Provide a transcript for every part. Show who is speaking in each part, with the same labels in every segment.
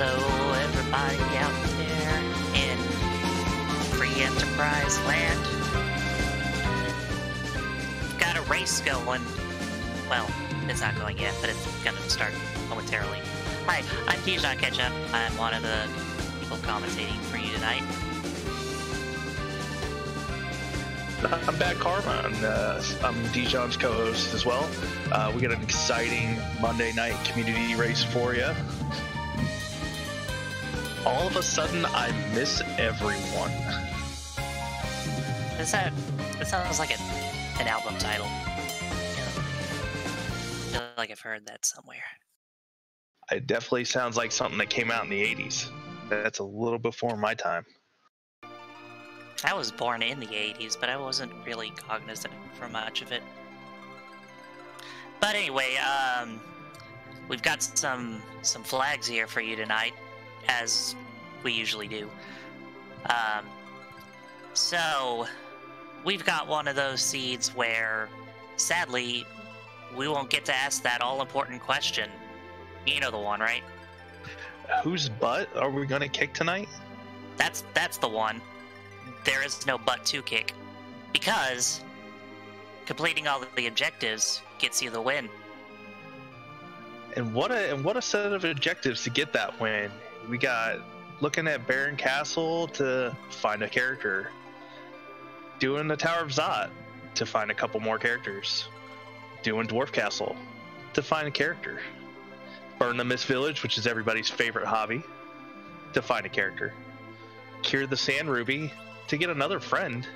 Speaker 1: Hello, everybody out there in free enterprise land. We've got a race going. Well, it's not going yet, but it's gonna start momentarily. Hi, I'm dijonketchup. I'm one of the people commentating for you tonight.
Speaker 2: I'm badkarma, and I'm Dijon's co-host as well. We got an exciting Monday night community race for you. All of a sudden, I miss everyone.
Speaker 1: That sounds like an album title. I feel like I've heard that somewhere.
Speaker 2: It definitely sounds like something that came out in the 80s. That's a little before my time.
Speaker 1: I was born in the 80s, but I wasn't really cognizant for much of it. But anyway, we've got some flags here for you tonight, as we usually do. So, we've got one of those seeds where, sadly, we won't get to ask that all-important question. You know the one, right?
Speaker 2: Whose butt are we gonna kick tonight?
Speaker 1: That's the one. There is no butt to kick, because completing all of the objectives gets you the win.
Speaker 2: And what a set of objectives to get that win. We got looking at Baron Castle to find a character, doing the Tower of Zot to find a couple more characters, doing Dwarf Castle to find a character, burn the Mist Village, which is everybody's favorite hobby, to find a character, cure the Sand Ruby to get another friend,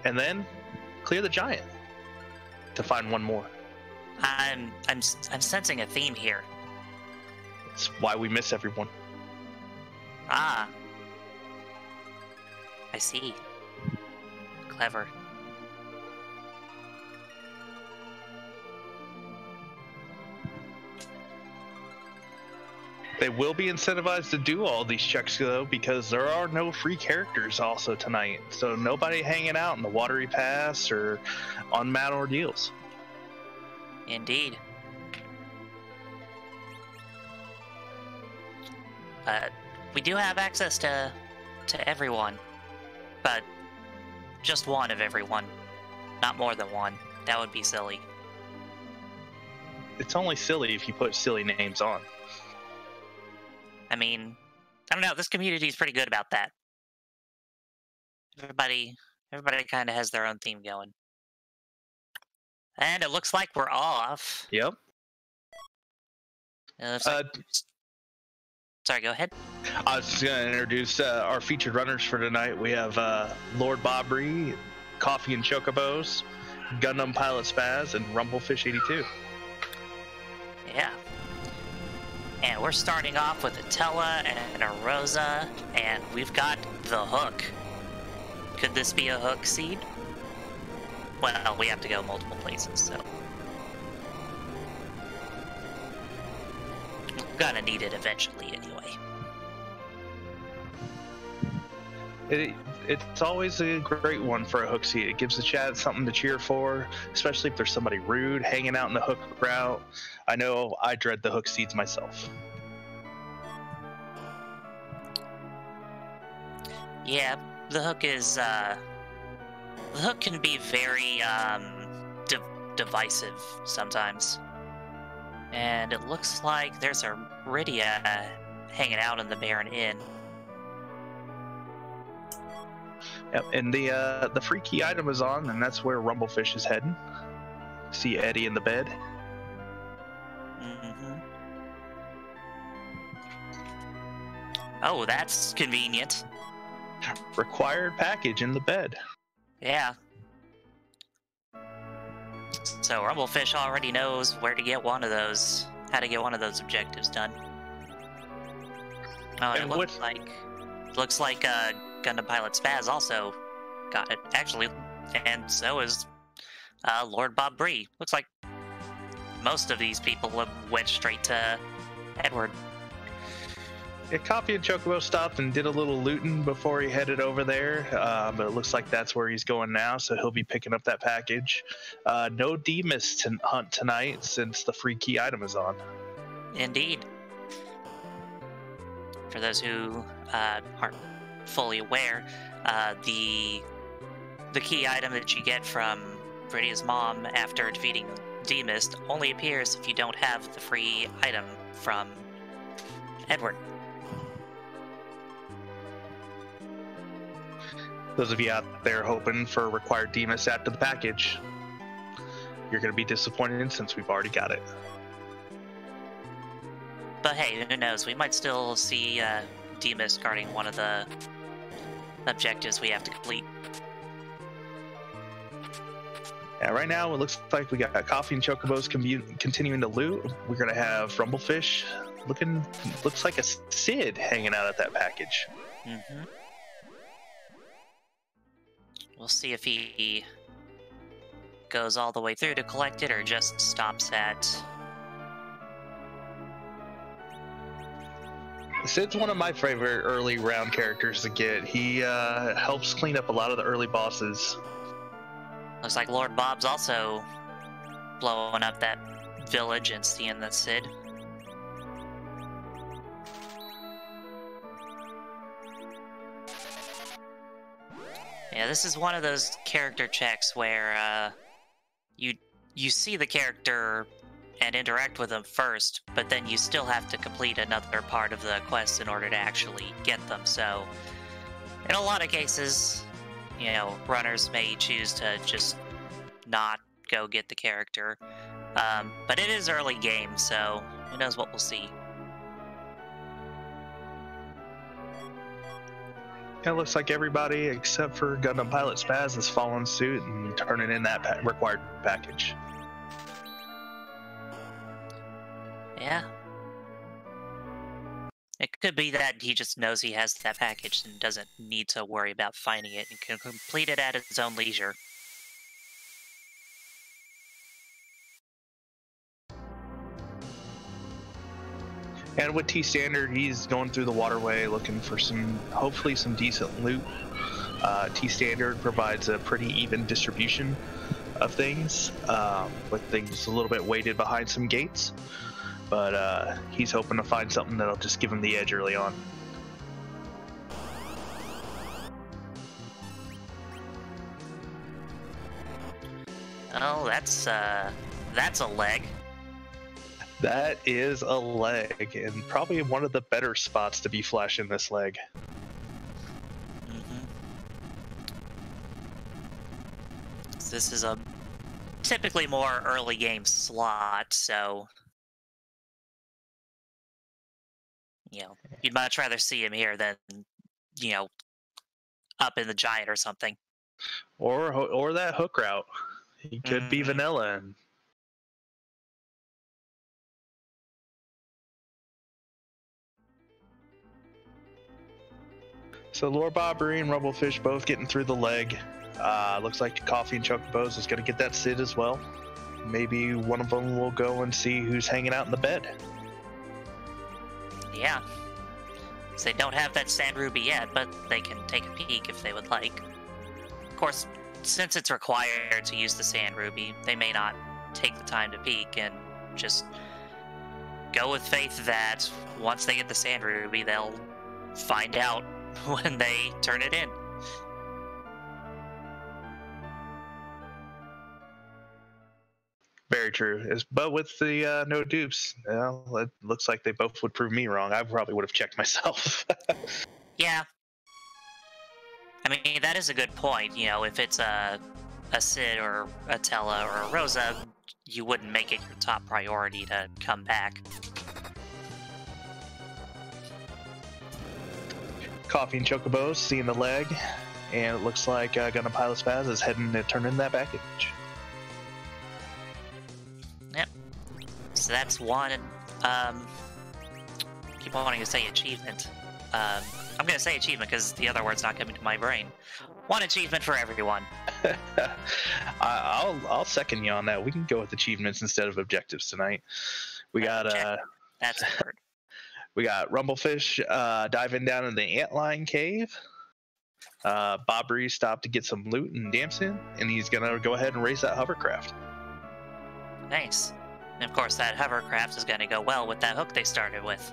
Speaker 2: and then clear the Giant to find one more.
Speaker 1: I'm sensing a theme here.
Speaker 2: It's why we miss everyone.
Speaker 1: Ah. I see. Clever.
Speaker 2: They will be incentivized to do all these checks, though, because there are no free characters also tonight. So nobody hanging out in the Watery Pass or on Mad Ordeals.
Speaker 1: Indeed. We do have access to everyone, but just one of everyone, not more than one. That would be silly.
Speaker 2: It's only silly if you put silly names on.
Speaker 1: I mean, I don't know. This community is pretty good about that. Everybody kind of has their own theme going. And it looks like we're off.
Speaker 2: Yep.
Speaker 1: Sorry, go ahead.
Speaker 2: I was just going to introduce our featured runners for tonight. We have Lord Bree, CoffeeAndChocobos, Gundampilotspaz, and Rumblefish82.
Speaker 1: Yeah. And we're starting off with a Tella and a Rosa, and we've got the hook. Could this be a hook seed? Well, we have to go multiple places, so. We're gonna need it eventually anyway.
Speaker 2: It's always a great one for a hook seed. It gives the chat something to cheer for, especially if there's somebody rude hanging out in the hook route. I know I dread the hook seeds myself.
Speaker 1: Yeah, the hook is, the hook can be very, divisive sometimes. And it looks like there's a Rydia hanging out in the Baron Inn.
Speaker 2: Yep, and the free key item is on, and that's where Rumblefish is heading. See Eddie in the bed.
Speaker 1: Mm-hmm. Oh, that's convenient.
Speaker 2: Required package in the bed.
Speaker 1: Yeah. So Rumblefish already knows where to get one of those, how to get one of those objectives done. Oh, and it looks like Gundampilotspaz also got it. Actually, and so is Lord Bree. Looks like most of these people went straight to Edward.
Speaker 2: Yeah, CoffeeAndChocobos stopped and did a little looting before he headed over there, but it looks like that's where he's going now, so he'll be picking up that package. No D-Mist hunt tonight since the free key item is on.
Speaker 1: Indeed. for those who aren't fully aware, the key item that you get from Britta's mom after defeating Demist only appears if you don't have the free item from Edward.
Speaker 2: Those of you out there hoping for required Demist after the package, you're going to be disappointed since we've already got it.
Speaker 1: But hey, who knows? We might still see Demist guarding one of the objectives we have to complete.
Speaker 2: Yeah, right now it looks like we got Coffee and Chocobos continuing to loot. We're going to have Rumblefish looks like a Sid hanging out at that package.
Speaker 1: Mm-hmm. We'll see if he goes all the way through to collect it or just stops at...
Speaker 2: Sid's one of my favorite early round characters to get. He helps clean up a lot of the early bosses.
Speaker 1: Looks like Lord Bob's also blowing up that village and seeing the Sid. Yeah, this is one of those character checks where you see the character and interact with them first, but then you still have to complete another part of the quest in order to actually get them. So, in a lot of cases, you know, runners may choose to just not go get the character. But it is early game, so who knows what we'll see.
Speaker 2: It looks like everybody except for Gundampilotspaz is following suit and turning in that required package.
Speaker 1: Yeah. It could be that he just knows he has that package and doesn't need to worry about finding it and can complete it at his own leisure.
Speaker 2: And with T Standard, he's going through the waterway looking for hopefully some decent loot. T Standard provides a pretty even distribution of things, with things a little bit weighted behind some gates. But he's hoping to find something that'll just give him the edge early on.
Speaker 1: Oh, that's a leg.
Speaker 2: That is a leg, and probably one of the better spots to be flashing this leg.
Speaker 1: Mm-hmm. This is a typically more early game slot, so you know, you'd much rather see him here than, you know, up in the giant or something.
Speaker 2: Or that hook route. He could be vanilla. And so Lord Bob, Bree, and Rumblefish both getting through the leg. Looks like Coffee and Chocobos is going to get that Sid as well. Maybe one of them will go and see who's hanging out in the bed.
Speaker 1: Yeah. So they don't have that sand ruby yet, but they can take a peek if they would like. Of course, since it's required to use the sand ruby, they may not take the time to peek and just go with faith that once they get the sand ruby, they'll find out when they turn it in.
Speaker 2: Very true. But with the no dupes, well, it looks like they both would prove me wrong. I probably would have checked myself.
Speaker 1: Yeah. I mean, that is a good point. You know, if it's a Sid or a Tella or a Rosa, you wouldn't make it your top priority to come back.
Speaker 2: Coffee and Chocobos seeing the leg, and it looks like Gundampilotspaz is heading to turn in that package.
Speaker 1: Yep. So that's one. Keep on wanting to say achievement. I'm going to say achievement because the other word's not coming to my brain. One achievement for everyone.
Speaker 2: I'll second you on that. We can go with achievements instead of objectives tonight. We got
Speaker 1: that's the word.
Speaker 2: We got Rumblefish diving down in the antlion cave. Bob Bree stopped to get some loot in Damson, and he's gonna go ahead and race that hovercraft.
Speaker 1: Nice. And of course, that hovercraft is going to go well with that hook they started with.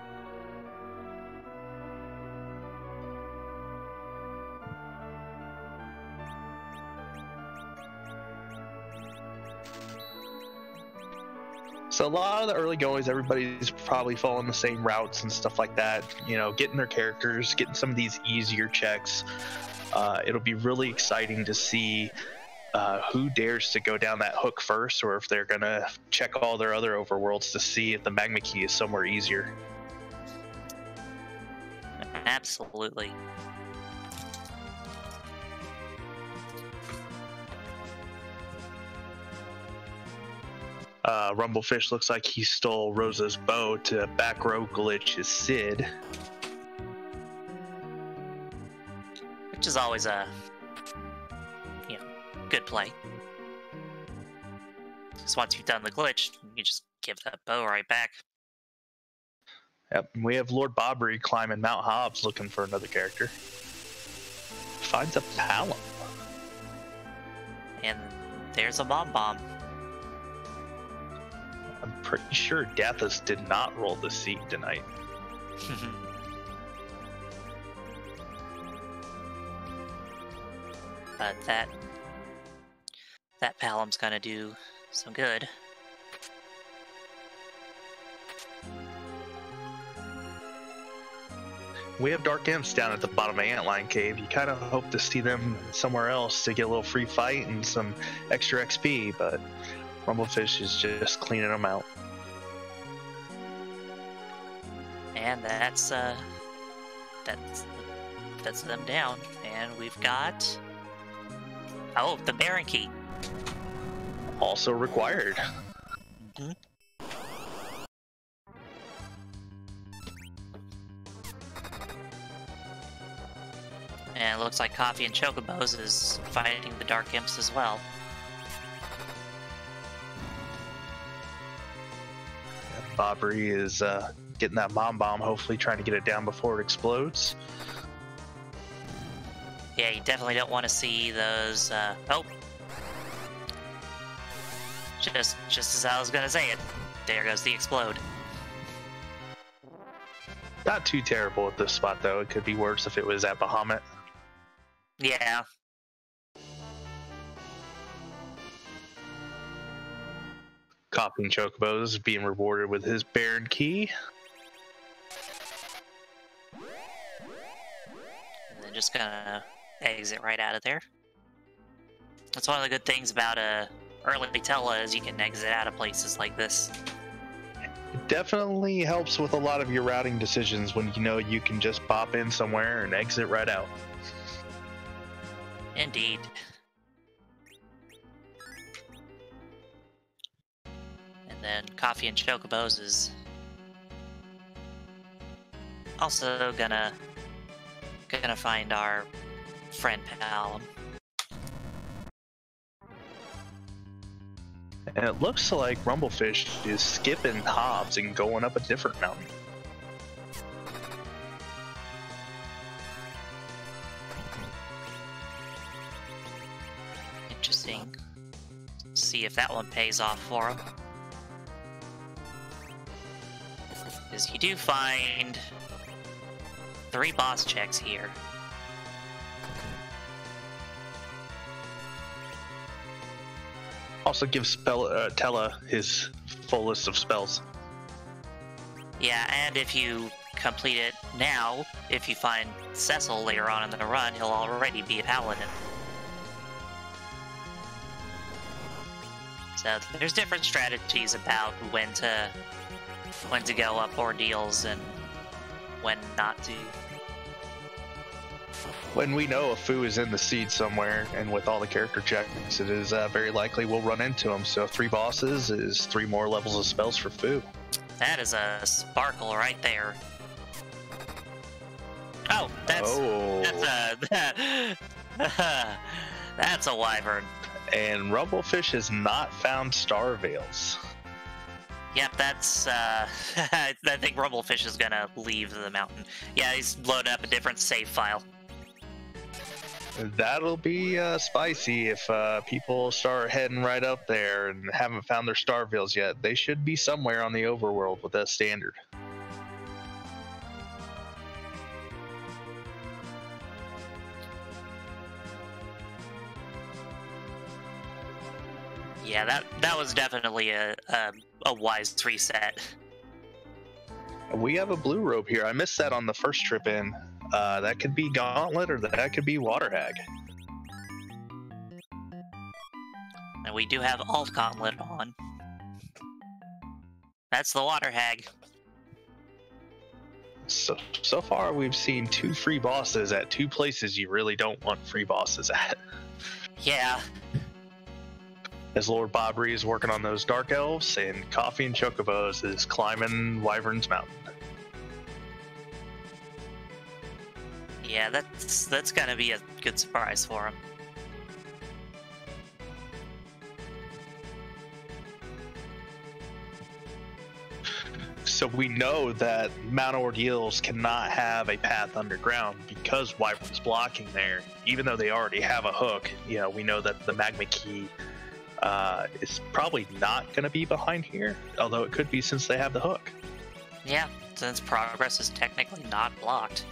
Speaker 2: So a lot of the early goings, everybody's probably following the same routes and stuff like that. You know, getting their characters, getting some of these easier checks. It'll be really exciting to see who dares to go down that hook first, or if they're gonna check all their other overworlds to see if the magma key is somewhere easier.
Speaker 1: Absolutely.
Speaker 2: Rumblefish looks like he stole Rosa's bow to back row glitch his Sid.
Speaker 1: Which is always a, good play. Because once you've done the glitch, you just give that bow right back.
Speaker 2: Yep, we have Lord Bobbery climbing Mount Hobbs looking for another character. Finds a Palom.
Speaker 1: And there's a bomb.
Speaker 2: I'm pretty sure Dathus did not roll the seed tonight.
Speaker 1: But that Palom's gonna do some good.
Speaker 2: We have Dark Imps down at the bottom of Antline Cave. You kind of hope to see them somewhere else to get a little free fight and some extra XP, but Rumblefish is just cleaning them out.
Speaker 1: And that's them down. And we've got the Baron Key.
Speaker 2: Also required.
Speaker 1: Mm-hmm. And it looks like CoffeeAndChocobos is fighting the Dark Imps as well.
Speaker 2: Bobbery is getting that bomb, hopefully trying to get it down before it explodes.
Speaker 1: Yeah, you definitely don't want to see those. Just as I was gonna say it, there goes the explode.
Speaker 2: Not too terrible at this spot though. It could be worse if it was at Bahamut.
Speaker 1: Yeah.
Speaker 2: CoffeeAndChocobos is being rewarded with his Baron Key.
Speaker 1: And then just gonna exit right out of there. That's one of the good things about early Tella is you can exit out of places like this.
Speaker 2: It definitely helps with a lot of your routing decisions when you know you can just pop in somewhere and exit right out.
Speaker 1: Indeed. And then CoffeeAndChocobos is also gonna find our friend Palom.
Speaker 2: And it looks like Rumblefish is skipping Hobbs and going up a different mountain.
Speaker 1: Interesting. See if that one pays off for him. Because you do find 3 boss checks here.
Speaker 2: Also gives Tella his full list of spells.
Speaker 1: Yeah, and if you complete it now, if you find Cecil later on in the run, he'll already be a paladin. So there's different strategies about when to go up ordeals and when not to.
Speaker 2: When we know a Fu is in the seed somewhere, and with all the character checks, it is very likely we'll run into him. So 3 bosses is 3 more levels of spells for Fu.
Speaker 1: That is a sparkle right there. Oh, that's a wyvern.
Speaker 2: And Rumblefish has not found Star Veils.
Speaker 1: Yep, that's I think Rumblefish is gonna leave the mountain. Yeah, he's loaded up a different save file.
Speaker 2: That'll be spicy if people start heading right up there and haven't found their Star Veils yet. They should be somewhere on the overworld with that standard.
Speaker 1: Yeah, that was definitely a wise reset.
Speaker 2: We have a blue robe here. I missed that on the first trip in. That could be Gauntlet or that could be Water Hag.
Speaker 1: And we do have Alt Gauntlet on. That's the Water Hag.
Speaker 2: So far, we've seen 2 free bosses at 2 places you really don't want free bosses at.
Speaker 1: Yeah.
Speaker 2: As Lord Bree is working on those Dark Elves, and CoffeeAndChocobos is climbing Wyvern's Mountain.
Speaker 1: Yeah, that's gonna be a good surprise for him.
Speaker 2: So we know that Mount Ordeals cannot have a path underground because Wyvern's blocking there. Even though they already have a hook, we know that the Magma Key is probably not going to be behind here, although it could be since they have the hook.
Speaker 1: Yeah, since progress is technically not blocked.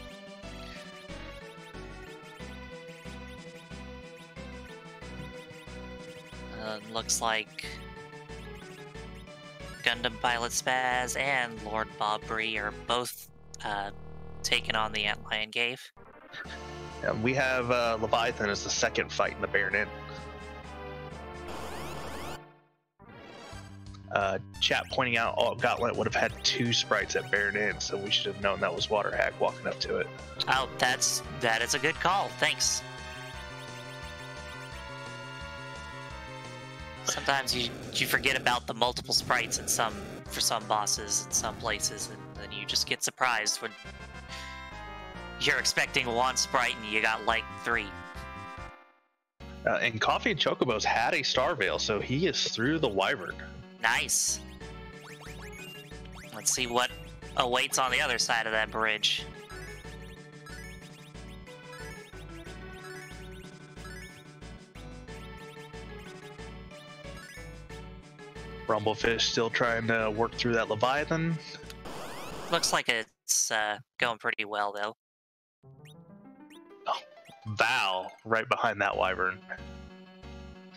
Speaker 1: Looks like Gundampilotspaz and Lord Bree are both taking on the Antlion Cave.
Speaker 2: And we have Leviathan as the second fight in the Baron Inn. Chat pointing out Gauntlet would have had 2 sprites at Baron Inn, so we should have known that was Water Hag walking up to it.
Speaker 1: Oh, that is a good call. Thanks. Sometimes you forget about the multiple sprites for some bosses in some places, and then you just get surprised when you're expecting 1 sprite and you got like 3.
Speaker 2: And CoffeeAndChocobos had a Star Veil, so he is through the Wyvern.
Speaker 1: Nice. Let's see what awaits on the other side of that bridge.
Speaker 2: Rumblefish still trying to work through that Leviathan.
Speaker 1: Looks like it's going pretty well, though.
Speaker 2: Oh, Val right behind that Wyvern.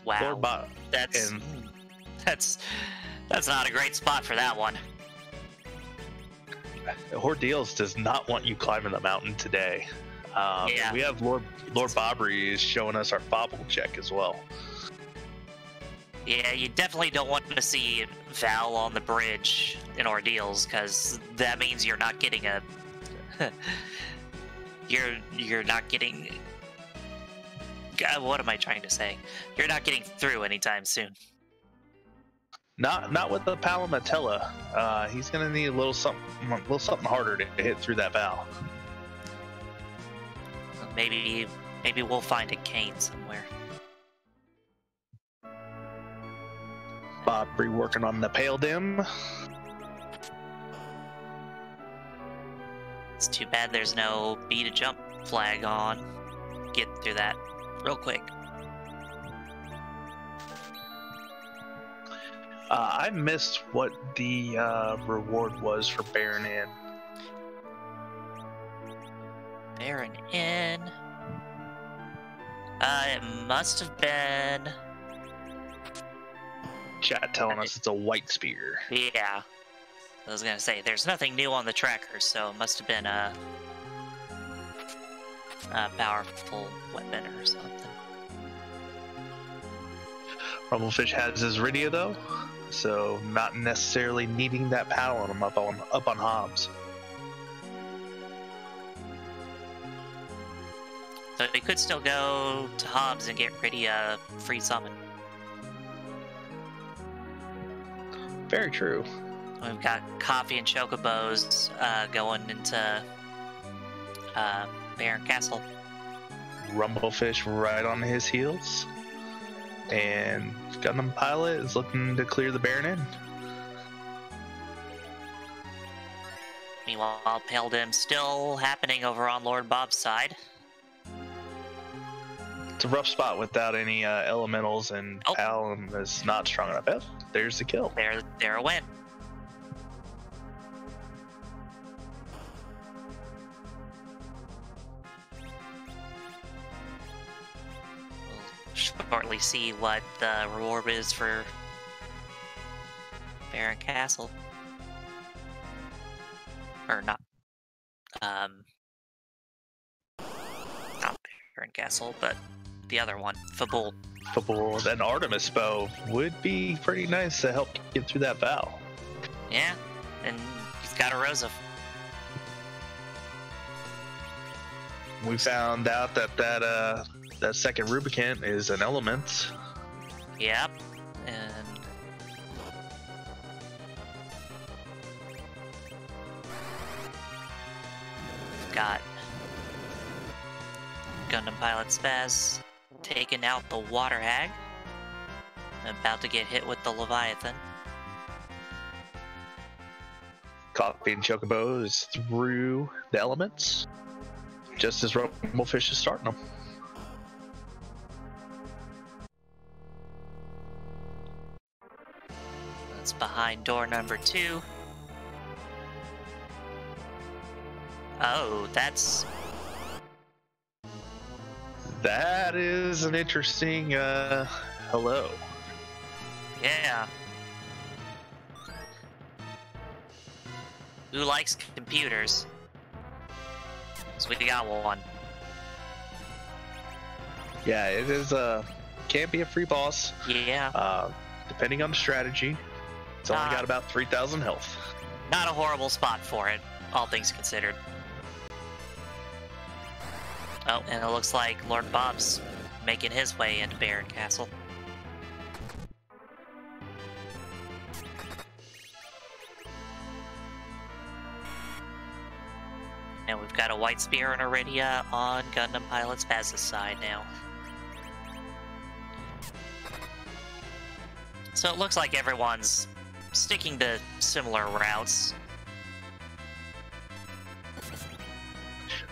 Speaker 1: Wow. That's not a great spot for that one.
Speaker 2: Ordeals does not want you climbing the mountain today.
Speaker 1: Yeah.
Speaker 2: We have Lord Bree is showing us our bobble check as well.
Speaker 1: Yeah, you definitely don't want to see Val on the bridge in Ordeals, because that means you're not getting a... you're not getting... God, what am I trying to say? You're not getting through anytime soon.
Speaker 2: Not with the Palamatella. He's gonna need a little something harder to hit through that Val.
Speaker 1: Maybe we'll find a cane somewhere.
Speaker 2: Bree working on the Pale Dim.
Speaker 1: It's too bad there's no B to jump flag on. Get through that real quick.
Speaker 2: I missed what the reward was for Baron Inn.
Speaker 1: Baron Inn. It must have been...
Speaker 2: Chat telling us it's a white spear.
Speaker 1: Yeah. I was gonna say, there's nothing new on the tracker, so it must have been a powerful weapon or something.
Speaker 2: Rumblefish has his Rydia though, so not necessarily needing that paladin up on Hobbs.
Speaker 1: So we could still go to Hobbs and get Rydia free summon.
Speaker 2: Very true.
Speaker 1: We've got CoffeeAndChocobos going into Baron Castle.
Speaker 2: Rumblefish right on his heels. And Gundam Pilot is looking to clear the Baron Inn.
Speaker 1: Meanwhile, Pale Dim still happening over on Lord Bob's side.
Speaker 2: It's a rough spot without any elementals, and Paladin is not strong enough. Oh, there's the kill.
Speaker 1: There it went. shortly see what the reward is for Baron Castle. Or not. Not Baron Castle, but the other one, Fabul.
Speaker 2: Fabul, an Artemis bow would be pretty nice to help get through that vow.
Speaker 1: Yeah, and he's got a Rosa.
Speaker 2: We found out that that second Rubicant is an element.
Speaker 1: Yep, and we've got Gundampilotspaz taking out the Water Hag. About to get hit with the Leviathan.
Speaker 2: CoffeeAndChocobos is through the elements, just as Rumblefish is starting them.
Speaker 1: That's behind door number 2. Oh,
Speaker 2: that is an interesting hello.
Speaker 1: Yeah. Who likes computers? So we got one.
Speaker 2: Yeah, it is can't be a free boss.
Speaker 1: Yeah.
Speaker 2: Depending on the strategy, it's only got about 3,000 health.
Speaker 1: Not a horrible spot for it, all things considered. Oh, and it looks like Lord Bob's making his way into Baron Castle. And we've got a White Spear and Iridia on Gundampilotspaz's side now. So it looks like everyone's sticking to similar routes.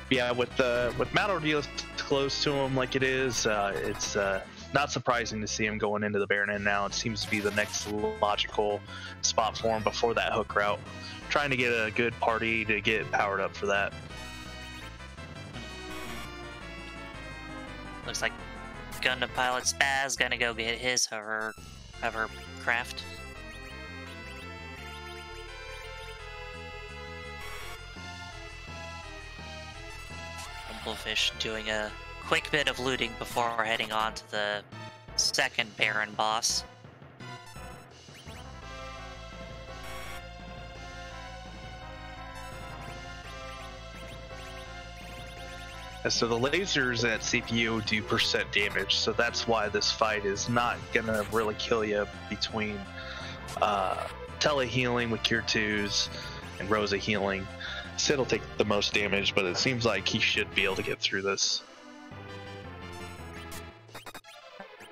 Speaker 2: Yeah, with Mount Ordeal close to him like it is, it's not surprising to see him going into the Baron End now. It seems to be the next logical spot for him before that hook route. Trying to get a good party to get powered up for that.
Speaker 1: Looks like Gundampilotspaz gonna go get his hover craft. Rumblefish doing a quick bit of looting before heading on to the second Baron boss.
Speaker 2: So the lasers at CPU do % damage, so that's why this fight is not gonna really kill you between Tele healing with Cure 2s and Rosa healing. Sid will take the most damage, but it seems like he should be able to get through this.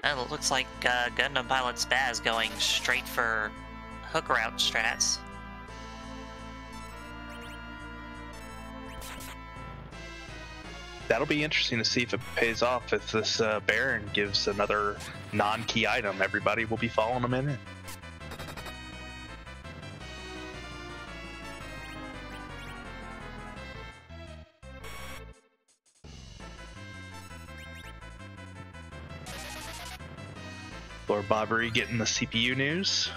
Speaker 1: And it looks like Gundampilotspaz going straight for hook route strats.
Speaker 2: That'll be interesting to see if it pays off. If this Baron gives another non-key item, everybody will be following him in. Lord Bobbery getting the CPU news.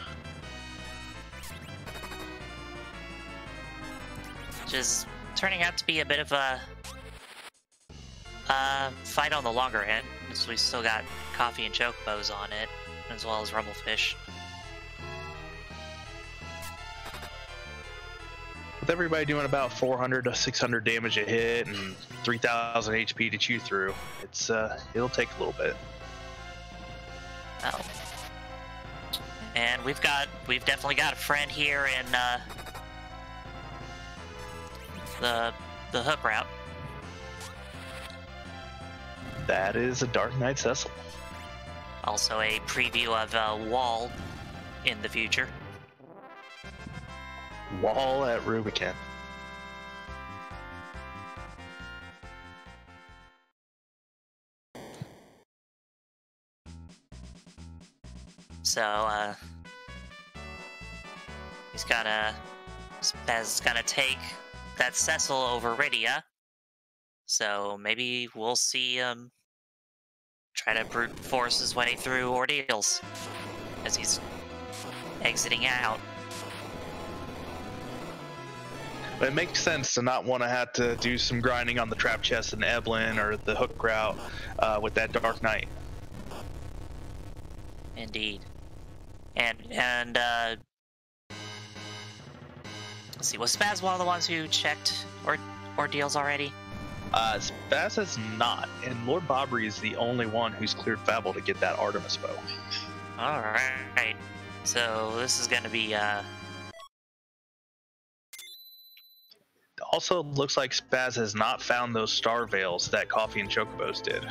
Speaker 1: Which is turning out to be a bit of a fight on the longer end, because we still got CoffeeAndChocobos on it, as well as Rumblefish.
Speaker 2: With everybody doing about 400 to 600 damage a hit and 3,000 HP to chew through, it's it'll take a little bit.
Speaker 1: Oh. And we've definitely got a friend here in the hook route.
Speaker 2: That is a Dark Knight Cecil.
Speaker 1: Also a preview of Wall in the future.
Speaker 2: Wall at Rubicon.
Speaker 1: So, Spaz is gonna take that Cecil over Rydia. So maybe we'll see try to brute force his way through ordeals as he's exiting out.
Speaker 2: But it makes sense to not want to have to do some grinding on the trap chest in Evelyn or the hook route with that Dark Knight.
Speaker 1: Indeed. And let's see, was Spaz one of the ones who checked ordeals already?
Speaker 2: Spaz has not, and Lord Bobry is the only one who's cleared Fabble to get that Artemis bow.
Speaker 1: Alright. So this is gonna be
Speaker 2: Also, looks like Spaz has not found those star veils that Coffee and Chocobos did.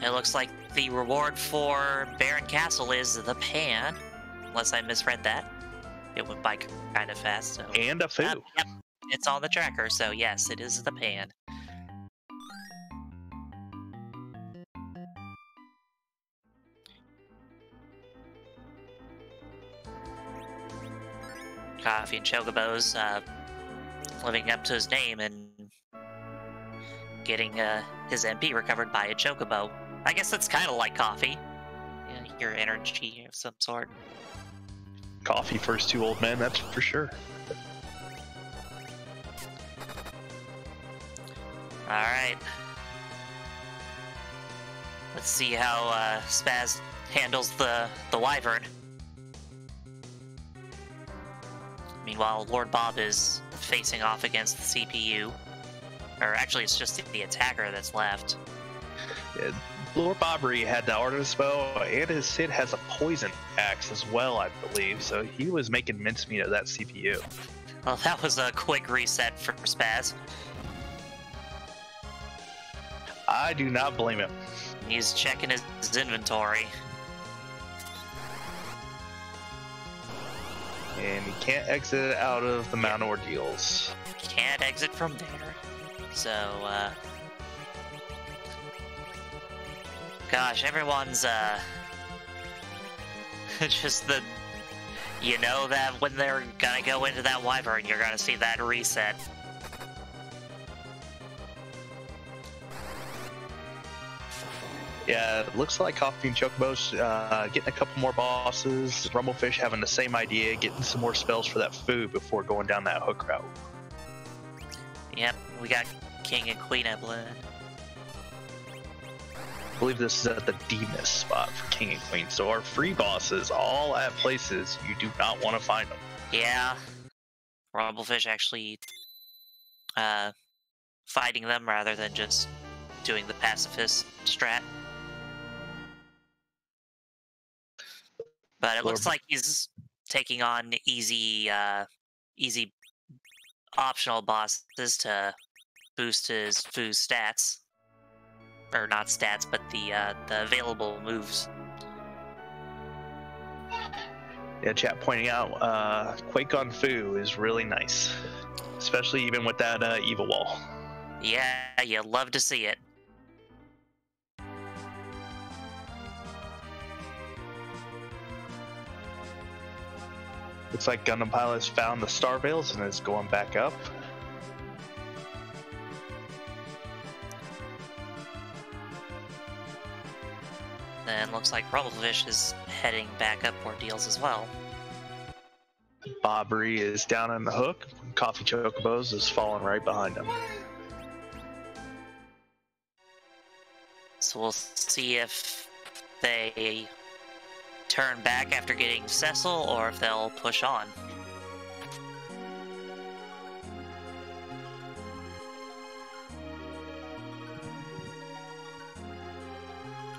Speaker 1: it looks like the reward for Baron Castle is the pan, unless I misread that. It went by kind of fast, so...
Speaker 2: And a foo.
Speaker 1: Yep, it's on the tracker, so yes, it is the pan. Coffee and Chocobos, living up to his name and getting his MP recovered by a Chocobo. I guess that's kind of like Coffee. Yeah, your energy of some sort.
Speaker 2: Coffee first two old men, that's for sure.
Speaker 1: Alright. Let's see how Spaz handles the Wyvern. Meanwhile, Lord Bob is facing off against the CPU. Or actually, it's just the attacker that's left.
Speaker 2: Yeah, Lord Bobry had the Artemis bow, and his Cid has a poison axe as well, I believe. So he was making mincemeat of that CPU.
Speaker 1: Well, that was a quick reset for Spaz.
Speaker 2: I do not blame him.
Speaker 1: He's checking his inventory.
Speaker 2: And he can't exit out of the Mount Ordeals.
Speaker 1: Can't exit from there. So, gosh, everyone's, just the... You know that when they're gonna go into that Wyvern, you're gonna see that reset.
Speaker 2: Yeah, it looks like Coffee and Chocobos getting a couple more bosses. Rumblefish having the same idea, getting some more spells for that food before going down that hook route.
Speaker 1: Yep, we got King and Queen Evelyn.
Speaker 2: I believe this is at the Demas spot for King and Queen. So our free bosses all at places you do not want to find them.
Speaker 1: Yeah. Rumblefish actually fighting them rather than just doing the pacifist strat. But it looks like he's taking on easy optional bosses to boost his Foo's stats. Or not stats, but the available moves.
Speaker 2: Yeah, chat pointing out, Quake on Foo is really nice. Especially even with that Evil Wall.
Speaker 1: Yeah, you love to see it.
Speaker 2: Looks like Gundampilot's found the Star Veils and is going back up.
Speaker 1: Then looks like Rumblefish is heading back up ordeals as well.
Speaker 2: Bobry is down on the hook. Coffee Chocobos is falling right behind him.
Speaker 1: So we'll see if they turn back after getting Cecil or if they'll push on.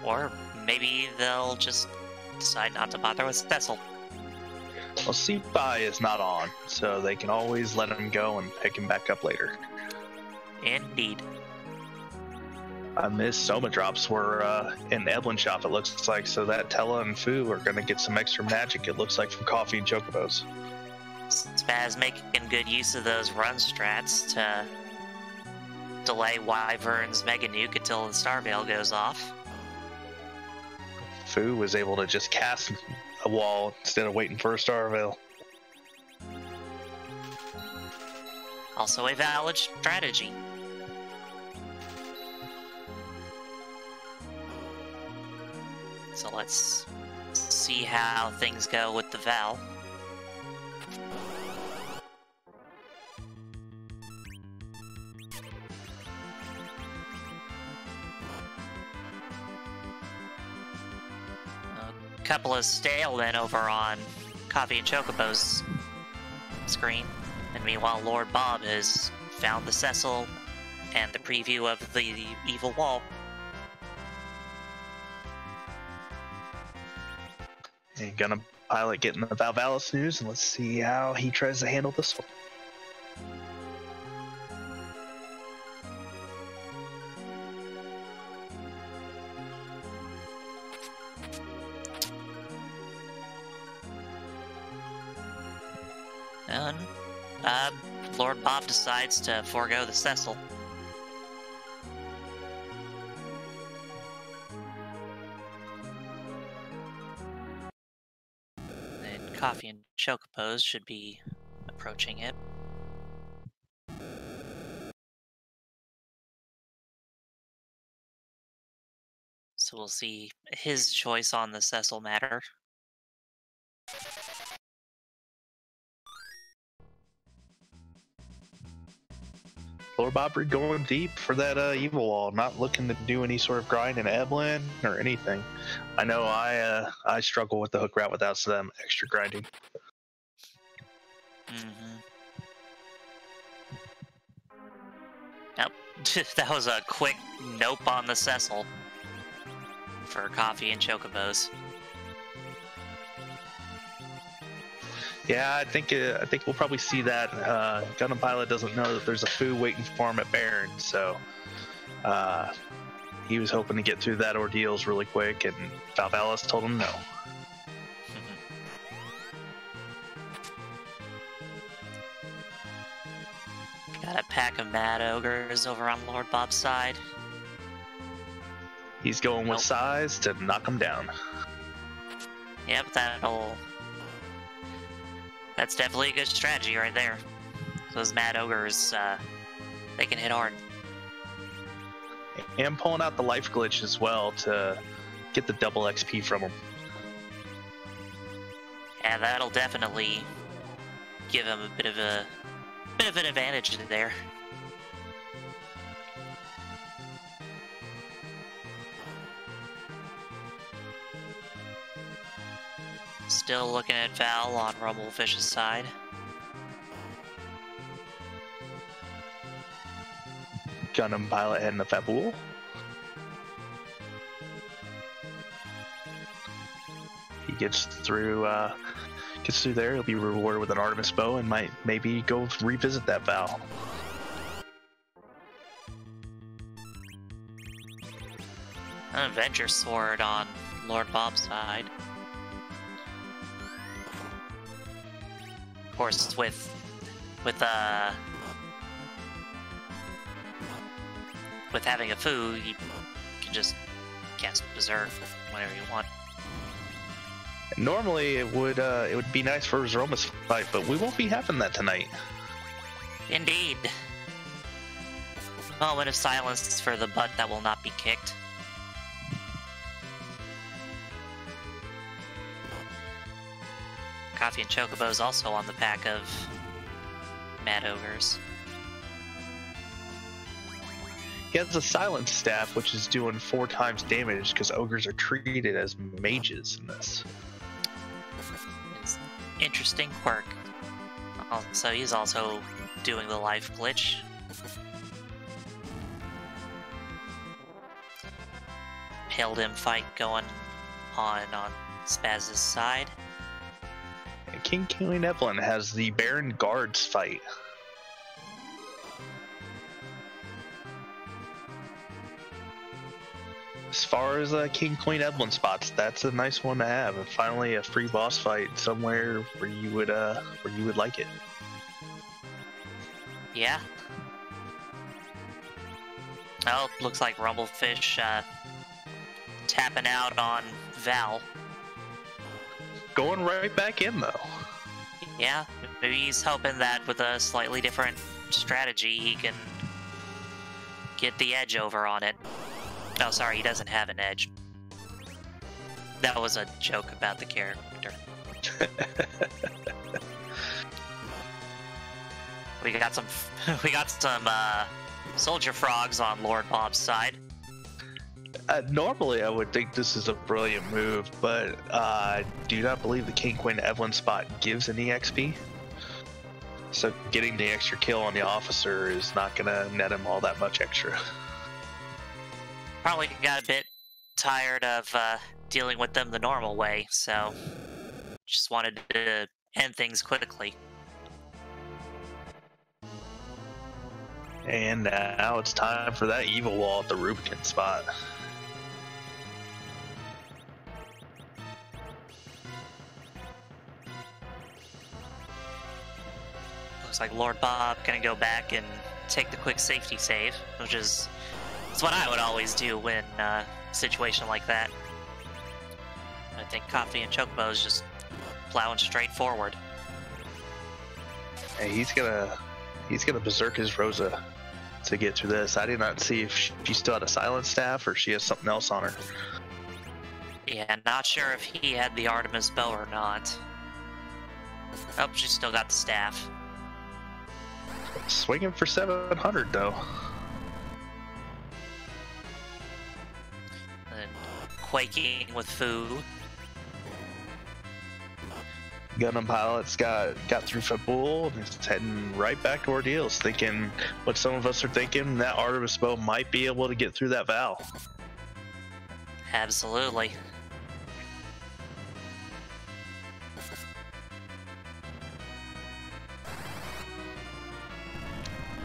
Speaker 1: Or maybe they'll just decide not to bother with Cecil.
Speaker 2: Well, C-Buy is not on, so they can always let him go and pick him back up later.
Speaker 1: Indeed.
Speaker 2: I missed Soma drops were in the Evelyn shop, it looks like, so that Tella and Fu are going to get some extra magic, it looks like, from Coffee and Chocobos.
Speaker 1: Spaz making good use of those run strats to delay Wyvern's Mega Nuke until the Star Veil goes off.
Speaker 2: Fu was able to just cast a wall instead of waiting for a Star Veil.
Speaker 1: Also a valid strategy. So let's see how things go with the Val. A couple of stalements over on Coffee and Chocobos screen. And meanwhile, Lord Bob has found the Cecil and the preview of the evil wall.
Speaker 2: And Gundampilot getting the Valvalis news, and let's see how he tries to handle this one.
Speaker 1: And Lord Bob decides to forego the Cecil. And Coffee and Chocobos should be approaching it. So we'll see his choice on the Cecil matter.
Speaker 2: Lord Bob going deep for that evil wall, not looking to do any sort of grind in Eblin or anything. I know I struggle with the hook route without some extra grinding.
Speaker 1: Yep, that was a quick nope on the Cecil for Coffee and Chocobos.
Speaker 2: Yeah, I think we'll probably see that. Gundampilot doesn't know that there's a foo waiting for him at Baron, so he was hoping to get through that ordeals really quick, and Valvalis told him no.
Speaker 1: Got a pack of mad ogres over on Lord Bob's side.
Speaker 2: He's going with size to knock him down.
Speaker 1: Yep, that's definitely a good strategy right there. Those mad ogres, they can hit hard.
Speaker 2: And pulling out the life glitch as well to get the double XP from him.
Speaker 1: Yeah, that'll definitely give him a bit of an advantage there. Still looking at Val on Rumblefish's side.
Speaker 2: Gundampilot heading to Fabool. He gets through there. He'll be rewarded with an Artemis bow and might maybe go revisit that Val.
Speaker 1: An Avenger sword on Lord Bob's side. Of course, with having a foo, you can just cast Berserk whenever you want.
Speaker 2: Normally, it would be nice for Roma's fight, but we won't be having that tonight.
Speaker 1: Indeed. Moment of silence for the butt that will not be kicked. Coffee and Chocobos also on the pack of mad ogres.
Speaker 2: He has a silence staff, which is doing 4 times damage because ogres are treated as mages in this.
Speaker 1: It's interesting quirk. So he's also doing the life glitch. Paladin fight going on Spaz's side.
Speaker 2: And King Queen Evelyn has the Baron Guards fight. As far as King Queen Evelyn spots, that's a nice one to have, and finally a free boss fight somewhere where you would like it.
Speaker 1: Yeah. Oh, looks like Rumblefish tapping out on Val.
Speaker 2: Going right back in though.
Speaker 1: Yeah, maybe he's hoping that with a slightly different strategy he can get the edge over on it. Oh, sorry, he doesn't have an edge. That was a joke about the character. We got some soldier frogs on Lord Bob's side.
Speaker 2: Normally, I would think this is a brilliant move, but I do not believe the King Queen Evelyn spot gives any XP. So getting the extra kill on the officer is not going to net him all that much extra.
Speaker 1: Probably got a bit tired of dealing with them the normal way, so just wanted to end things quickly.
Speaker 2: And now it's time for that evil wall at the Rubicon spot.
Speaker 1: Looks like Lord Bob gonna go back and take the quick safety save, which is it's what I would always do when a situation like that. I think CoffeeAndChocobos just plowing straight forward.
Speaker 2: Hey, he's gonna berserk his Rosa to get through this. I did not see if she still had a silent staff or she has something else on her.
Speaker 1: Yeah, not sure if he had the Artemis bow or not. Oh, she still got the staff.
Speaker 2: Swinging for 700 though.
Speaker 1: And quaking with Foo.
Speaker 2: Gundampilot's got through Fabul and is heading right back to Ordeals, thinking what some of us are thinking, that Artemis bow might be able to get through that Val.
Speaker 1: Absolutely.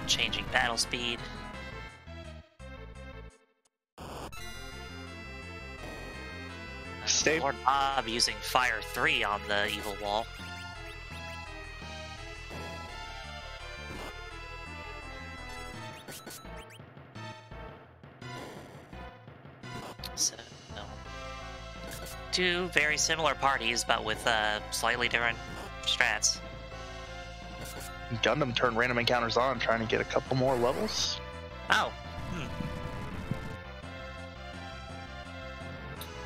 Speaker 1: Changing battle speed.
Speaker 2: Stay.
Speaker 1: Lord Bob using Fire 3 on the evil wall. So, two very similar parties, but with slightly different strats.
Speaker 2: Gundam turned random encounters on, trying to get a couple more levels.
Speaker 1: Oh.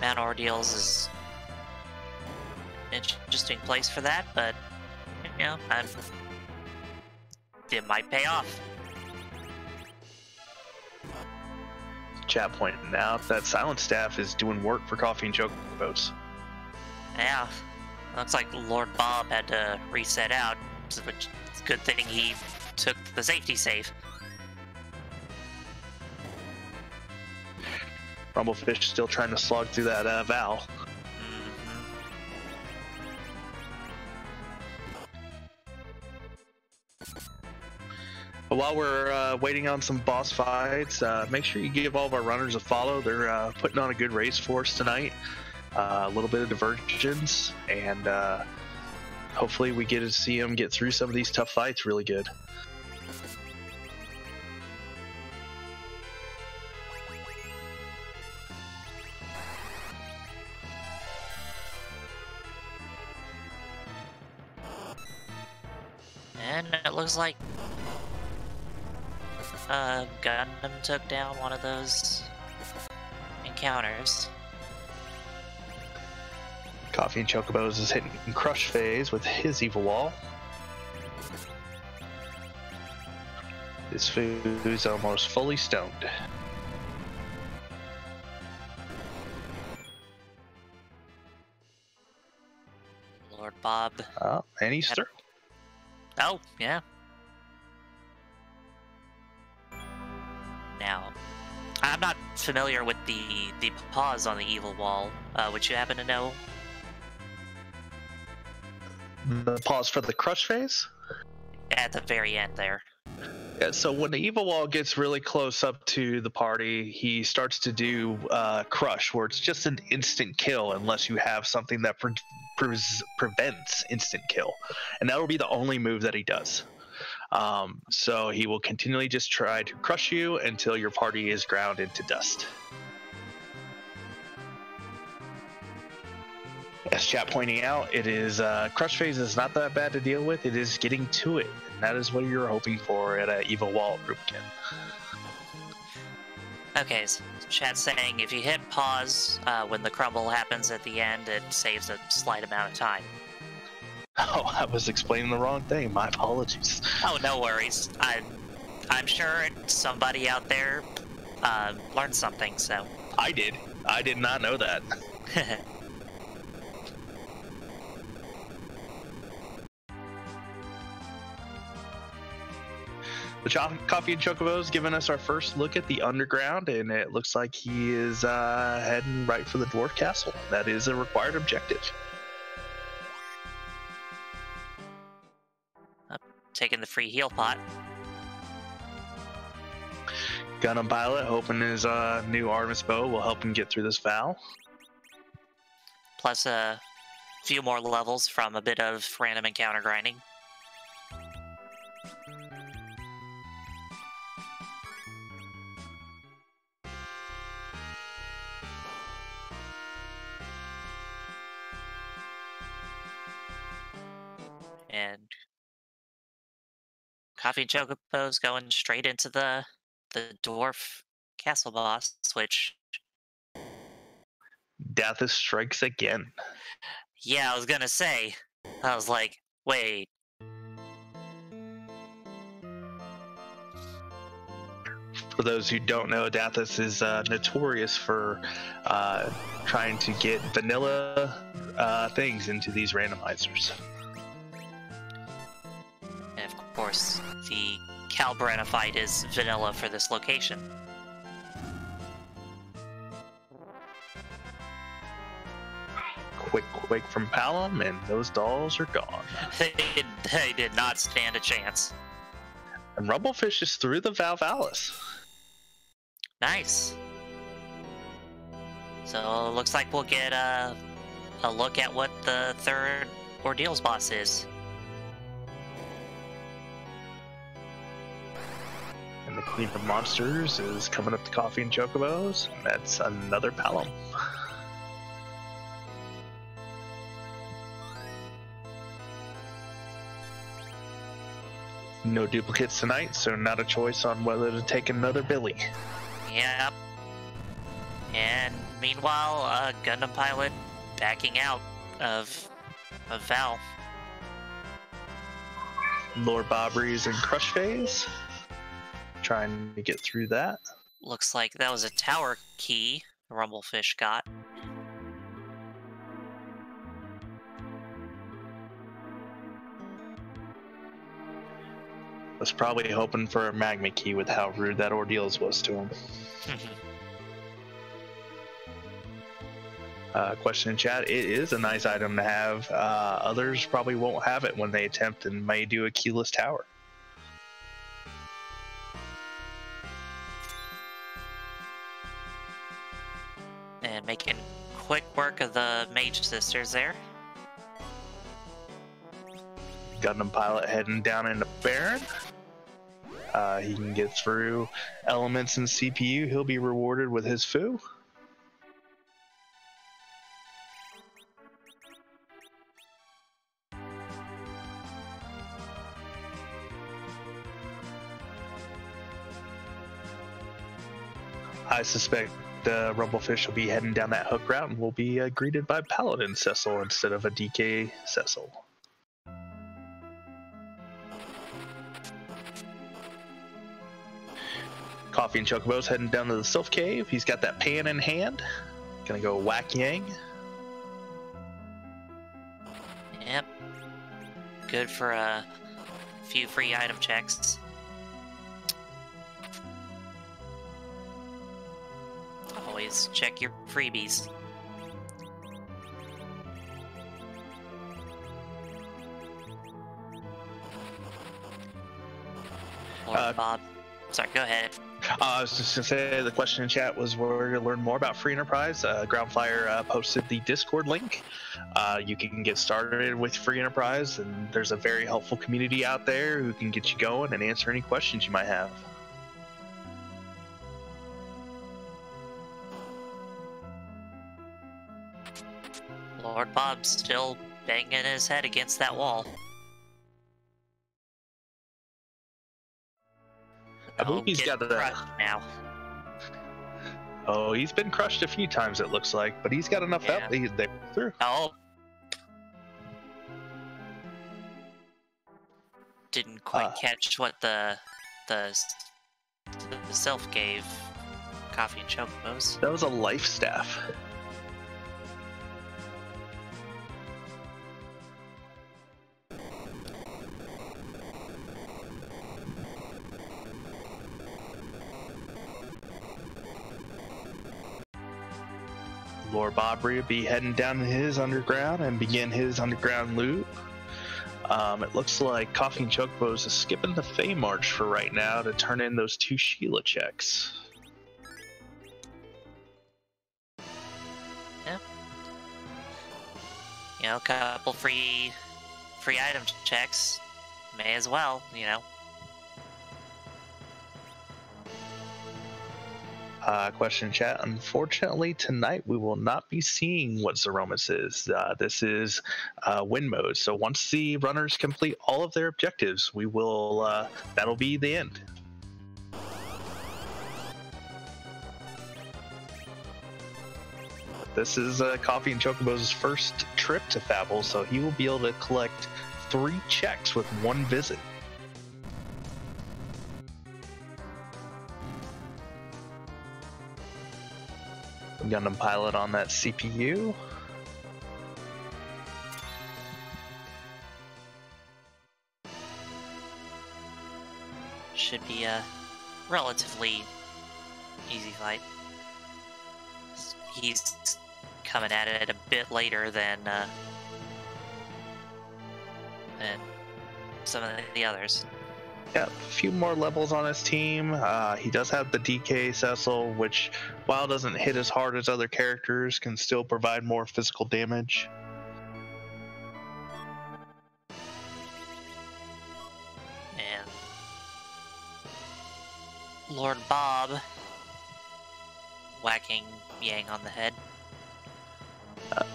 Speaker 1: Mount Ordeals is an interesting place for that, but you know, it might pay off.
Speaker 2: Chat pointing out that Silent Staff is doing work for CoffeeAndChocobos.
Speaker 1: Yeah, looks like Lord Bob had to reset out, which it's a good thing he took the safety save.
Speaker 2: Rumblefish still trying to slog through that Val. But while we're waiting on some boss fights, make sure you give all of our runners a follow. They're putting on a good race for us tonight. A little bit of divergence, and hopefully we get to see them get through some of these tough fights really good.
Speaker 1: And it looks like Gundam took down one of those encounters.
Speaker 2: CoffeeAndChocobos is hitting crush phase with his evil wall. This food's almost fully stoned.
Speaker 1: Lord Bob.
Speaker 2: Oh, and he's through.
Speaker 1: Oh, yeah. Now, I'm not familiar with the pause on the evil wall. Would you happen to know?
Speaker 2: The pause for the crush phase?
Speaker 1: At the very end there.
Speaker 2: Yeah, so when the evil wall gets really close up to the party, he starts to do crush, where it's just an instant kill unless you have something that prevents instant kill. And that'll be the only move that he does. So he will continually just try to crush you until your party is ground into dust. As chat pointing out, it is crush phase is not that bad to deal with. It is getting to it, and that is what you're hoping for at an evil wall Rubicon.
Speaker 1: Okay, so chat's saying if you hit pause when the crumble happens at the end, it saves a slight amount of time.
Speaker 2: Oh, I was explaining the wrong thing. My apologies.
Speaker 1: Oh, no worries. I'm sure somebody out there learned something, so.
Speaker 2: I did. I did not know that. The Coffee and Chocobos giving us our first look at the underground, and it looks like he is heading right for the dwarf castle. That is a required objective.
Speaker 1: Taking the free heal pot.
Speaker 2: Gundampilot hoping his new Artemis bow will help him get through this vow.
Speaker 1: Plus a few more levels from a bit of random encounter grinding. And Coffee and Chocobos going straight into the dwarf castle boss, which...
Speaker 2: Death strikes again.
Speaker 1: Yeah, I was gonna say. I was like, wait.
Speaker 2: For those who don't know, Dathis is notorious for trying to get vanilla things into these randomizers.
Speaker 1: And of course, the Calbrana fight is vanilla for this location.
Speaker 2: Quick quake from Palom, and those dolls are gone.
Speaker 1: They did not stand a chance.
Speaker 2: And Rumblefish is through the Valvalis.
Speaker 1: Nice. So it looks like we'll get a look at what the third Ordeals boss is.
Speaker 2: And the Queen of Monsters is coming up to Coffee and Chocobos. And that's another Palom. No duplicates tonight, so not a choice on whether to take another Billy.
Speaker 1: Yep. And meanwhile, Gundampilot backing out of Val.
Speaker 2: Lord Bobry's in crush phase. Trying to get through that.
Speaker 1: Looks like that was a tower key Rumblefish got.
Speaker 2: Was probably hoping for a magma key with how rude that Ordeals was to him. Question in chat, it is a nice item to have. Others probably won't have it when they attempt and may do a keyless tower.
Speaker 1: And making quick work of the Mage Sisters there.
Speaker 2: Gundampilot heading down into Baron. He can get through elements and CPU. He'll be rewarded with his foo. I suspect Rumblefish will be heading down that hook route and will be greeted by Paladin Cecil instead of a DK Cecil. Coffee and Chocobos heading down to the Sylph Cave. He's got that pan in hand. Gonna go whack Yang.
Speaker 1: Yep. Good for a few free item checks. Always check your freebies. Lord Bob. Sorry, go ahead.
Speaker 2: I was just going to say the question in chat was where to learn more about Free Enterprise. Groundflyer posted the Discord link. You can get started with Free Enterprise, and there's a very helpful community out there who can get you going and answer any questions you might have.
Speaker 1: Lord Bob's still banging his head against that wall.
Speaker 2: I believe he's got
Speaker 1: crushed now.
Speaker 2: Oh, he's been crushed a few times, it looks like, but he's got enough
Speaker 1: Yeah.
Speaker 2: up. They through.
Speaker 1: Oh. Didn't quite catch what the sylph gave Coffee and Chocobos.
Speaker 2: That was a life staff. Lord Bree will be heading down to his underground and begin his underground loop. It looks like Coffee and Chocobos is skipping the Fey March for right now to turn in those 2 Sheila checks.
Speaker 1: Yeah. You know, a couple free item checks. May as well, you know.
Speaker 2: Question chat. Unfortunately, tonight we will not be seeing what Zeromus is. This is win mode. So once the runners complete all of their objectives, we will. That'll be the end. This is Coffee and Chocobos' first trip to Fabble, so he will be able to collect 3 checks with 1 visit. Gundampilot on that CPU.
Speaker 1: Should be a relatively easy fight. He's coming at it a bit later than some of the others.
Speaker 2: Yeah, a few more levels on his team. He does have the DK Cecil, which, while doesn't hit as hard as other characters, can still provide more physical damage.
Speaker 1: And Lord Bob whacking Yang on the head.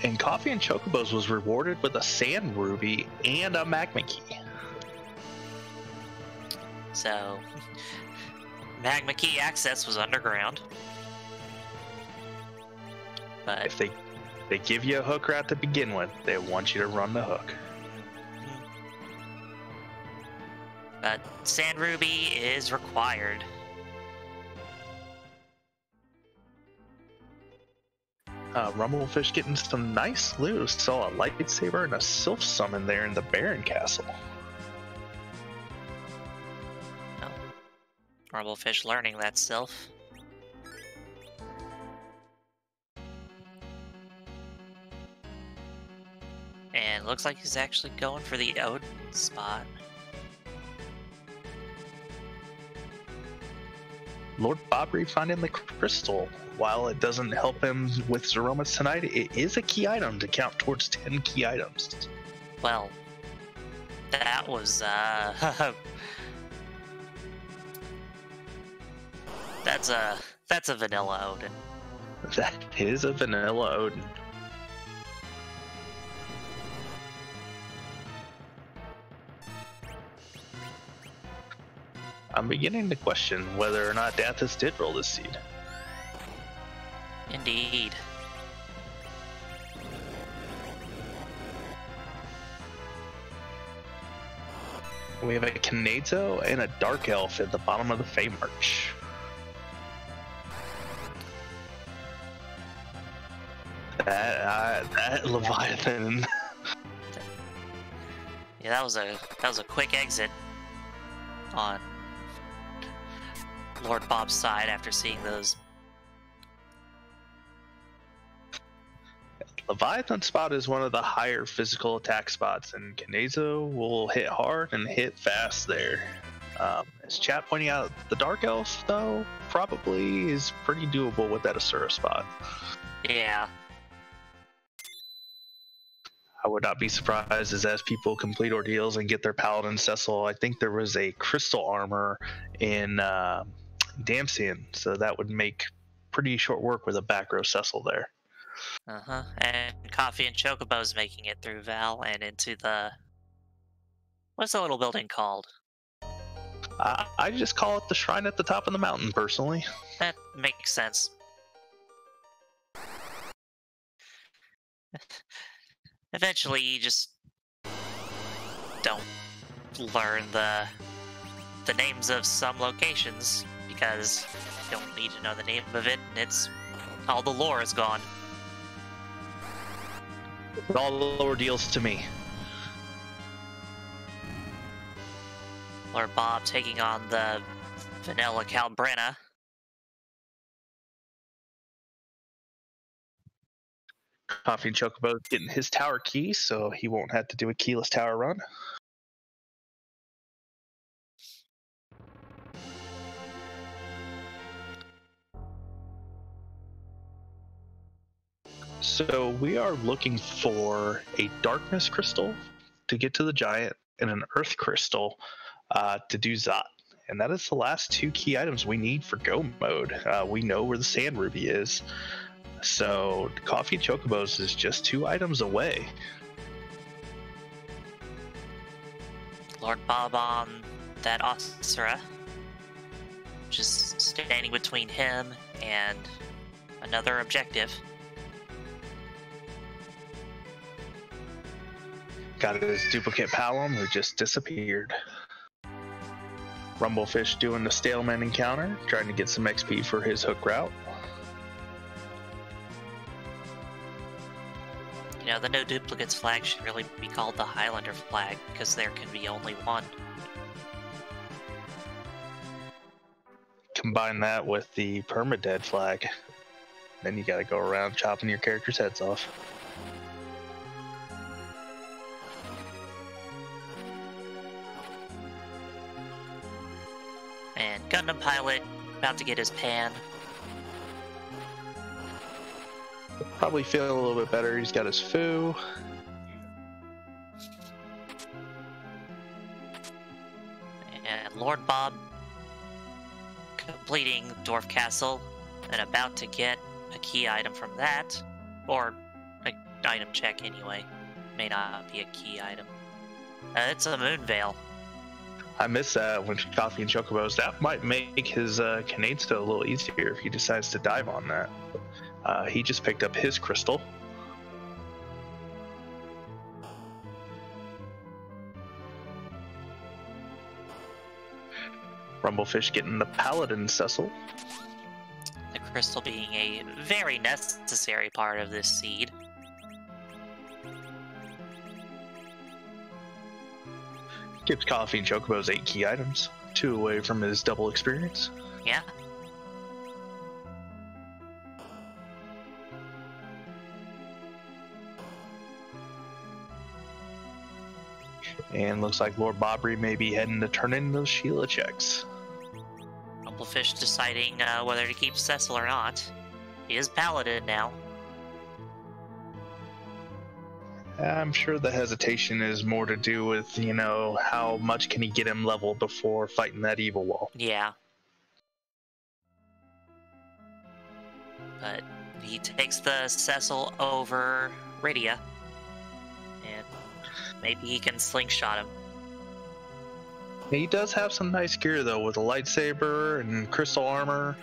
Speaker 2: And Coffee and Chocobos was rewarded with a Sand Ruby and a Magma Key.
Speaker 1: So, Magma Key access was underground. But
Speaker 2: If they give you a hook rat to begin with, they want you to run the hook.
Speaker 1: But Sand Ruby is required.
Speaker 2: Rumblefish getting some nice loot. Saw a lightsaber and a sylph summon there in the Baron Castle.
Speaker 1: Oh. Rumblefish learning that sylph. And looks like he's actually going for the Odin spot.
Speaker 2: Lord Bobry finding the crystal. While it doesn't help him with Zeromus tonight, it is a key item to count towards 10 key items.
Speaker 1: Well, that was that's a vanilla Odin.
Speaker 2: That is a vanilla Odin. I'm beginning to question whether or not Dathus did roll this seed.
Speaker 1: Indeed.
Speaker 2: We have a Kanazo and a Dark Elf at the bottom of the Fey March. That Leviathan.
Speaker 1: Yeah, that was a quick exit on Lord Bob's side after seeing those.
Speaker 2: Leviathan spot is one of the higher physical attack spots, and Kanazo will hit hard and hit fast there. As chat pointing out, the Dark Elf, though, probably is pretty doable with that Asura spot.
Speaker 1: Yeah.
Speaker 2: I would not be surprised as people complete ordeals and get their Paladin Cecil. I think there was a crystal armor in Damsian, so that would make pretty short work with a back row Cecil there.
Speaker 1: Uh-huh. And Coffee and Chocobos making it through Val and into the... What's the little building called?
Speaker 2: I just call it the shrine at the top of the mountain, personally.
Speaker 1: That makes sense. Eventually, you just don't learn the names of some locations because you don't need to know the name of it, and it's all the lore is gone.
Speaker 2: All the lower deals to me.
Speaker 1: Lord Bob taking on the Vanilla Calbrenna.
Speaker 2: Coffee and Chocobo getting his tower key, so he won't have to do a keyless tower run. So we are looking for a darkness crystal to get to the giant and an earth crystal to do Zot. And that is the last two key items we need for go mode. We know where the sand ruby is. So Coffee and Chocobos is just 2 items away.
Speaker 1: Lord Bob on that Asura, just standing between him and another objective.
Speaker 2: Got his duplicate Palom, who just disappeared. Rumblefish doing the Staleman encounter, trying to get some XP for his hook route.
Speaker 1: You know, the no duplicates flag should really be called the Highlander flag, because there can be only one.
Speaker 2: Combine that with the permadead flag, then you gotta go around chopping your characters' heads off.
Speaker 1: And Gundam Pilot about to get his pan.
Speaker 2: Probably feeling a little bit better. He's got his foo.
Speaker 1: And Lord Bob completing Dwarf Castle and about to get a key item from that. Or an item check anyway. May not be a key item. It's a Moon Veil.
Speaker 2: I miss that when Coffee and Chocobos. That might make his Canadsto a little easier if he decides to dive on that. He just picked up his crystal. Rumblefish getting the Paladin Cecil.
Speaker 1: The crystal being a very necessary part of this seed.
Speaker 2: Gives Coffee and Chocobos 8 key items, 2 away from his double experience.
Speaker 1: Yeah.
Speaker 2: And looks like Lord Bobry may be heading to turn in those Sheila checks.
Speaker 1: Rumblefish deciding whether to keep Cecil or not. He is Paladin now.
Speaker 2: I'm sure the hesitation is more to do with, you know, how much can he get him leveled before fighting that evil wall.
Speaker 1: Yeah. But he takes the Cecil over Rydia. And maybe he can slingshot him.
Speaker 2: He does have some nice gear though, with a lightsaber and crystal armor.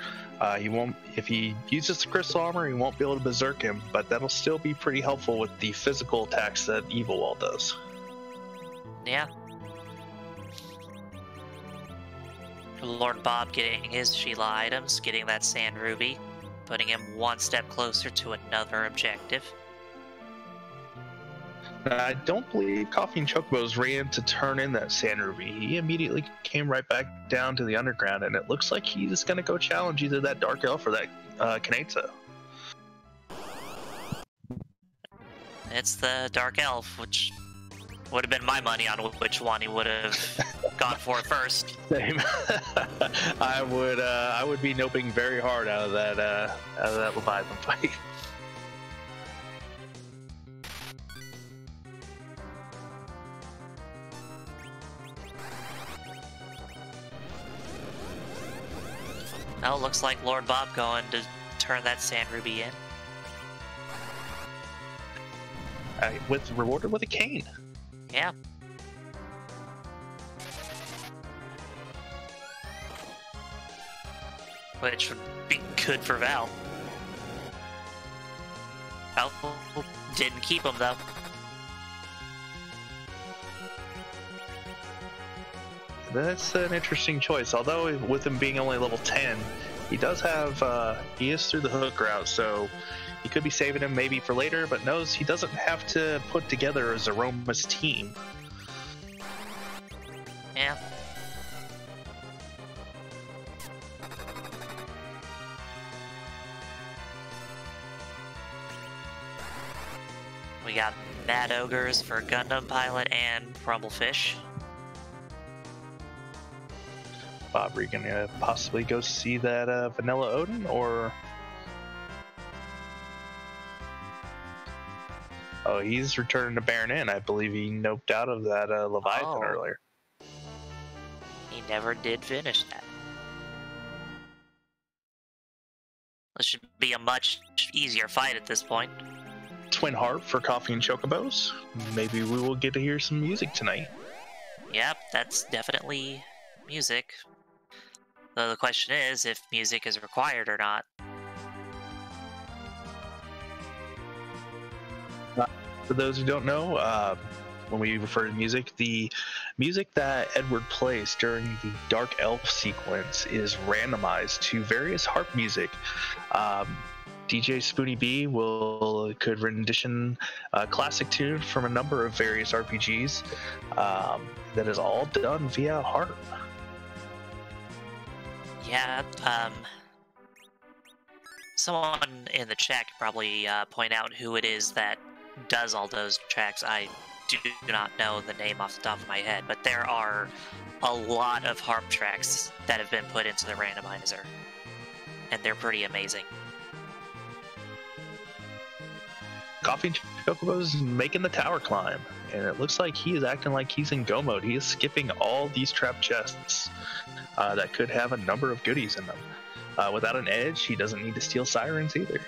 Speaker 2: He won't, if he uses the crystal armor, he won't be able to berserk him, but that'll still be pretty helpful with the physical attacks that Evil Wall does.
Speaker 1: Yeah. Lord Bob getting his Sheila items, getting that Sand Ruby, putting him one step closer to another objective.
Speaker 2: I don't believe Coffee and Chocobos ran to turn in that Sand Ruby. He immediately came right back down to the underground, and it looks like he's going to go challenge either that Dark Elf or that Canadsto.
Speaker 1: It's the Dark Elf, which would have been my money on which one he would have gone for first.
Speaker 2: Same. I would be noping very hard out of that Leviathan fight.
Speaker 1: Oh, looks like Lord Bob going to turn that Sand Ruby in.
Speaker 2: Rewarded with a cane.
Speaker 1: Yeah. Which would be good for Val. Oh, Didn't keep him though.
Speaker 2: That's an interesting choice. Although with him being only level 10, he does have he is through the hook route, so he could be saving him maybe for later, but knows he doesn't have to put together Zeroma's team.
Speaker 1: Yeah. We got Mad Ogres for Gundam Pilot and Rumblefish.
Speaker 2: Bob, are you gonna possibly go see that Vanilla Odin, or? Oh, he's returning to Baron Inn. I believe he noped out of that Leviathan earlier.
Speaker 1: He never did finish that. This should be a much easier fight at this point.
Speaker 2: Twin Harp for Coffee and Chocobos. Maybe we will get to hear some music tonight.
Speaker 1: Yep, that's definitely music. Though the question is if music is required or not.
Speaker 2: For those who don't know, when we refer to music, the music that Edward plays during the Dark Elf sequence is randomized to various harp music. DJ Spoonie B could rendition a classic tune from a number of various RPGs that is all done via harp.
Speaker 1: Yeah, someone in the chat could probably point out who it is that does all those tracks. I do not know the name off the top of my head, but there are a lot of harp tracks that have been put into the randomizer, and they're pretty amazing.
Speaker 2: Coffee and Chocobos is making the tower climb, and it looks like he is acting like he's in go mode. He is skipping all these trap chests that could have a number of goodies in them. Without an edge, he doesn't need to steal sirens either.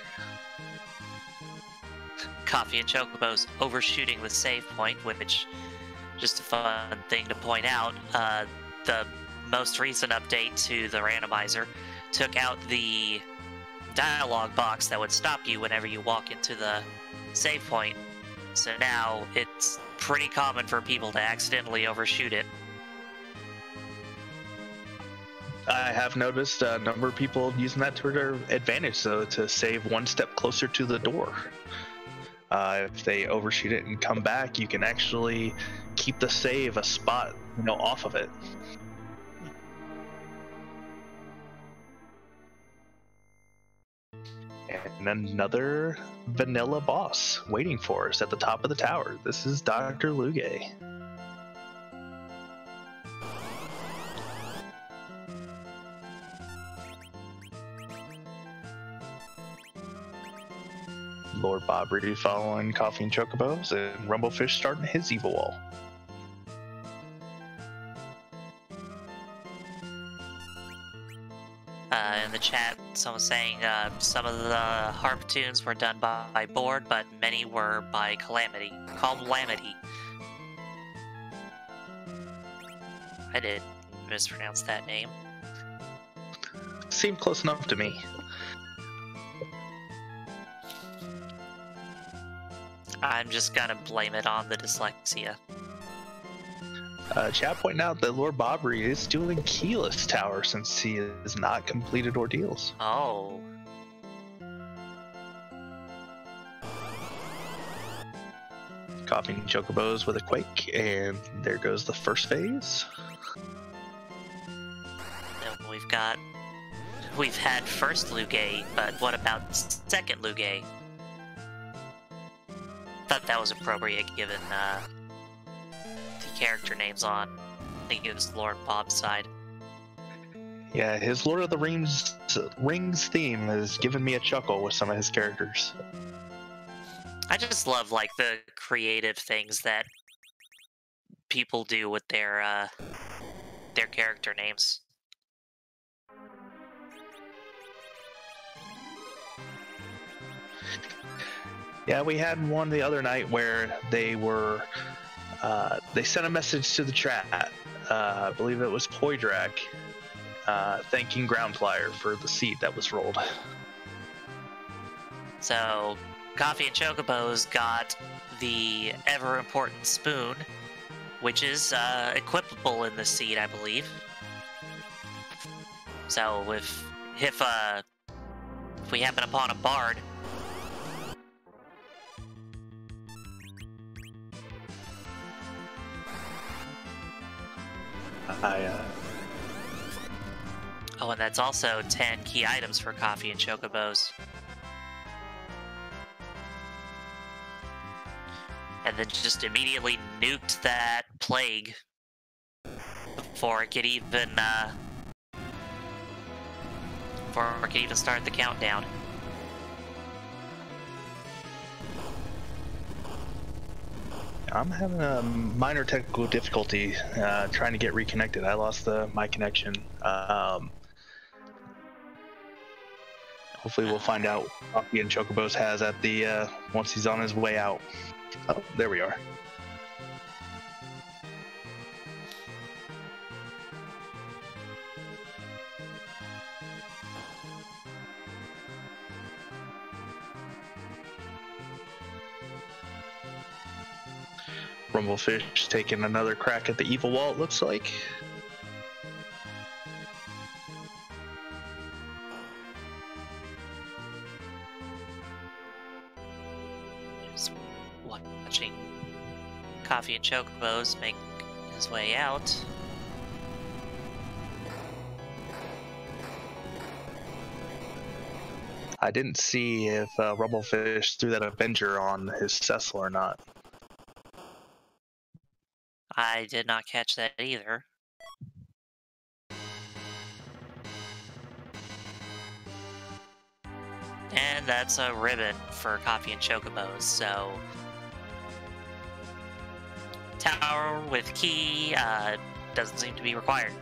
Speaker 1: Coffee and Chocobos overshooting the save point, which, just a fun thing to point out, the most recent update to the randomizer took out the dialogue box that would stop you whenever you walk into the save point. So now it's pretty common for people to accidentally overshoot it.
Speaker 2: I have noticed a number of people using that to their advantage, though, to save one step closer to the door. If they overshoot it and come back, you can actually keep the save a spot, off of it. And another vanilla boss waiting for us at the top of the tower. This is Dr. Luge. Lord Bob Bree following Coffee and Chocobos, and Rumblefish starting his evil wall.
Speaker 1: In the chat, someone saying some of the harp tunes were done by Board, but many were by Calamity. I did mispronounce that name.
Speaker 2: Seemed close enough to me.
Speaker 1: I'm just gonna blame it on the dyslexia.
Speaker 2: Chat pointing out that Lord Bobry is doing keyless tower since he has not completed ordeals.
Speaker 1: Oh.
Speaker 2: Coffee and Chocobos with a quake, and there goes the first phase.
Speaker 1: Then we've had first Luge, but what about second Luge? Thought that was appropriate given the character names on, I think it was Lord Bob's side.
Speaker 2: Yeah, his Lord of the Rings theme has given me a chuckle with some of his characters.
Speaker 1: I just love the creative things that people do with their character names.
Speaker 2: Yeah, we had one the other night where they sent a message to the chat. I believe it was Poydrak, thanking Groundflyer for the seed that was rolled.
Speaker 1: So Coffee and Chocobos got the ever-important spoon, which is equipable in the seed, I believe. So if we happen upon a bard, oh, and that's also 10 key items for Coffee and Chocobos. And then just immediately nuked that plague before it could even start the countdown.
Speaker 2: I'm having a minor technical difficulty trying to get reconnected. I lost my connection. Hopefully we'll find out what Coffee and Chocobos has at the once he's on his way out. Oh, there we are. Rumblefish taking another crack at the evil wall, it looks like.
Speaker 1: Just watching Coffee and Chocobos make his way out.
Speaker 2: I didn't see if Rumblefish threw that Avenger on his Cecil or not.
Speaker 1: I did not catch that either. And that's a ribbon for Coffee and Chocobos, so... Tower with key doesn't seem to be required.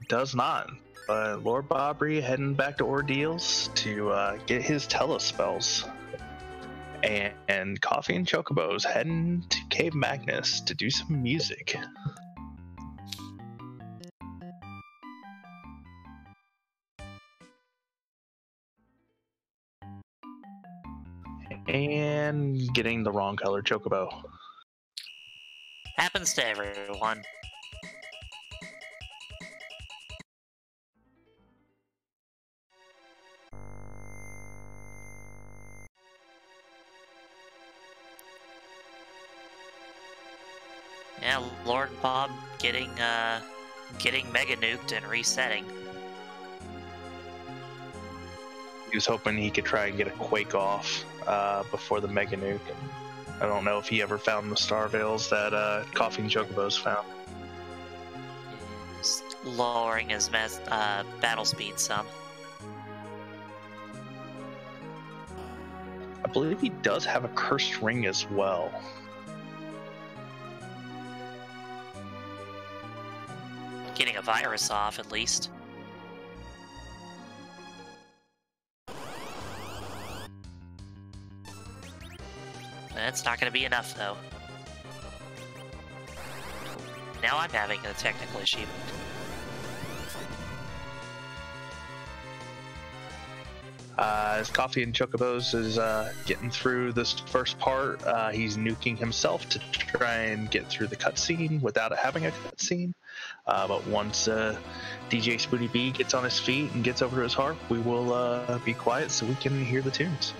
Speaker 2: Does not. But Lord Bobry heading back to Ordeals to get his telespells. And Coffee and Chocobos heading to Cave Magnus to do some music. And getting the wrong color Chocobo.
Speaker 1: Happens to everyone. Yeah, Lord Bob getting mega nuked and resetting.
Speaker 2: He was hoping he could try and get a Quake off before the Mega Nuke. I don't know if he ever found the Star Veils that Coffee and Chocobos found.
Speaker 1: Just lowering his battle speed some.
Speaker 2: I believe he does have a Cursed Ring as well.
Speaker 1: Getting a virus off, at least. That's not going to be enough, though. Now I'm having a technical issue.
Speaker 2: As Coffee and Chocobos is getting through this first part, he's nuking himself to try and get through the cutscene without having a cutscene. But once DJ Spooty B gets on his feet and gets over to his harp, we will be quiet so we can hear the tunes.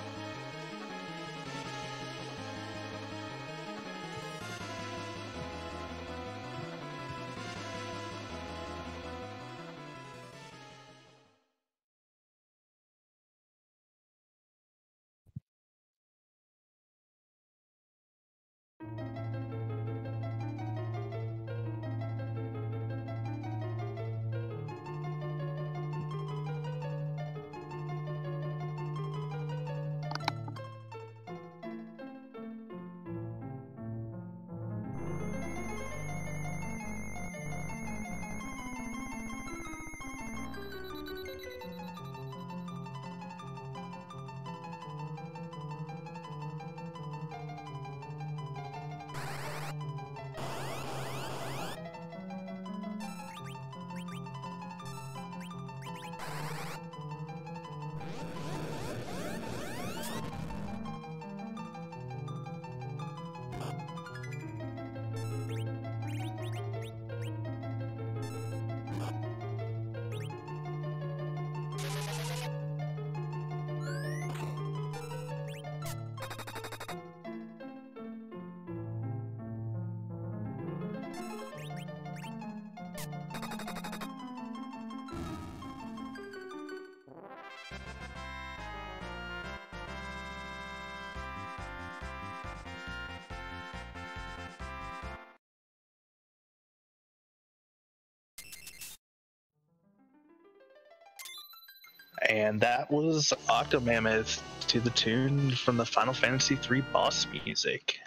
Speaker 2: And that was Octomammoth to the tune from the Final Fantasy III boss music.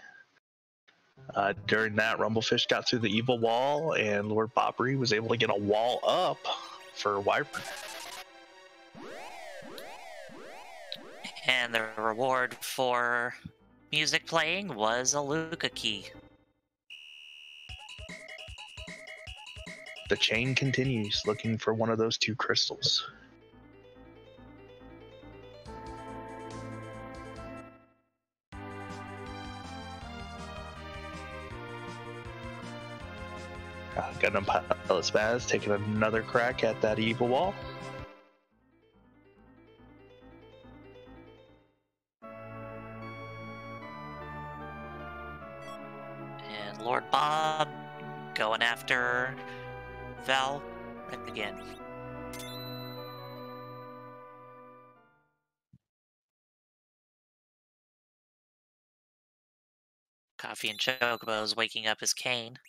Speaker 2: During that, Rumblefish got through the evil wall, and Lord Bobbery was able to get a wall up for Wyvern.
Speaker 1: And the reward for music playing was a Luca key.
Speaker 2: The chain continues, looking for one of those two crystals. Gundampilotspaz taking another crack at that evil wall.
Speaker 1: And Lord Bob going after Val again. Coffee and Chocobos waking up his cane.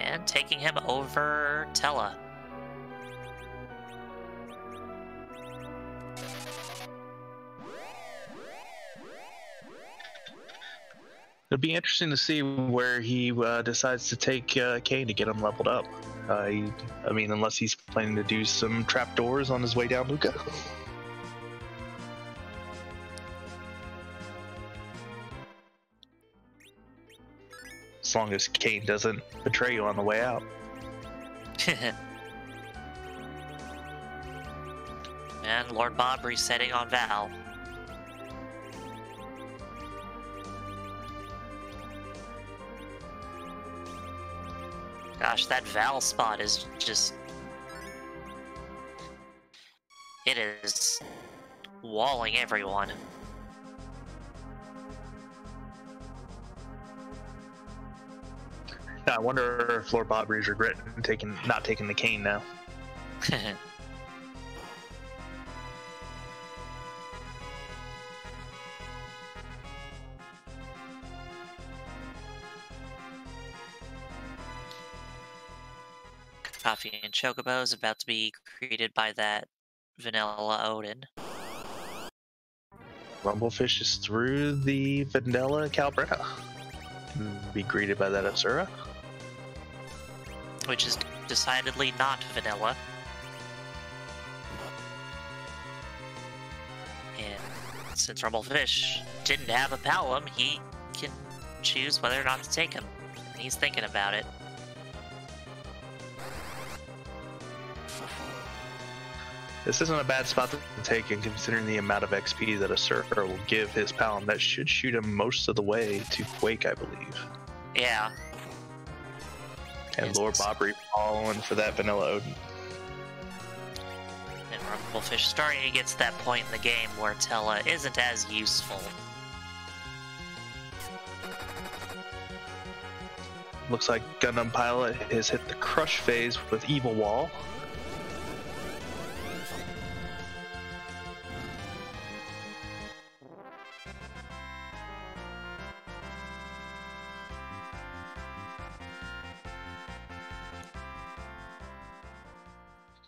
Speaker 1: And taking him over Tella.
Speaker 2: It'll be interesting to see where he decides to take Kane to get him leveled up. I mean, unless he's planning to do some trapdoors on his way down Luca. As long as Kane doesn't betray you on the way out.
Speaker 1: And Lord Bob resetting on Val. Gosh, that Val spot is just... It is walling everyone.
Speaker 2: I wonder if Lord Bobbery's regretting not taking the cane now.
Speaker 1: Coffee and Chocobos about to be created by that Vanilla Odin.
Speaker 2: Rumblefish is through the Vanilla Calbretta. Be greeted by that Asura.
Speaker 1: Which is decidedly not vanilla. And since Rumblefish didn't have a Palom, he can choose whether or not to take him. And he's thinking about it.
Speaker 2: This isn't a bad spot to take, and considering the amount of XP that Asura will give his Palom, that should shoot him most of the way to Quake, I believe.
Speaker 1: Yeah.
Speaker 2: And Lord Bobbery following for that Vanilla Odin.
Speaker 1: And Rumblefish starting to get to that point in the game where Tella isn't as useful.
Speaker 2: Looks like Gundam Pilot has hit the crush phase with Evil Wall.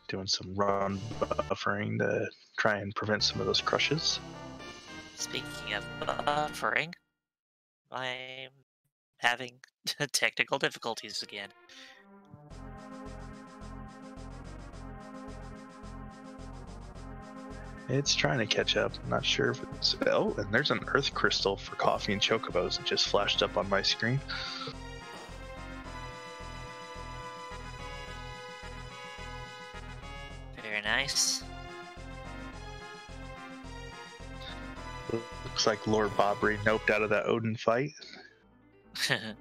Speaker 2: Doing some run buffering to try and prevent some of those crushes.
Speaker 1: Speaking of buffering, I'm having technical difficulties again.
Speaker 2: It's trying to catch up. I'm not sure if it's... Oh, and there's an Earth Crystal for Coffee and Chocobos that just flashed up on my screen.
Speaker 1: Very nice.
Speaker 2: Looks like Lord Bobbery noped out of that Odin fight.
Speaker 1: I'm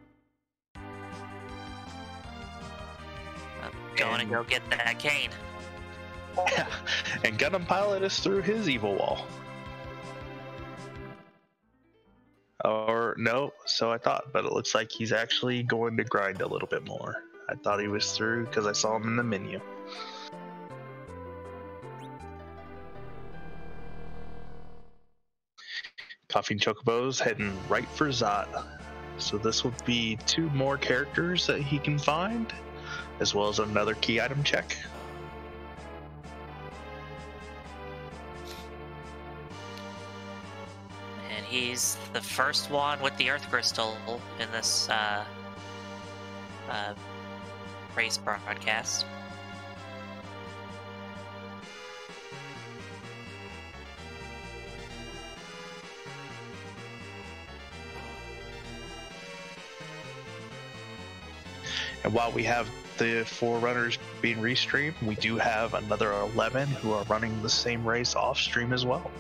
Speaker 1: going to go get that cane.
Speaker 2: Yeah, and Gundam Pilot is through his Evil Wall. Or no, so I thought, but it looks like he's actually going to grind a little bit more. I thought he was through because I saw him in the menu. Coffee and Chocobos heading right for Zot. So this will be 2 more characters that he can find, as well as another key item check.
Speaker 1: And he's the first one with the Earth Crystal in this race broadcast.
Speaker 2: And while we have the 4 runners being restreamed, we do have another 11 who are running the same race off stream as well.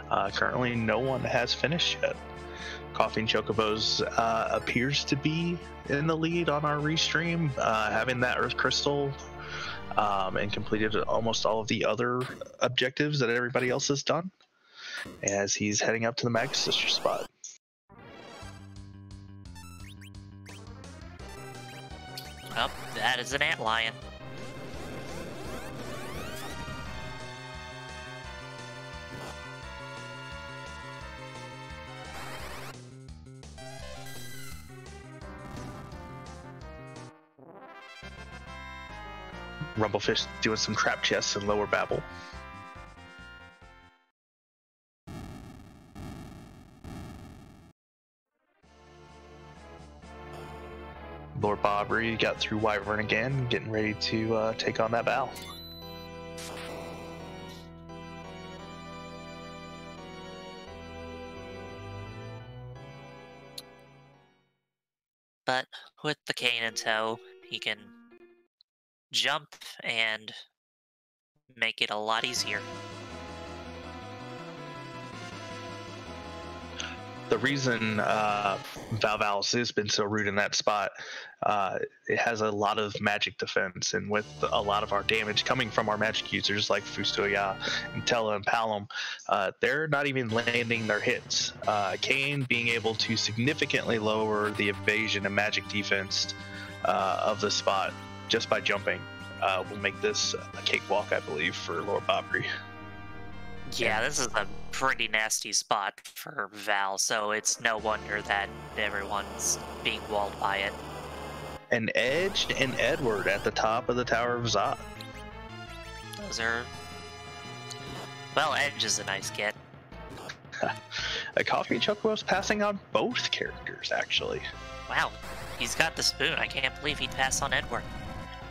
Speaker 2: Currently, no one has finished yet. CoffeeAndChocobos appears to be in the lead on our restream, having that Earth Crystal and completed almost all of the other objectives that everybody else has done, as he's heading up to the Mag Sister spot.
Speaker 1: Oh, that is an antlion.
Speaker 2: Rumblefish doing some trap chests in Lower Babel. Lord Bree got through Wyvern again, getting ready to take on that battle.
Speaker 1: But with the cane in tow, he can jump and make it a lot easier.
Speaker 2: The reason Valval's has been so rude in that spot, it has a lot of magic defense, and with a lot of our damage coming from our magic users like Fustoya and Tella and Palom, they're not even landing their hits. Kane being able to significantly lower the evasion and magic defense of the spot just by jumping will make this a cakewalk, I believe, for Lord Bree.
Speaker 1: Yeah, this is a pretty nasty spot for Val, so it's no wonder that everyone's being walled by it.
Speaker 2: And Edge and Edward at the top of the Tower of Zod.
Speaker 1: Those are... Well, Edge is a nice get.
Speaker 2: A CoffeeAndChocobos passing on both characters, actually.
Speaker 1: Wow, he's got the spoon. I can't believe he'd pass on Edward.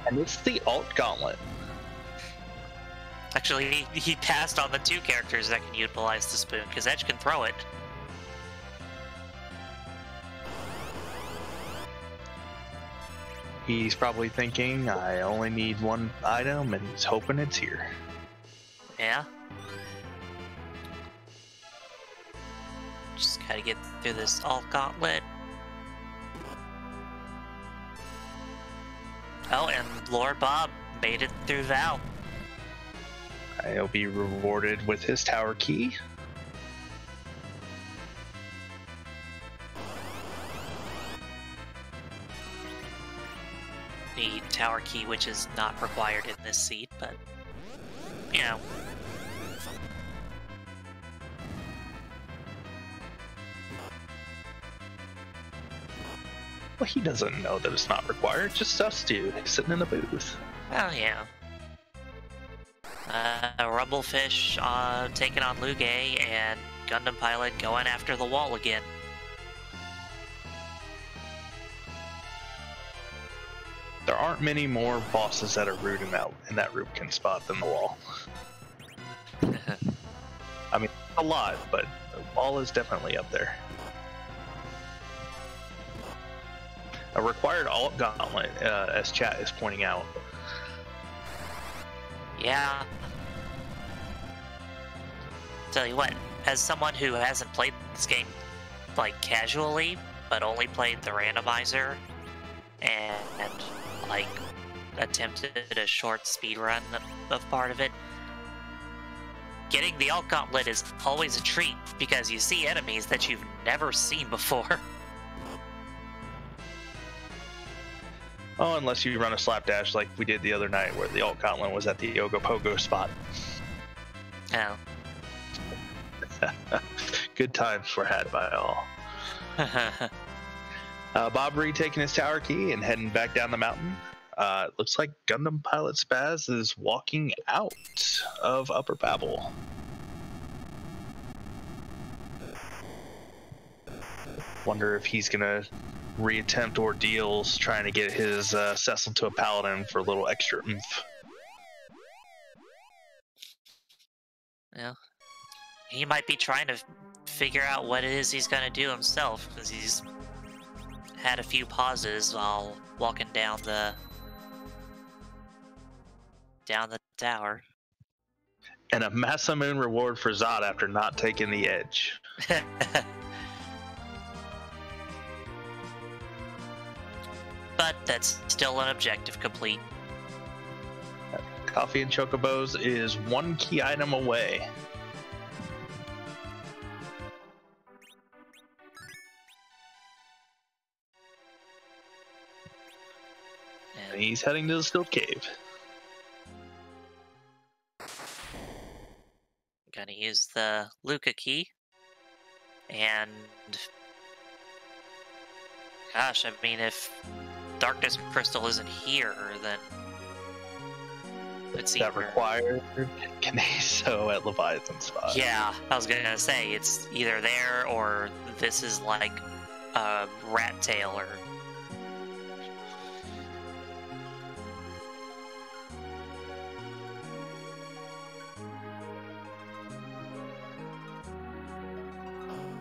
Speaker 2: And it's the Alt Gauntlet.
Speaker 1: Actually, he passed on the 2 characters that can utilize the spoon, because Edge can throw it.
Speaker 2: He's probably thinking, I only need 1 item, and he's hoping it's here.
Speaker 1: Yeah. Just gotta get through this Alt Gauntlet. Oh, and Lord Bob made it through Val.
Speaker 2: He'll be rewarded with his tower key.
Speaker 1: The tower key, which is not required in this seat, but, you know.
Speaker 2: Well, he doesn't know that it's not required, just us two sitting in the booth.
Speaker 1: Well, yeah. Rumblefish taking on Lugay, and Gundam Pilot going after the wall again.
Speaker 2: There aren't many more bosses that are rude in that Rubicon spot than the wall. I mean, a lot, but the wall is definitely up there. A required alt gauntlet, as chat is pointing out.
Speaker 1: Yeah. Tell you what, as someone who hasn't played this game, like, casually, but only played the randomizer, and like, attempted a short speed run of part of it, getting the alt gauntlet is always a treat, because you see enemies that you've never seen before.
Speaker 2: Oh, unless you run a slapdash like we did the other night, where the alt gauntlet was at the Ogopogo spot.
Speaker 1: Oh.
Speaker 2: Good times were had by all. Bree taking his tower key and heading back down the mountain. It looks like Gundampilotspaz is walking out of Upper Babel. Wonder if he's gonna reattempt ordeals trying to get his Cecil to a paladin for a little extra oomph.
Speaker 1: Yeah. He might be trying to figure out what it is he's gonna do himself, because he's had a few pauses while walking down the tower.
Speaker 2: And a Masamune reward for Zod after not taking the edge.
Speaker 1: But that's still an objective complete.
Speaker 2: Coffee and Chocobos is one key item away. And he's heading to the Skilled Cave.
Speaker 1: Gonna use the Luca key. And gosh, I mean, if Darkness Crystal isn't here, then it's
Speaker 2: that required Kineso at Leviathan spot.
Speaker 1: Yeah, I was gonna say it's either there or this is like a rat tail or.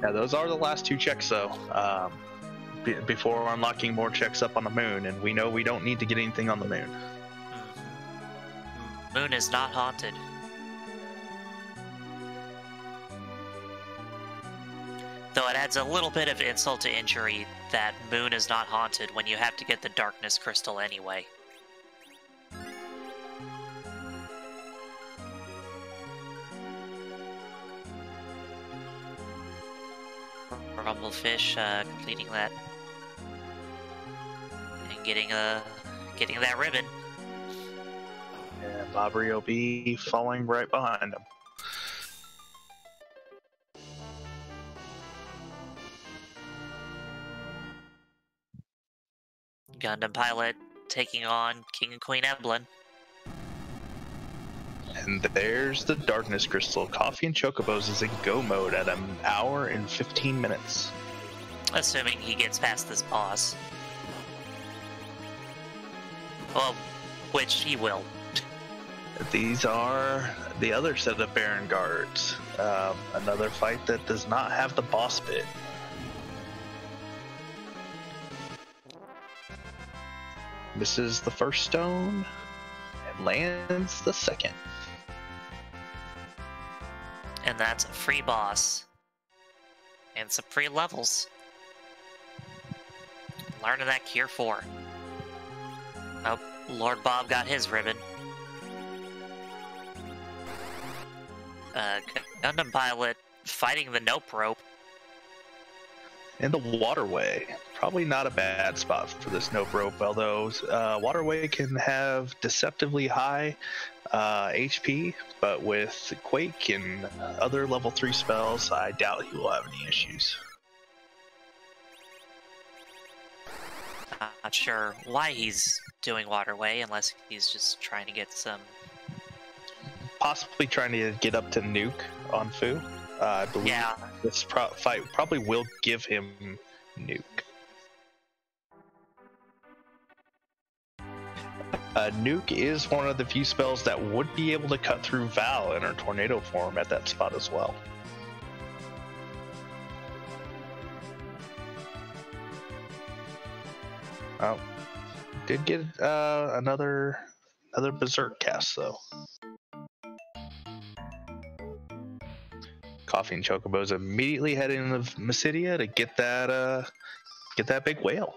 Speaker 2: Yeah, those are the last two checks though. Before unlocking more checks up on the moon, and we know we don't need to get anything on the moon.
Speaker 1: Moon is not haunted. Though it adds a little bit of insult to injury that Moon is not haunted when you have to get the Darkness Crystal anyway. Rumblefish completing that and getting that ribbon.
Speaker 2: And Bobbery will be following right behind him.
Speaker 1: Gundam Pilot taking on King and Queen Eblin.
Speaker 2: And there's the Darkness Crystal. Coffee and Chocobos is in go mode at an hour and 15 minutes.
Speaker 1: Assuming he gets past this boss. Well, which he will.
Speaker 2: These are the other set of Baron Guards. Another fight that does not have the boss bit. Misses the first stone and lands the second.
Speaker 1: And that's a free boss. And some free levels. Learning that Cure 4. Oh, Lord Bob got his ribbon. Gundam Pilot fighting the Nope Rope.
Speaker 2: And the Waterway. Probably not a bad spot for this Nope Rope, although Waterway can have deceptively high HP, but with Quake and other level 3 spells, I doubt he will have any issues.
Speaker 1: Not sure why he's doing Waterway, unless he's just trying to get some...
Speaker 2: Possibly trying to get up to Nuke on Fu. I believe this fight probably will give him Nuke. Nuke is one of the few spells that would be able to cut through Val in her tornado form at that spot as well. Oh, did get another Berserk cast though. Coffee and Chocobos immediately heading to Mysidia to get that big whale.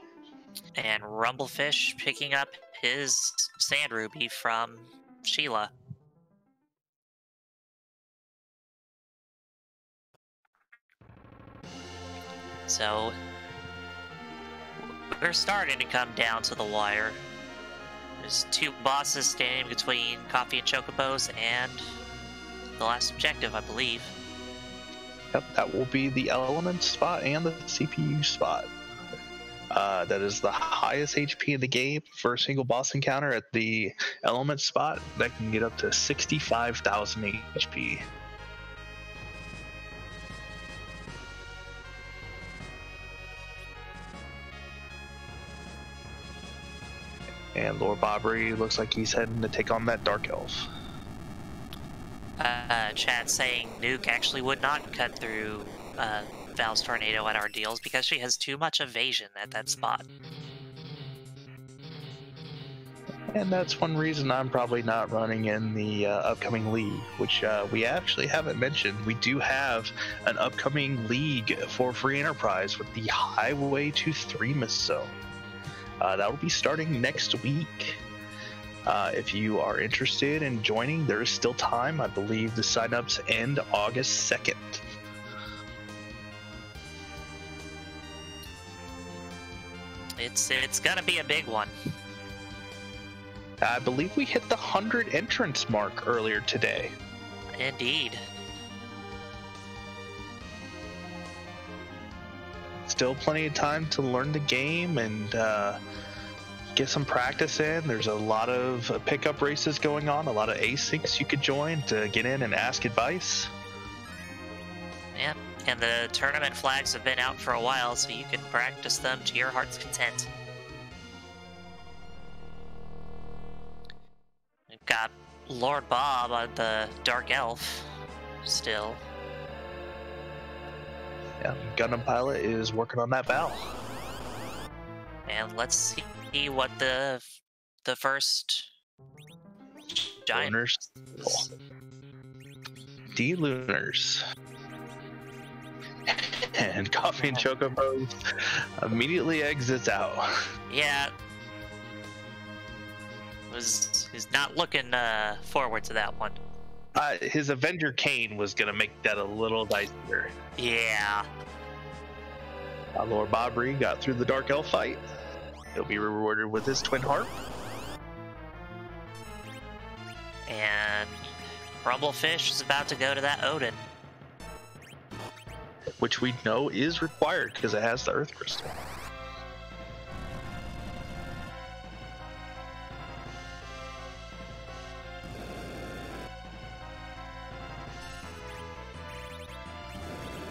Speaker 1: And Rumblefish picking up his Sand Ruby from Sheila. So we're starting to come down to the wire. There's two bosses standing between Coffee and Chocobos and the last objective, I believe.
Speaker 2: Yep, that will be the element spot and the CPU spot. That is the highest HP in the game for a single boss encounter at the element spot. That can get up to 65,000 HP. And Lord Bobbery looks like he's heading to take on that Dark Elf.
Speaker 1: Chat saying Nuke actually would not cut through Val's Tornado at our deals because she has too much evasion at that spot.
Speaker 2: And that's one reason I'm probably not running in the upcoming league, which we actually haven't mentioned. We do have an upcoming league for Free Enterprise with the Highway to Threemus Zone. That will be starting next week. If you are interested in joining, there is still time. I believe the signups end August 2nd.
Speaker 1: It's gonna be a big one.
Speaker 2: I believe we hit the 100 entrance mark earlier today.
Speaker 1: Indeed.
Speaker 2: Still plenty of time to learn the game and get some practice in. There's a lot of pickup races going on, a lot of asyncs you could join to get in and ask advice.
Speaker 1: Yeah, and the tournament flags have been out for a while, so you can practice them to your heart's content. We've got Lord Bob on the Dark Elf still.
Speaker 2: Yeah, Gundampilot is working on that Val.
Speaker 1: And let's see what the first giant
Speaker 2: Lunars. D-Lunars. And CoffeeAndChocobos immediately exits out.
Speaker 1: Yeah. He's not looking forward to that one.
Speaker 2: His Avenger Kane was going to make that a little dicier.
Speaker 1: Yeah.
Speaker 2: Lord Bobbery got through the Dark Elf fight. He'll be rewarded with his Twin Harp.
Speaker 1: And Rumblefish is about to go to that Odin.
Speaker 2: Which we know is required because it has the Earth Crystal.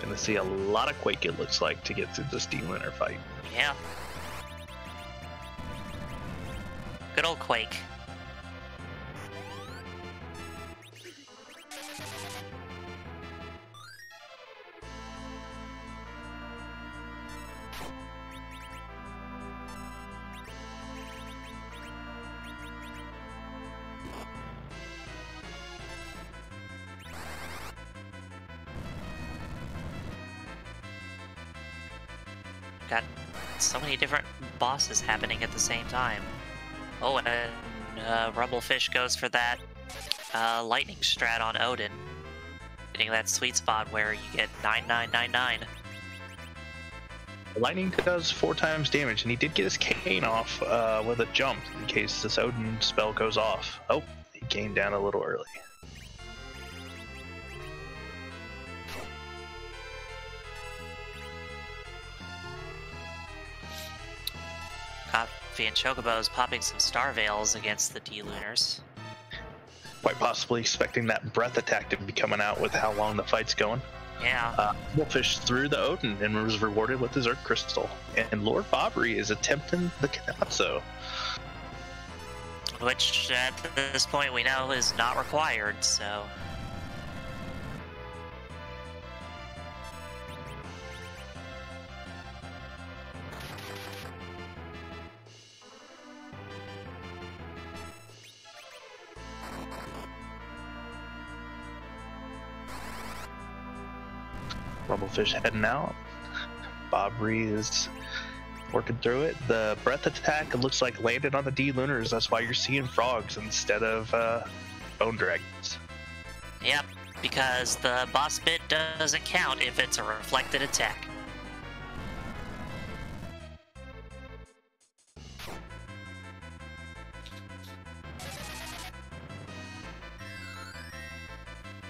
Speaker 2: Gonna see a lot of Quake, it looks like, to get through this D-Lunar fight.
Speaker 1: Yeah. Good old Quake. Got so many different bosses happening at the same time. Oh, and Rumblefish goes for that lightning strat on Odin. Getting that sweet spot where you get 9999.
Speaker 2: Lightning does 4 times damage, and he did get his cane off with a jump in case this Odin spell goes off. Oh, he came down a little early.
Speaker 1: CoffeeAndChocobos popping some Star Veils against the D-Lunars.
Speaker 2: Quite possibly expecting that breath attack to be coming out with how long the fight's going.
Speaker 1: Yeah.
Speaker 2: Wolfish threw the Odin and was rewarded with his Earth Crystal. And Lord Bobbery is attempting the Kanatsu.
Speaker 1: Which, at this point, we know is not required, so...
Speaker 2: Rumblefish heading out. Bobbery is working through it. The breath attack, it looks like, landed on the D-Lunars. That's why you're seeing frogs instead of bone dragons.
Speaker 1: Yep, because the boss bit doesn't count if it's a reflected attack.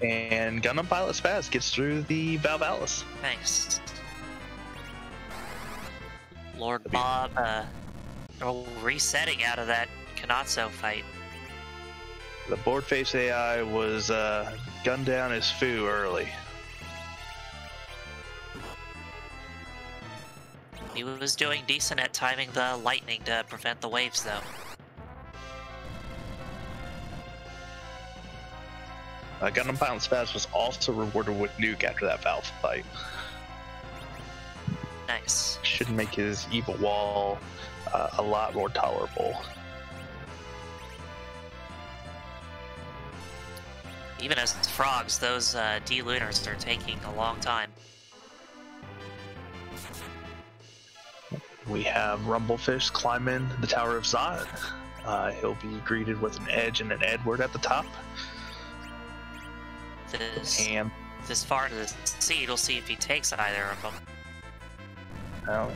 Speaker 2: And Gundampilotspaz gets through the Valvalis.
Speaker 1: Thanks. Lord Bob resetting out of that Kanatsu fight.
Speaker 2: The board face AI was gunned down as foo early.
Speaker 1: He was doing decent at timing the lightning to prevent the waves, though.
Speaker 2: Gundampilotspaz was also rewarded with nuke after that foul fight.
Speaker 1: Nice.
Speaker 2: Should make his evil wall a lot more tolerable.
Speaker 1: Even as frogs, those D-lunars are taking a long time.
Speaker 2: We have Rumblefish climbing the Tower of Zod. He'll be greeted with an Edge and an Edward at the top.
Speaker 1: This far into the seed, we'll see if he takes either of them.
Speaker 2: And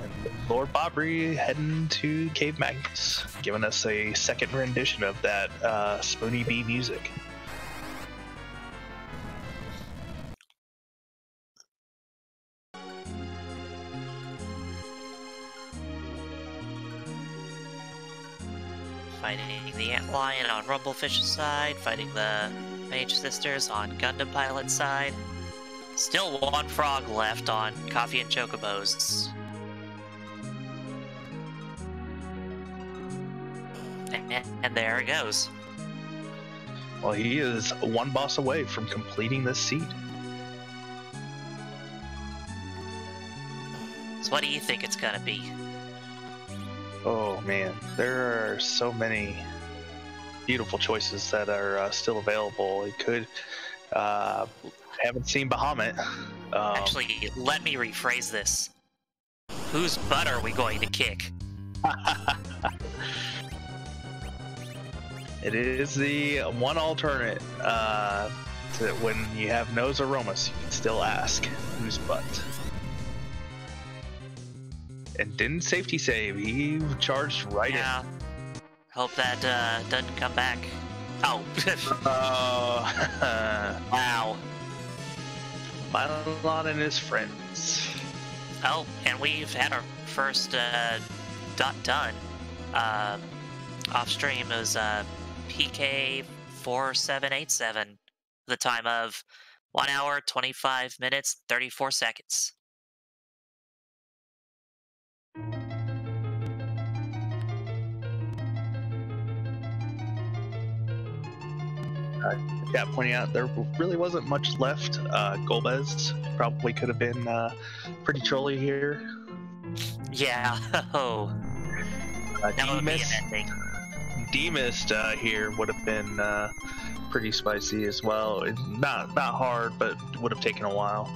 Speaker 2: Lord Bree heading to Cave Magnus, giving us a second rendition of that Spoony Bee music.
Speaker 1: Fighting the Antlion on Rumblefish's side, fighting the Mage Sisters on Gundampilot's side. Still one frog left on CoffeeAndChocobos. And there it goes.
Speaker 2: Well, he is one boss away from completing this seed.
Speaker 1: So what do you think it's gonna be?
Speaker 2: Oh man, there are so many beautiful choices that are still available. It could, haven't seen Bahamut.
Speaker 1: Actually, let me rephrase this. Whose butt are we going to kick?
Speaker 2: It is the one alternate that when you have nose aromas, you can still ask whose butt. And didn't safety save. He charged right in.
Speaker 1: Hope that doesn't come back. Oh. Wow.
Speaker 2: Mylon and his friends.
Speaker 1: Oh, and we've had our first dot done. Off stream is PK4787. The time of 1 hour, 25 minutes, 34 seconds.
Speaker 2: Yeah, pointing out there really wasn't much left. Golbez probably could have been pretty trolly here.
Speaker 1: Yeah. Oh. That would be amazing.
Speaker 2: Demist here would have been pretty spicy as well. Not hard, but would have taken a while.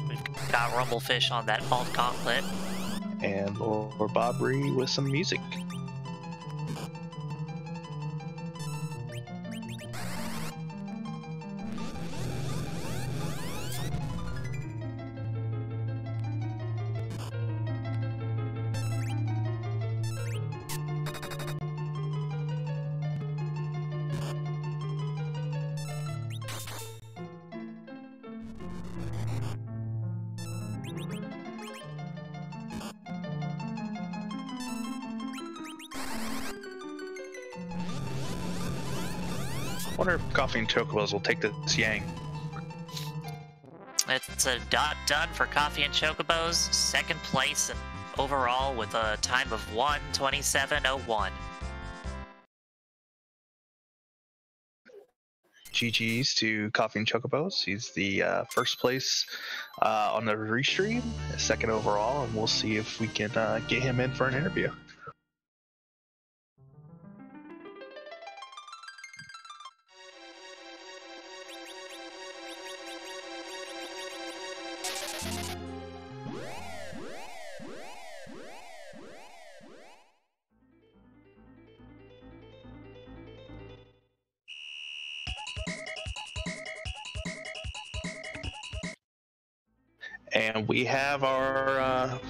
Speaker 1: We've got Rumblefish on that alt gauntlet.
Speaker 2: And Lord Bree with some music. I wonder if CoffeeAndChocobos will take this Yang.
Speaker 1: It's a dot done for CoffeeAndChocobos, second place overall with a time of 1:27:01.
Speaker 2: GG's to CoffeeAndChocobos. He's the first place on the restream, second overall, and we'll see if we can get him in for an interview. And we have our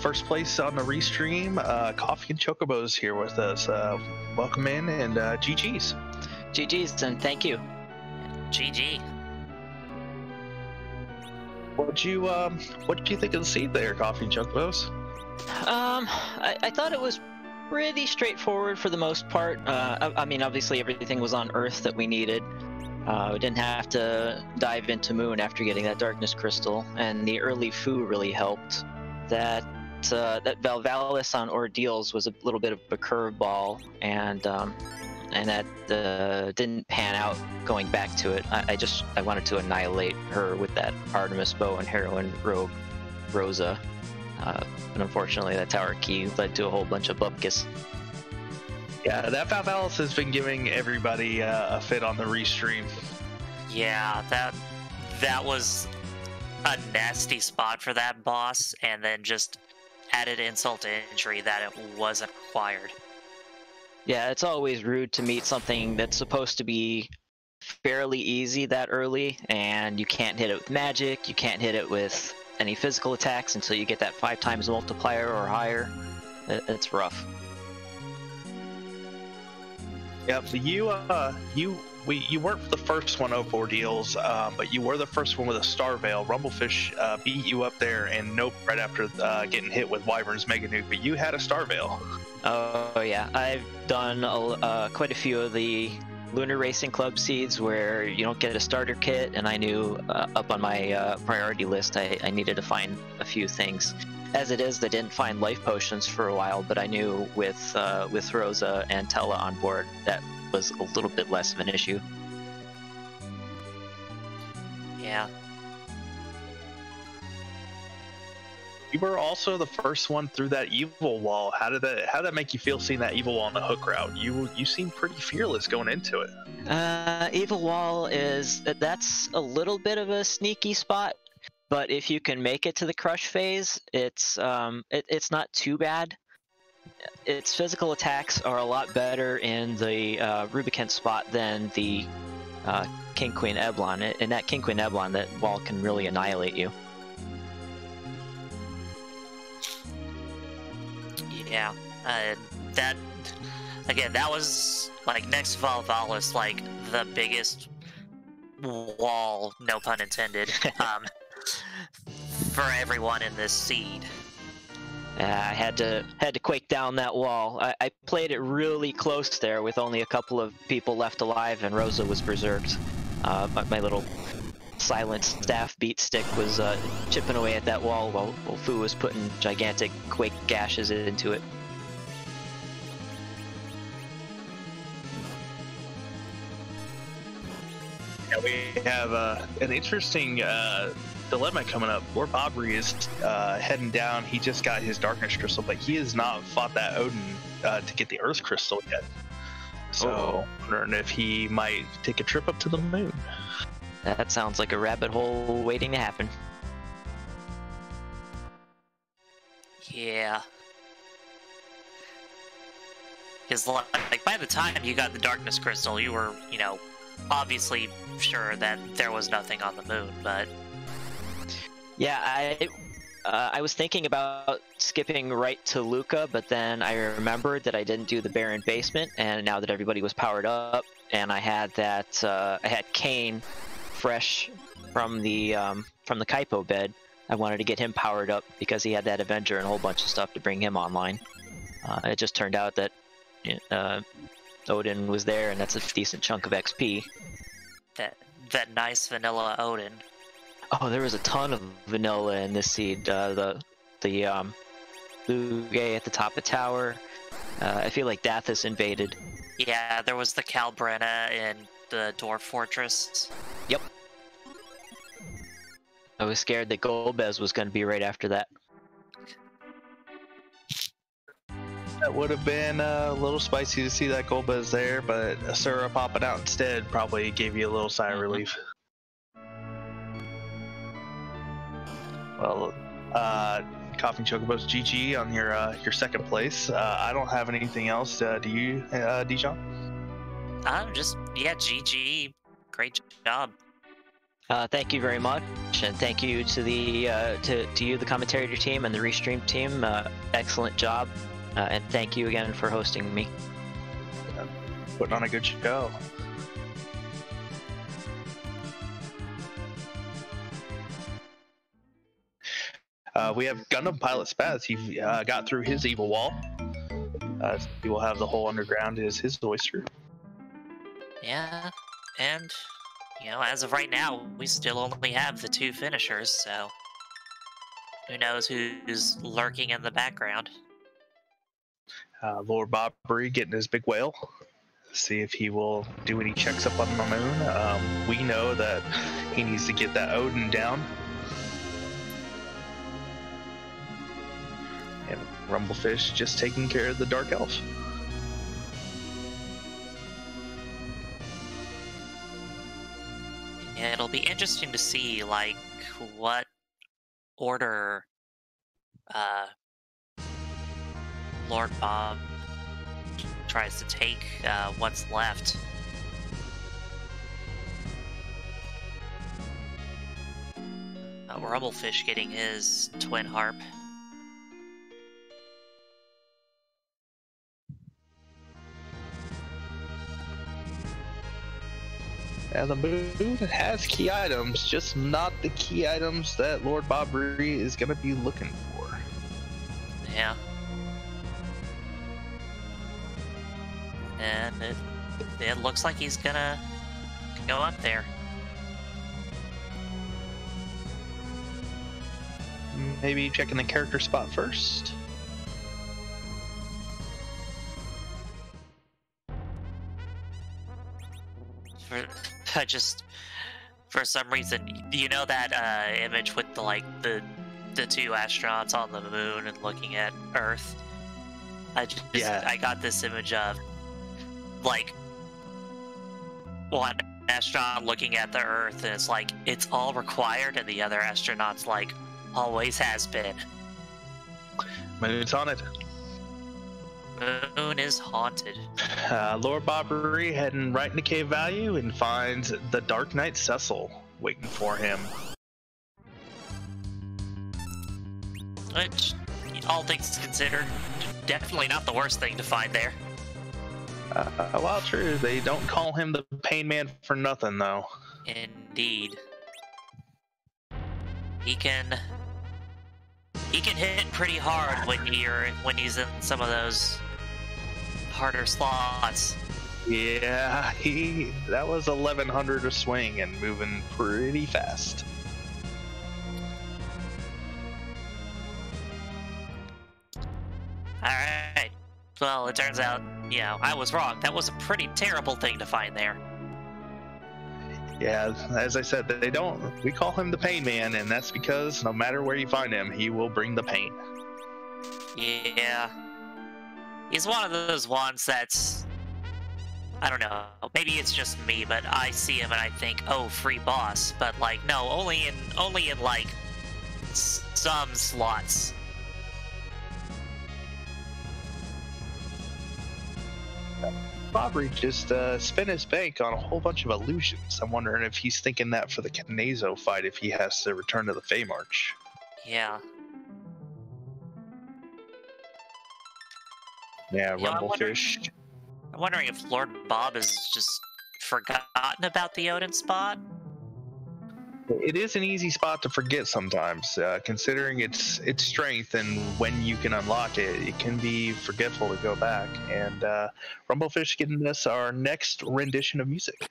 Speaker 2: first place on the restream, CoffeeAndChocobos here with us. Welcome in and GG's.
Speaker 3: GG's and thank you.
Speaker 1: GG.
Speaker 2: What do you think of the seed there, Coffee and Chocobos?
Speaker 3: I thought it was pretty straightforward for the most part. I mean, obviously everything was on Earth that we needed. We didn't have to dive into Moon after getting that darkness crystal, and the early foo really helped. That Valvalis on Ordeals was a little bit of a curveball, and that didn't pan out going back to it. I wanted to annihilate her with that Artemis bow and heroine rogue Rosa. And unfortunately, that tower key led to a whole bunch of bupkis.
Speaker 2: Yeah, that Valvalis has been giving everybody a fit on the restream.
Speaker 1: Yeah, that was a nasty spot for that boss, and then just added insult to injury that it wasn't required.
Speaker 3: Yeah, it's always rude to meet something that's supposed to be fairly easy that early, and you can't hit it with magic, you can't hit it with any physical attacks until you get that 5 times multiplier or higher. It's rough.
Speaker 2: Yeah, you weren't the first one up Ordeals, but you were the first one with a Star Veil. Rumblefish beat you up there, and Nope right after getting hit with Wyvern's Mega Nuke, but you had a Star Veil.
Speaker 3: Oh yeah, I've done quite a few of the Lunar Racing Club seeds where you don't get a starter kit, and I knew up on my priority list I needed to find a few things. As it is, I didn't find life potions for a while, but I knew with Rosa and Tella on board, that was a little bit less of an issue.
Speaker 1: Yeah.
Speaker 2: You were also the first one through that evil wall. How did that make you feel seeing that evil wall on the hook route? You seemed pretty fearless going into it.
Speaker 3: Evil wall that's a little bit of a sneaky spot, but if you can make it to the crush phase, it's not too bad. Its physical attacks are a lot better in the Rubicant spot than the King Queen Eblon. In that King Queen Eblon, that wall can really annihilate you.
Speaker 1: Yeah, that was like next to Valvalis, like the biggest wall, no pun intended, for everyone in this seed.
Speaker 3: I had to quake down that wall. I played it really close there with only a couple of people left alive, and Rosa was berserked. My little silent staff beat stick was chipping away at that wall while Fu was putting gigantic quake gashes into it.
Speaker 2: Yeah, we have an interesting dilemma coming up. Lord Bree is heading down. He just got his darkness crystal, but he has not fought that Odin to get the Earth crystal yet. So wondering if he might take a trip up to the moon.
Speaker 3: That sounds like a rabbit hole waiting to happen.
Speaker 1: Yeah. Because like by the time you got the darkness crystal, you were, obviously sure that there was nothing on the moon, but...
Speaker 3: Yeah, I was thinking about skipping right to Luca, but then I remembered that I didn't do the Barren Basement, and now that everybody was powered up, and I had that, I had Kane fresh from the Kaipo bed, I wanted to get him powered up because he had that Avenger and a whole bunch of stuff to bring him online. It just turned out that Odin was there, and that's a decent chunk of XP.
Speaker 1: That nice vanilla Odin.
Speaker 3: Oh, there was a ton of vanilla in this seed. The Lugay at the top of tower. I feel like Dathis invaded.
Speaker 1: Yeah, there was the Calbrenna in the Dwarf Fortress.
Speaker 3: Yep. I was scared that Golbez was going to be right after that.
Speaker 2: That would have been a little spicy to see that Golbez there, but Asura popping out instead probably gave you a little sigh of relief. Well, Coffee and Chocobos, GG on your second place. I don't have anything else. Do you, Dijon?
Speaker 1: GG. Great job.
Speaker 3: Thank you very much, and thank you to the to you, the commentary team, and the Restream team. Excellent job, and thank you again for hosting me.
Speaker 2: Putting on a good show. We have Gundampilotspaz. He got through his evil wall. He will have the whole underground as his oyster.
Speaker 1: Yeah, and, you know, as of right now, we still only have the 2 finishers, so who knows who's lurking in the background.
Speaker 2: Lord Bree getting his big whale. See if he will do any checks up on the moon. We know that he needs to get that Odin down. And Rumblefish just taking care of the Dark Elf.
Speaker 1: Yeah, it'll be interesting to see, like, what order Lord Bob tries to take what's left. Rumblefish getting his twin harp.
Speaker 2: Yeah, the moon has key items, just not the key items that Lord Bob Bree is going to be looking for.
Speaker 1: Yeah. And it looks like he's gonna go up there.
Speaker 2: Maybe checking the character spot first.
Speaker 1: For some reason, you know that image with the 2 astronauts on the moon and looking at Earth? I got this image of, like, one astronaut looking at the Earth, and it's like, it's all required, and the other astronaut's like, always has been.
Speaker 2: Moon's haunted.
Speaker 1: Moon is haunted.
Speaker 2: Lord Bob Bree heading right into Cave Value and finds the Dark Knight Cecil waiting for him.
Speaker 1: Which, all things considered, definitely not the worst thing to find there.
Speaker 2: Well, true. They don't call him the Pain Man for nothing, though.
Speaker 1: Indeed. He can hit pretty hard when he's in some of those harder slots.
Speaker 2: Yeah, that was 1100 a swing and moving pretty fast.
Speaker 1: Alright. Well, it turns out, you know, I was wrong. That was a pretty terrible thing to find there.
Speaker 2: Yeah, as I said, we call him the Pain Man, and that's because no matter where you find him, he will bring the pain.
Speaker 1: Yeah. He's one of those ones that's, I don't know, maybe it's just me, but I see him and I think, oh, free boss. But, like, no, only in like, some slots.
Speaker 2: Bobry just spent his bank on a whole bunch of illusions. I'm wondering if he's thinking that for the Kanazo fight if he has to return to the Fey March.
Speaker 1: Yeah.
Speaker 2: Yeah,
Speaker 1: You know,
Speaker 2: Rumblefish.
Speaker 1: I'm wondering if Lord Bob has just forgotten about the Odin spot.
Speaker 2: It is an easy spot to forget sometimes, considering its strength and when you can unlock it. It can be forgetful to go back. And Rumblefish getting us our next rendition of music.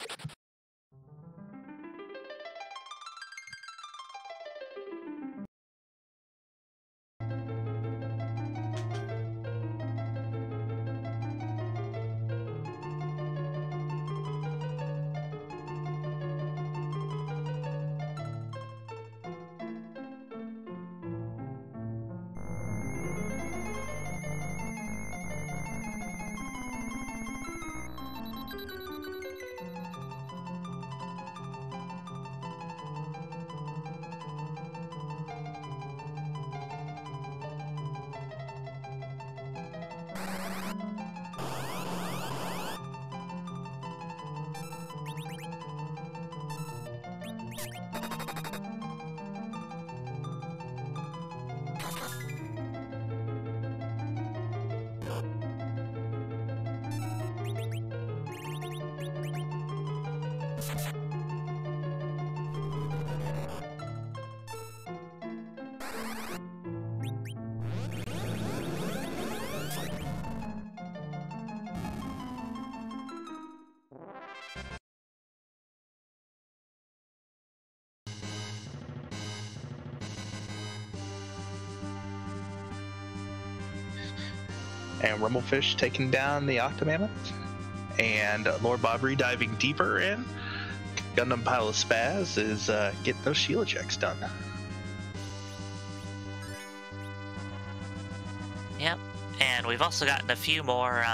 Speaker 2: and Rumblefish taking down the Octomammoth, and Lord Bobbery diving deeper in. Gundampilotspaz is getting those Sheila checks done.
Speaker 1: Yep, and we've also gotten a few more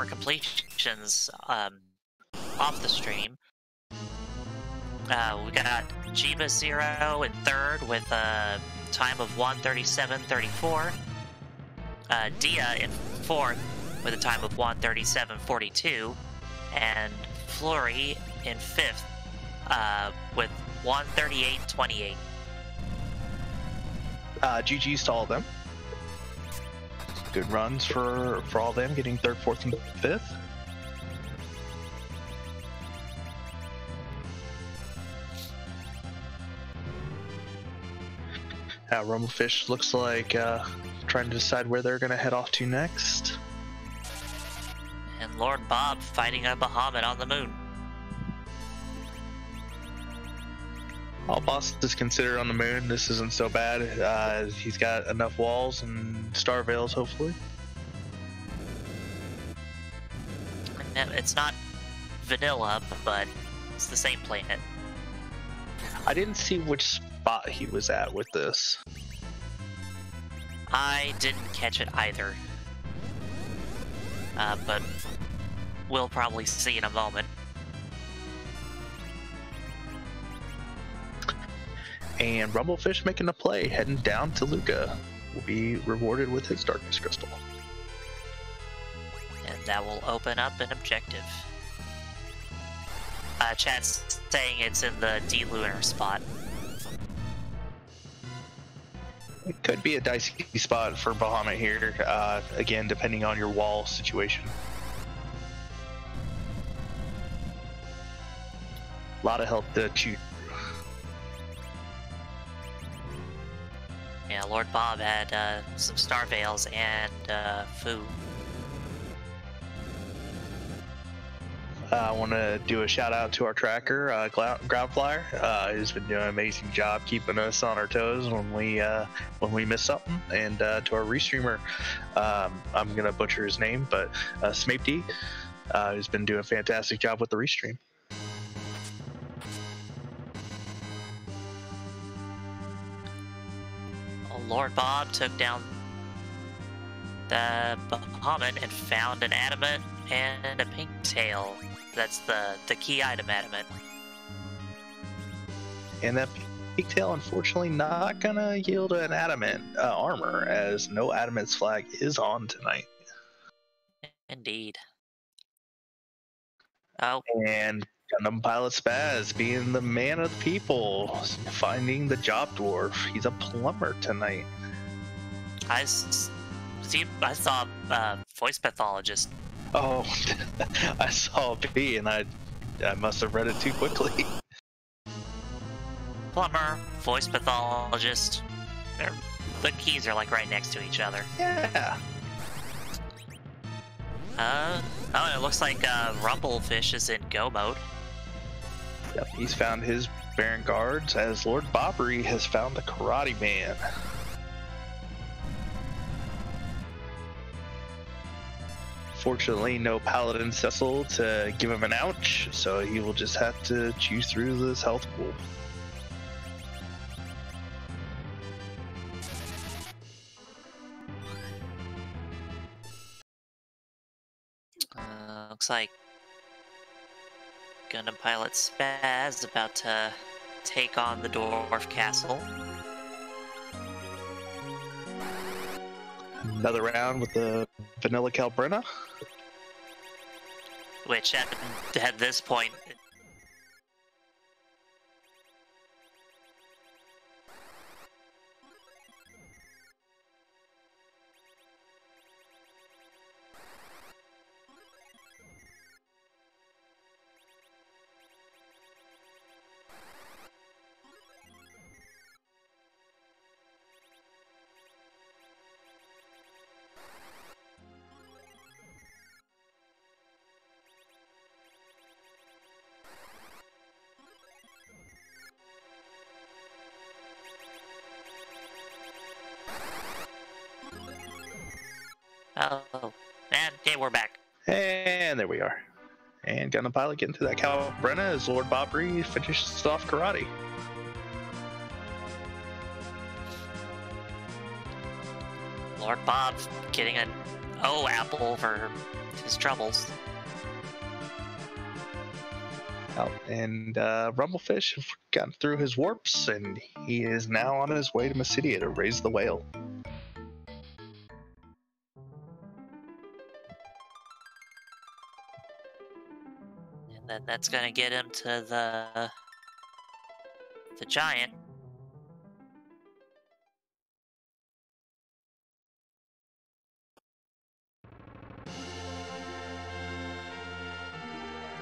Speaker 1: completions off the stream. We got Jiba 0 in third with a time of 1:37:34. Dia in fourth with a time of 1:37:42, and Flurry in fifth with 1:38:28.
Speaker 2: GG's to all of them. Good runs for all of them, getting third, fourth, and fifth. Rumblefish looks like trying to decide where they're going to head off to next.
Speaker 1: And Lord Bob fighting a Bahamut on the moon.
Speaker 2: All bosses considered on the moon, this isn't so bad. He's got enough walls and star veils, hopefully.
Speaker 1: And it's not vanilla, but it's the same planet.
Speaker 2: I didn't see which spot he was at with this.
Speaker 1: I didn't catch it either. But we'll probably see in a moment.
Speaker 2: And Rumblefish making a play, heading down to Luca. Will be rewarded with his Darkness Crystal.
Speaker 1: And that will open up an objective. Chat's saying it's in the D-Lunar spot.
Speaker 2: It could be a dicey spot for Bahamut here, again, depending on your wall situation. A lot of help to choose.
Speaker 1: Yeah, Lord Bob had some Star Veils and Foo.
Speaker 2: I want to do a shout out to our tracker, Groundflyer, who's been doing an amazing job keeping us on our toes when we miss something, and to our restreamer, I'm gonna butcher his name, but Smaped, who's been doing a fantastic job with the restream.
Speaker 1: Lord Bob took down the Bahamut and found an adamant and a pink tail. That's the key item adamant.
Speaker 2: And that pigtail, unfortunately, not gonna yield an adamant armor, as no adamant's flag is on tonight.
Speaker 1: Indeed. Oh.
Speaker 2: And Gundampilotspaz, being the man of the people, finding the job dwarf. He's a plumber tonight.
Speaker 1: I saw voice pathologist.
Speaker 2: Oh, I saw B, and I must have read it too quickly.
Speaker 1: Plumber, voice pathologist. The keys are like right next to each other.
Speaker 2: Yeah.
Speaker 1: Oh, and it looks like Rumblefish is in go mode.
Speaker 2: Yep, he's found his Baron Guards, as Lord Bobbery has found the Karate Man. Fortunately, no Paladin Cecil to give him an ouch, so he will just have to chew through this health pool.
Speaker 1: Looks like Gundampilotspaz about to take on the Dwarf Castle.
Speaker 2: Another round with the Vanilla Calbrenna.
Speaker 1: Which at this point... Oh, and yeah, we're back.
Speaker 2: And there we are. And Gundampilot getting to that Calbrenna as Lord Bree finishes off karate.
Speaker 1: Lord Bob getting an O apple for his troubles.
Speaker 2: And Rumblefish have gotten through his warps, and he is now on his way to Mysidia to raise the whale.
Speaker 1: And then that's gonna get him to the giant.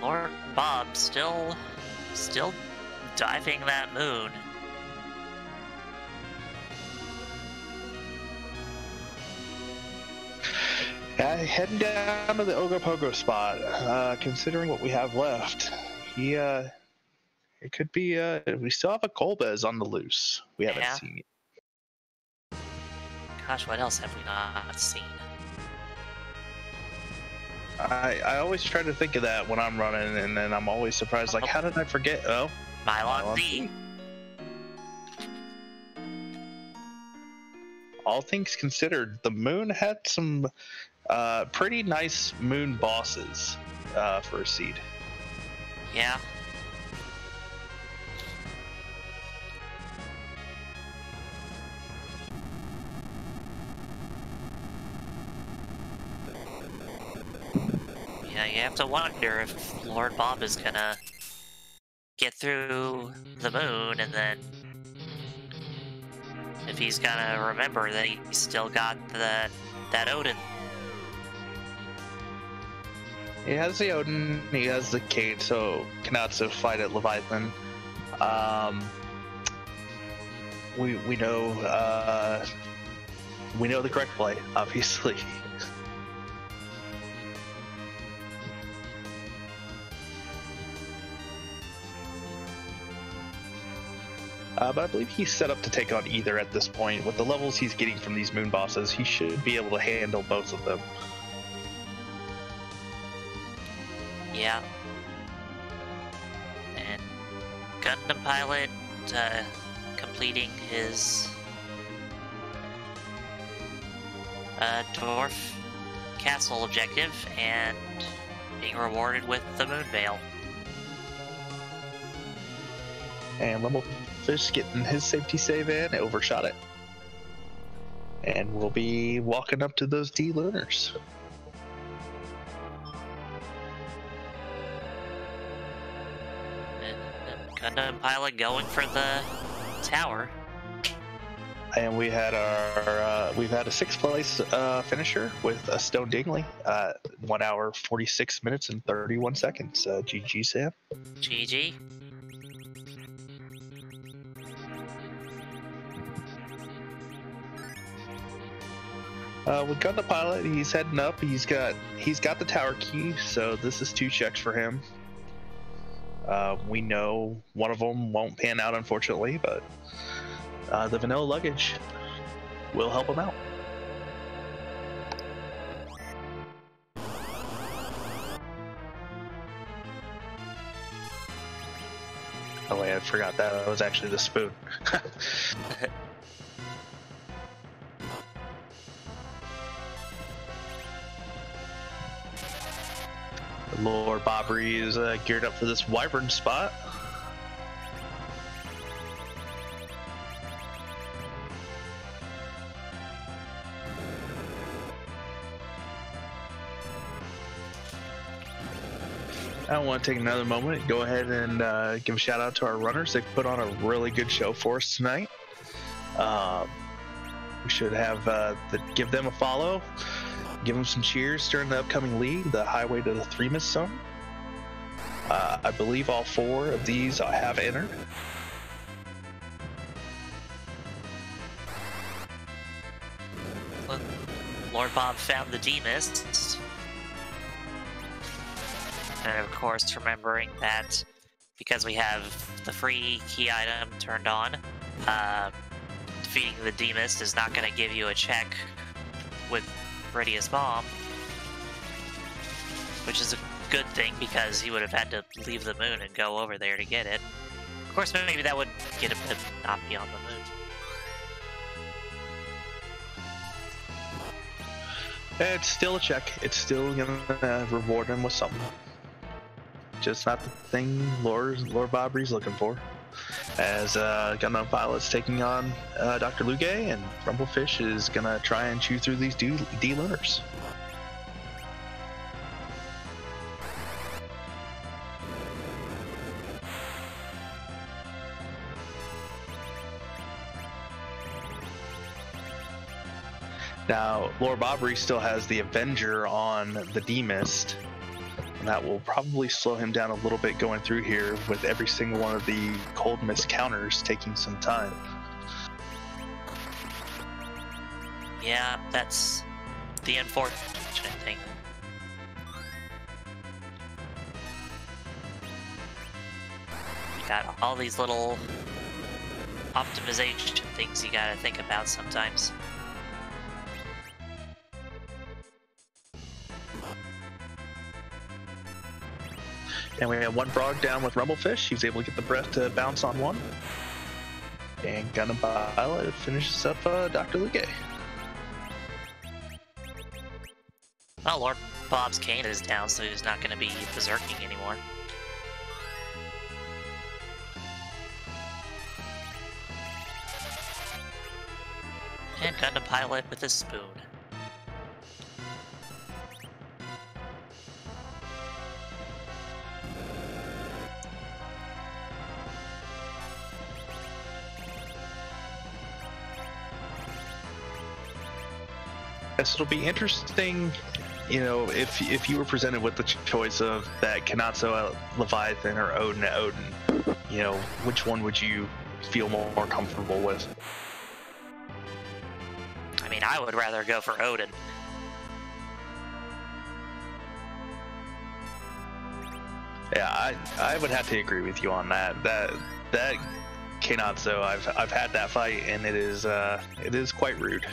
Speaker 1: Lord Bob still diving that moon.
Speaker 2: Heading down to the Ogopogo spot. Considering what we have left, it could be. We still have a Golbez on the loose. We haven't seen it.
Speaker 1: Gosh, what else have we not seen?
Speaker 2: I always try to think of that when I'm running, and then I'm always surprised. Like, how did I forget? Oh,
Speaker 1: Mylon D.
Speaker 2: All things considered, the moon had some pretty nice moon bosses for a seed.
Speaker 1: Yeah. Yeah, you have to wonder if Lord Bob is gonna get through the moon, and then if he's gonna remember that he's still got that Odin.
Speaker 2: He has the Odin, he has the Kate, so Kanatsu fight at Leviathan. We know the correct play, obviously. But I believe he's set up to take on either at this point. With the levels he's getting from these moon bosses, he should be able to handle both of them.
Speaker 1: Yeah. And Gundampilot completing his dwarf castle objective and being rewarded with the moon veil.
Speaker 2: And Rumblefish getting his safety save in, overshot it. And we'll be walking up to those D-lunars.
Speaker 1: And Gundampilot going for the tower.
Speaker 2: And we had we've had a 6th place finisher with a Stone Dingley, 1 hour 46 minutes and 31 seconds. GG, Sam.
Speaker 1: GG.
Speaker 2: With Gundampilot, he's heading up. He's got the tower key, so this is 2 checks for him. We know one of them won't pan out, unfortunately, but the vanilla luggage will help him out. Oh wait, I forgot that was actually the spoon. Lord Bobry is geared up for this wyvern spot. I want to take another moment, go ahead and give a shout out to our runners. They've put on a really good show for us tonight. We should have give them a follow. Give them some cheers during the upcoming league, the Highway to the 3 Mist Zone. I believe all 4 of these have entered.
Speaker 1: Lord Bob found the D-Mist. And of course, remembering that because we have the free key item turned on, defeating the D-Mist is not going to give you a check with Viridia's mom, which is a good thing because he would have had to leave the moon and go over there to get it. Of course, maybe that would get him to not be on the moon.
Speaker 2: It's still a check. It's still gonna reward him with something. Just not the thing Lord Bobry's looking for. As Gundampilot's taking on Dr. Lugay, and Rumblefish is gonna try and chew through these D-lunars. Now, Lord Bobry still has the Avenger on the D-Mist, and that will probably slow him down a little bit going through here, with every single one of the Cold Mist counters taking some time.
Speaker 1: Yeah, that's the unfortunate thing. You got all these little optimization things you gotta think about sometimes.
Speaker 2: And we have one frog down with Rumblefish. He's able to get the breath to bounce on one. And Gundampilot finishes up Dr. Lugay.
Speaker 1: Well, Lord Bob's cane is down, so he's not going to be berserking anymore. And Gundampilot with his spoon.
Speaker 2: Yes, it'll be interesting, you know, if you were presented with the choice of that Kenatsu Leviathan or Odin at Odin, you know, which one would you feel more comfortable with?
Speaker 1: I mean, I would rather go for Odin.
Speaker 2: Yeah, I would have to agree with you on that. That Kenatsu, I've had that fight, and it is quite rude.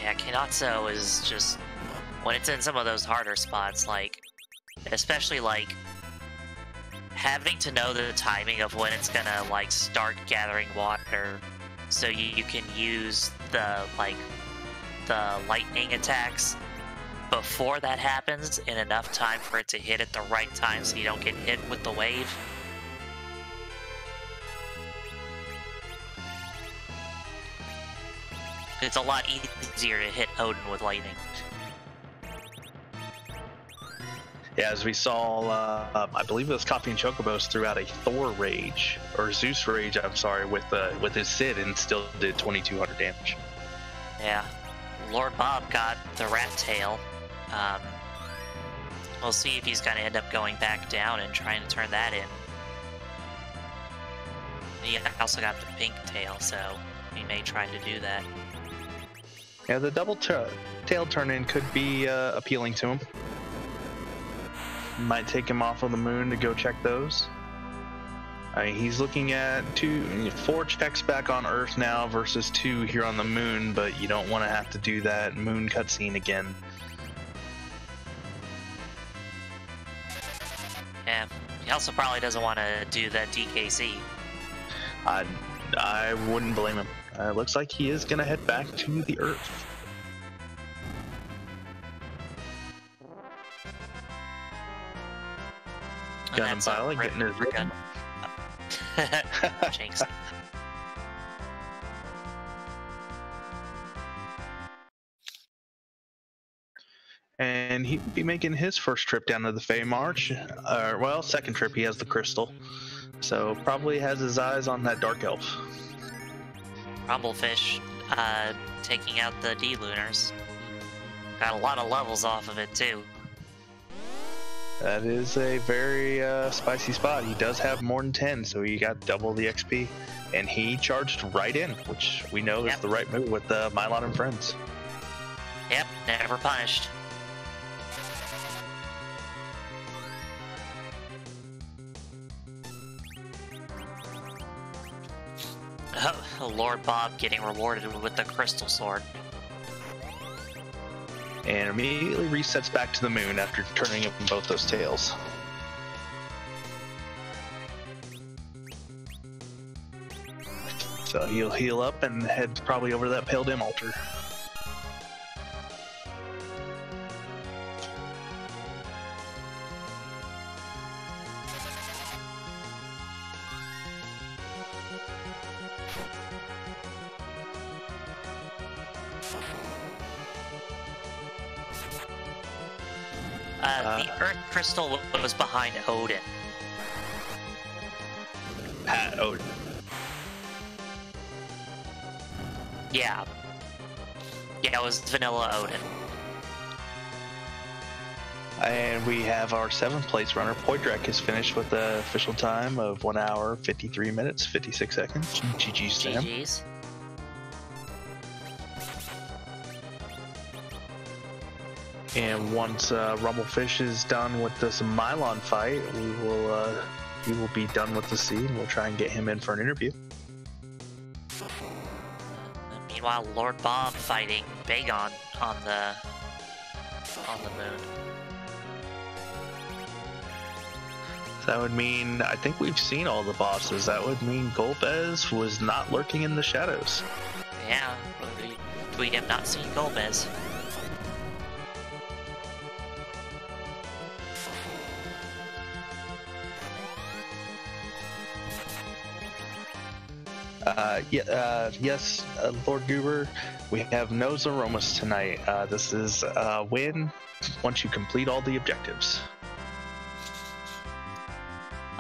Speaker 1: Yeah, Kenatsu is just, when it's in some of those harder spots, like, especially like having to know the timing of when it's gonna like start gathering water, so you can use the lightning attacks before that happens in enough time for it to hit at the right time, so you don't get hit with the wave. It's a lot easier to hit Odin with lightning.
Speaker 2: Yeah, as we saw, I believe it was CoffeeAndChocobos threw out a Thor Rage, or Zeus Rage, I'm sorry, with his Sid, and still did 2,200 damage.
Speaker 1: Yeah. Lord Bob got the rat tail. We'll see if he's going to end up going back down and trying to turn that in. He also got the pink tail, so he may try to do that.
Speaker 2: Yeah, the double tail turn-in could be appealing to him. Might take him off of the moon to go check those. I mean, he's looking at 4 checks back on Earth now versus 2 here on the moon, but you don't want to have to do that moon cutscene again.
Speaker 1: Yeah, he also probably doesn't want to do that DKC.
Speaker 2: I wouldn't blame him. Looks like he is going to head back to the Earth. Gundampilot getting his rhythm.
Speaker 1: Jinx.
Speaker 2: And he would be making his first trip down to the Fey March. Well, second trip, he has the crystal. So probably has his eyes on that Dark Elf.
Speaker 1: Rumblefish taking out the D-Lunars. Got a lot of levels off of it, too.
Speaker 2: That is a very spicy spot. He does have more than 10, so he got double the XP. And he charged right in, which we know is the right move with Mylon and friends.
Speaker 1: Yep, never punished. Lord Bob getting rewarded with the crystal sword.
Speaker 2: And immediately resets back to the moon after turning him both those tails. So he'll heal up and head probably over to that Pale Dim altar.
Speaker 1: The Earth Crystal was behind Odin.
Speaker 2: Pat Odin.
Speaker 1: Yeah. Yeah, it was Vanilla Odin.
Speaker 2: And we have our 7th place runner, Poydrek, is finished with the official time of 1 hour, 53 minutes, 56 seconds. GG's to him.
Speaker 1: GG's.
Speaker 2: And once Rumblefish is done with this Mylon fight, he will be done with the seed, and we'll try and get him in for an interview.
Speaker 1: Meanwhile, Lord Bob fighting Bagon on the moon.
Speaker 2: That would mean, I think we've seen all the bosses. That would mean Golbez was not lurking in the shadows.
Speaker 1: Yeah, we have not seen Golbez.
Speaker 2: Yes, Lord Goober, we have no Zeromas tonight. This is a win once you complete all the objectives.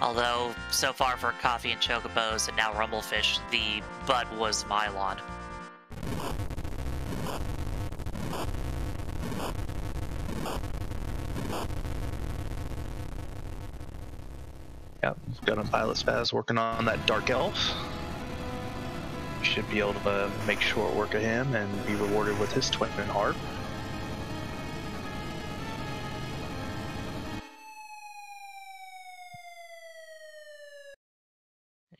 Speaker 1: Although, so far for Coffee and Chocobos and now Rumblefish, the butt was Mylon.
Speaker 2: Yep, Gundampilotspaz working on that Dark Elf. Should be able to make short work of him and be rewarded with his Twin Harp.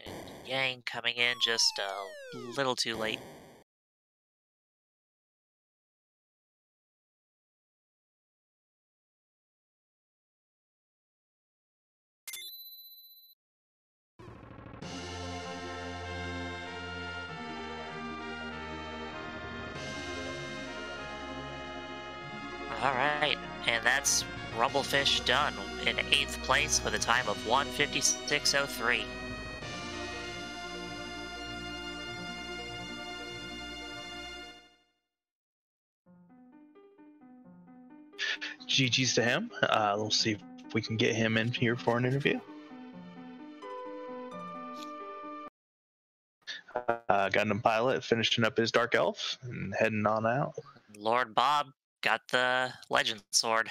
Speaker 1: And Yang coming in just a little too late. Alright, and that's Rumblefish done in 8th place with a time of 1:56:03.
Speaker 2: GG's to him. We'll see if we can get him in here for an interview. Gundam Pilot finishing up his Dark Elf and heading on out.
Speaker 1: Lord Bob got the Legend Sword.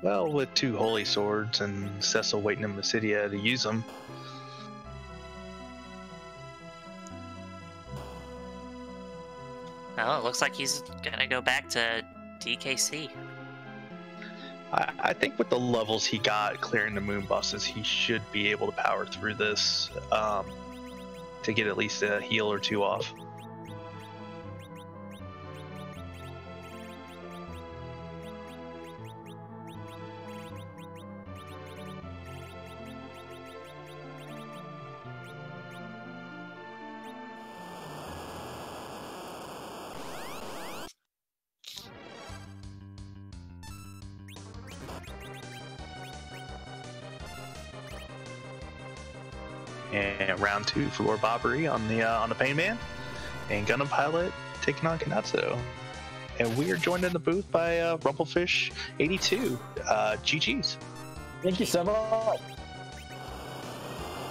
Speaker 2: Well, with 2 Holy Swords and Cecil waiting in Mysidia to use them.
Speaker 1: Well, it looks like he's gonna go back to DKC.
Speaker 2: I think with the levels he got clearing the moon bosses, he should be able to power through this to get at least a heal or 2 off. And round 2 for Lord Bobbery on the Pain Man, and Gundam Pilot taking on Kanatsu. And we are joined in the booth by Rumblefish 82. GG's.
Speaker 4: Thank you so much.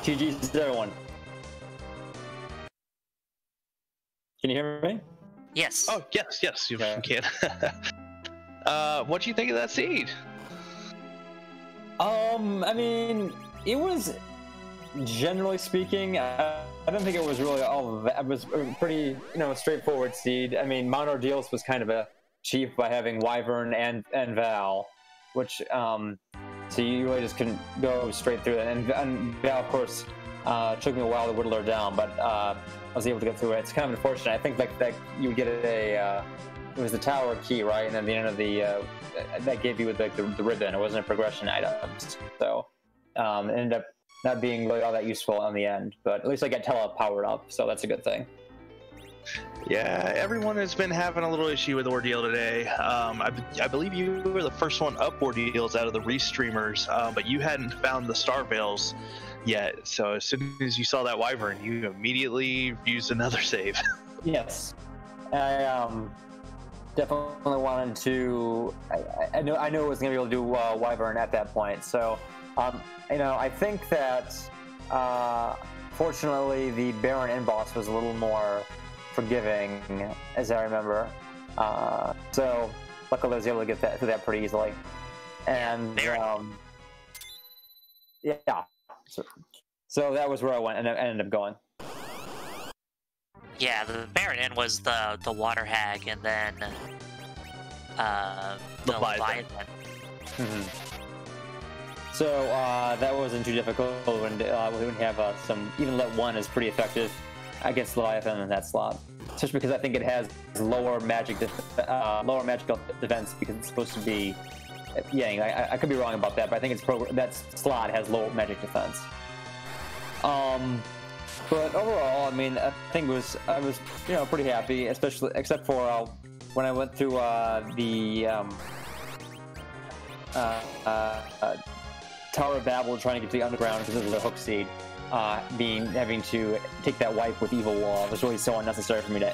Speaker 4: GG's to everyone. Can you hear me?
Speaker 1: Yes.
Speaker 2: Oh yes, you can. What do you think of that seed?
Speaker 4: I mean, it was, generally speaking, I don't think it was really all of that. It was a pretty, straightforward seed. I mean, Mount Ordeals was kind of a cheap by having Wyvern and Val, which so you really just couldn't go straight through it. And Val, of course, took me a while to whittle her down, but I was able to get through it. It's kind of unfortunate. I think that you would get it was the tower key, right? And then the end of the that gave you the ribbon. It wasn't a progression item, so it ended up not being really all that useful on the end. But at least I got Tele powered up, so that's a good thing.
Speaker 2: Yeah, everyone has been having a little issue with Ordeal today. I believe you were the first one up Ordeals out of the restreamers, but you hadn't found the Star Veils yet. So as soon as you saw that Wyvern, you immediately used another save.
Speaker 4: Yes, I definitely wanted to. I knew I was gonna be able to do Wyvern at that point. So, I think that fortunately the Baron end boss was a little more forgiving, as I remember. So luckily I was able to get through that pretty easily. And yeah, so that was where I went, and I ended up going.
Speaker 1: Yeah, the Baron Inn was the water hag, and then the Leviathan.
Speaker 4: Mm-hmm. So that wasn't too difficult, and we wouldn't have some. Even let one is pretty effective against Leviathan in that slot, especially because I think it has lower magical defense because it's supposed to be. Yeah, I could be wrong about that, but I think that slot has low magic defense. But overall, I mean, I think I was pretty happy, especially except for when I went through the Tower of Babel trying to get to the underground because it was a hook seed. Having to take that wipe with Evil Wall was really so unnecessary for me to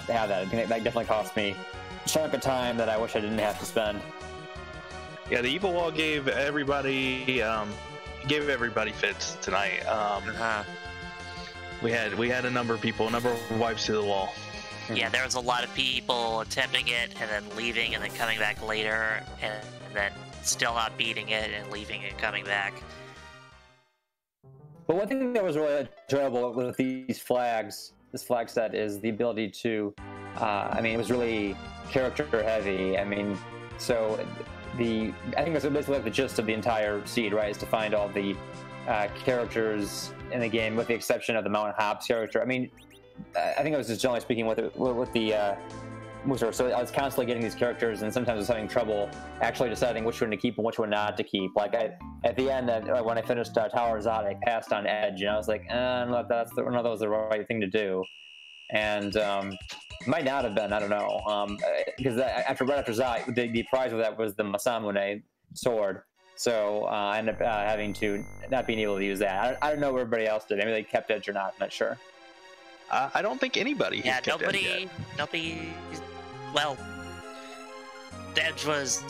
Speaker 4: have that. I think that definitely cost me a chunk of time that I wish I didn't have to spend.
Speaker 2: Yeah, the Evil Wall gave everybody fits tonight. We had a number of wipes to the wall.
Speaker 1: Yeah, there was a lot of people attempting it and then leaving and then coming back later and then still not beating it and leaving and coming back.
Speaker 4: But one thing that was really enjoyable with this flag set is the ability to, it was really character heavy. I mean, so I think that's basically like the gist of the entire seed, right? Is to find all the characters in the game, with the exception of the Mountain Hops character. I mean, I think I was just generally speaking with the Mooser. So I was constantly getting these characters, and sometimes I was having trouble actually deciding which one to keep and which one not to keep. Like at the end, when I finished Tower Zod, I passed on Edge, and I was like, I don't know if that's one of those the right thing to do. And might not have been, I don't know, because right after Zod, the prize of that was the Masamune sword. So I ended up having to not being able to use that. I don't know what everybody else did. Maybe they kept Edge or not. I'm not sure.
Speaker 2: I don't think anybody.
Speaker 1: Yeah, nobody. Well, Edge was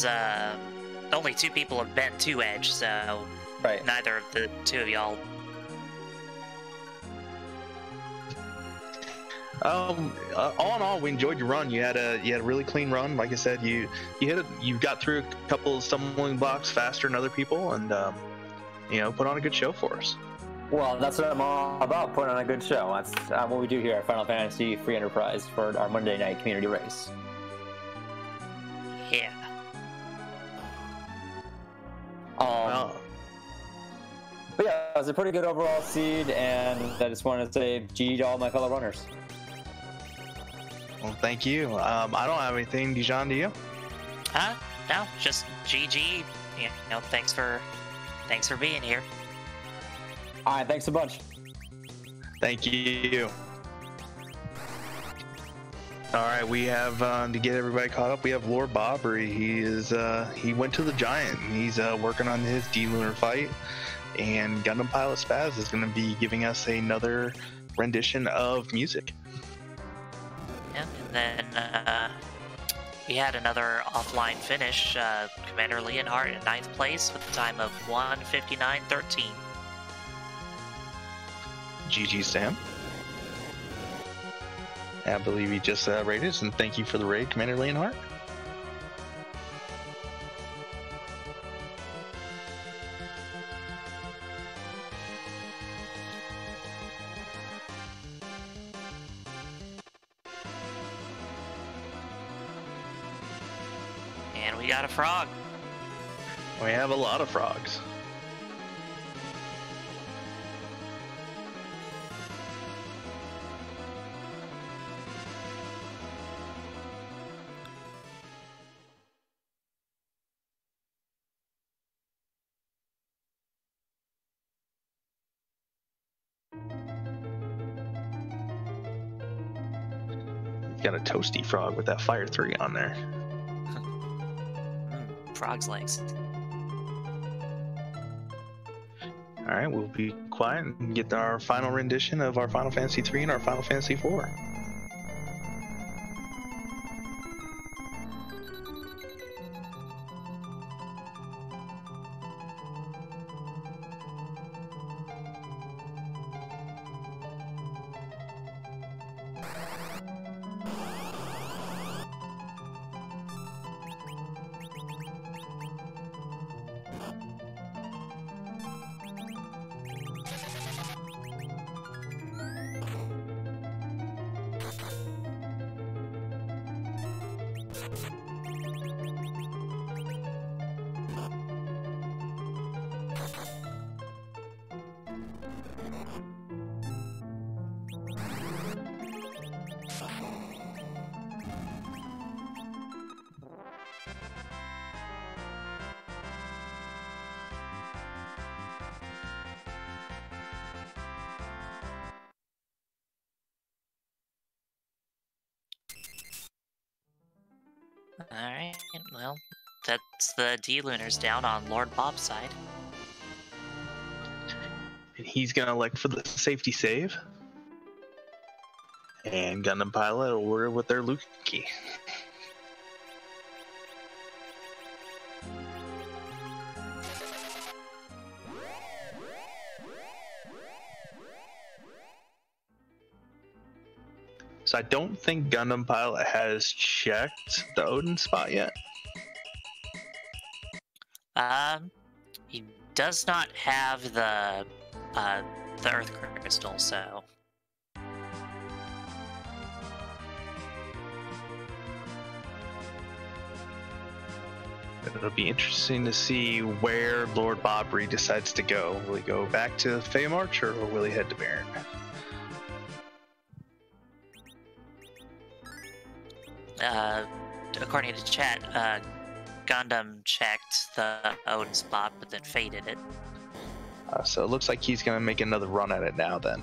Speaker 1: only 2 people have been to Edge, so
Speaker 4: right.
Speaker 1: Neither of the 2 of y'all.
Speaker 2: All in all, we enjoyed your run. You had a really clean run. Like I said, you got through a couple of stumbling blocks faster than other people, and put on a good show for us.
Speaker 4: Well, that's what I'm all about, putting on a good show. That's what we do here at Final Fantasy Free Enterprise for our Monday night community race.
Speaker 1: Yeah.
Speaker 2: Well,
Speaker 4: but yeah, it was a pretty good overall seed, and I just wanted to say GG to all my fellow runners.
Speaker 2: Well, thank you. I don't have anything. Dijon, do you?
Speaker 1: No, just GG. Thanks for being here.
Speaker 4: All right, thanks a bunch.
Speaker 2: Thank you. All right, we have to get everybody caught up. We have Lord Bobbery. He went to the Giant. He's working on his D-Lunar fight, and Gundampilotspaz is going to be giving us another rendition of music.
Speaker 1: Yeah, and then we had another offline finish. Commander Leonhardt in 9th place with a time of 1:59.13.
Speaker 2: GG Sam. I believe he just raided us, and thank you for the raid, Commander Leonhardt.
Speaker 1: we got a frog.
Speaker 2: We have a lot of frogs. Got a toasty frog with that fire 3 on there.
Speaker 1: Frog's legs.
Speaker 2: All right, we'll be quiet and get our final rendition of our Final Fantasy 3 and our Final Fantasy 4.
Speaker 1: Alright, well, that's the D-Lunars down on Lord Bob's side.
Speaker 2: And he's gonna elect for the safety save. And Gundam Pilot will order with their Luke key. So I don't think Gundam Pilot has checked the Odin spot yet.
Speaker 1: He does not have the Earth Crystal, so...
Speaker 2: It'll be interesting to see where Lord Bree decides to go. Will he go back to Feymarch or will he head to Baron?
Speaker 1: According to chat, Gundam checked the Odin spot, but then faded it.
Speaker 2: So it looks like he's going to make another run at it now then.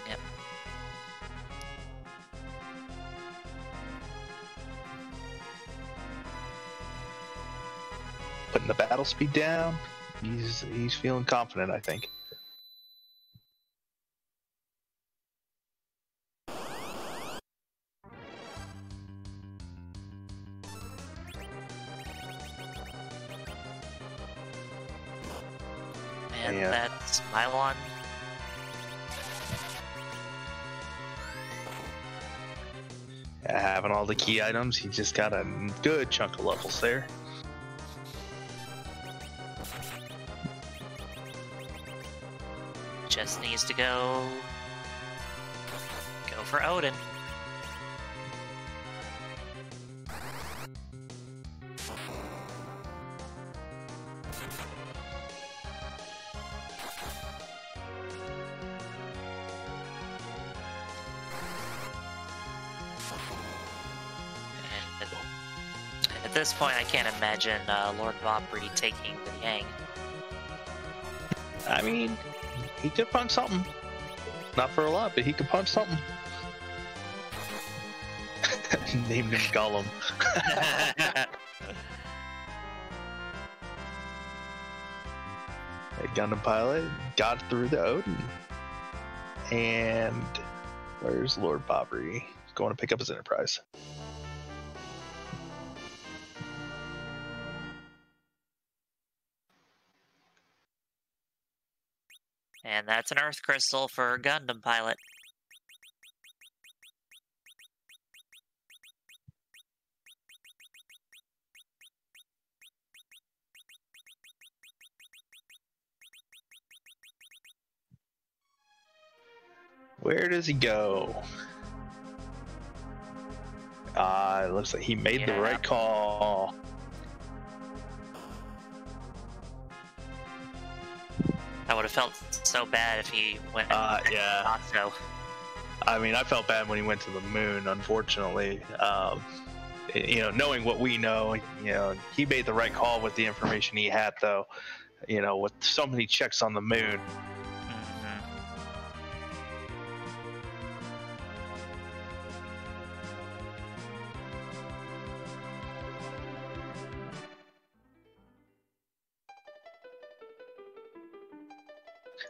Speaker 1: Yep.
Speaker 2: Putting the battle speed down. He's feeling confident, I think.
Speaker 1: And
Speaker 2: Yeah.
Speaker 1: that's my one.
Speaker 2: Having all the key items, he just got a good chunk of levels there.
Speaker 1: Just needs to go for Odin. And at this point, I can't imagine Lord Bree taking the Yang.
Speaker 2: I mean, he could punch something. Not for a lot, but he could punch something. Named him Gollum. Hey, Gundam Pilot got through the Odin. And where's Lord Bree? Going to pick up his Enterprise.
Speaker 1: And that's an Earth Crystal for Gundam Pilot.
Speaker 2: Where does he go? It looks like he made the right call.
Speaker 1: I would have felt so bad if he went.
Speaker 2: Yeah.
Speaker 1: Not so.
Speaker 2: I mean, I felt bad when he went to the moon, unfortunately. You know, knowing what we know, you know, he made the right call with the information he had, though. You know, with so many checks on the moon.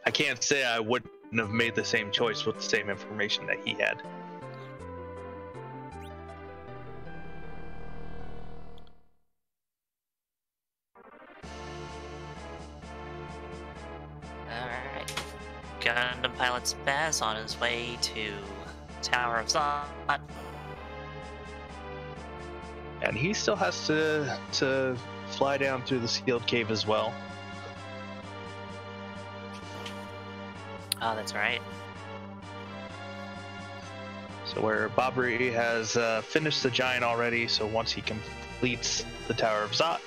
Speaker 2: I can't say I wouldn't have made the same choice with the same information that he had.
Speaker 1: Alright. Gundampilotspaz on his way to Tower of Zot.
Speaker 2: And he still has to fly down through the sealed cave as well.
Speaker 1: Oh, that's right.
Speaker 2: So where Bree has finished the giant already, so once he completes the Tower of Zot,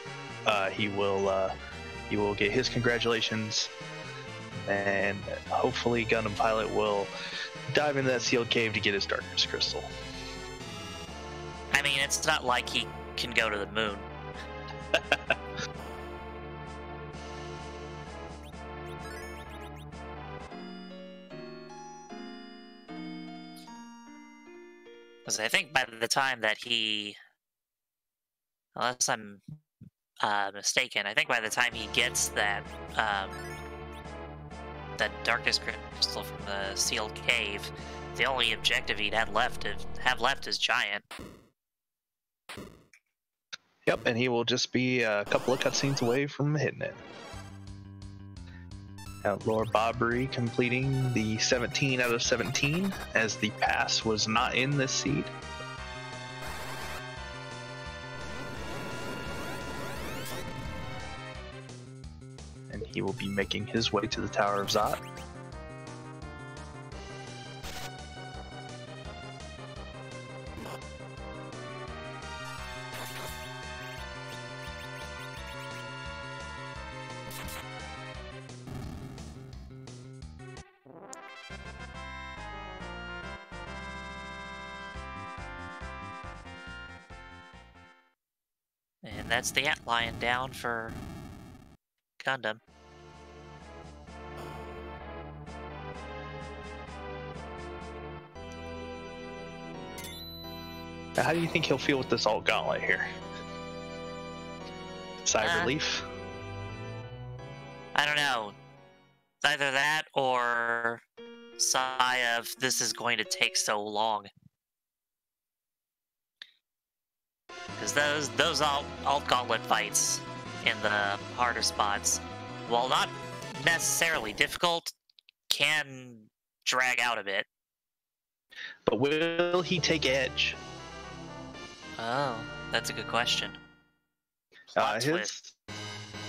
Speaker 2: he will get his congratulations, and hopefully Gundam Pilot will dive into that sealed cave to get his darkness crystal.
Speaker 1: I mean, it's not like he can go to the moon. Because I think by the time that he, unless I'm mistaken, I think by the time he gets that that darkness crystal from the sealed cave, the only objective he'd have left is giant.
Speaker 2: Yep, and he will just be a couple of cutscenes away from hitting it. Now, Lord Bree completing the 17 out of 17, as the pass was not in this seed. And he will be making his way to the Tower of Zot.
Speaker 1: And that's the antlion down for Gundam.
Speaker 2: Now, how do you think he'll feel with this alt gauntlet here? Sigh of relief?
Speaker 1: I don't know. It's either that or sigh of this is going to take so long. Because those alt gauntlet fights in the harder spots, while not necessarily difficult, can drag out a bit.
Speaker 2: But will he take edge?
Speaker 1: Oh, that's a good question.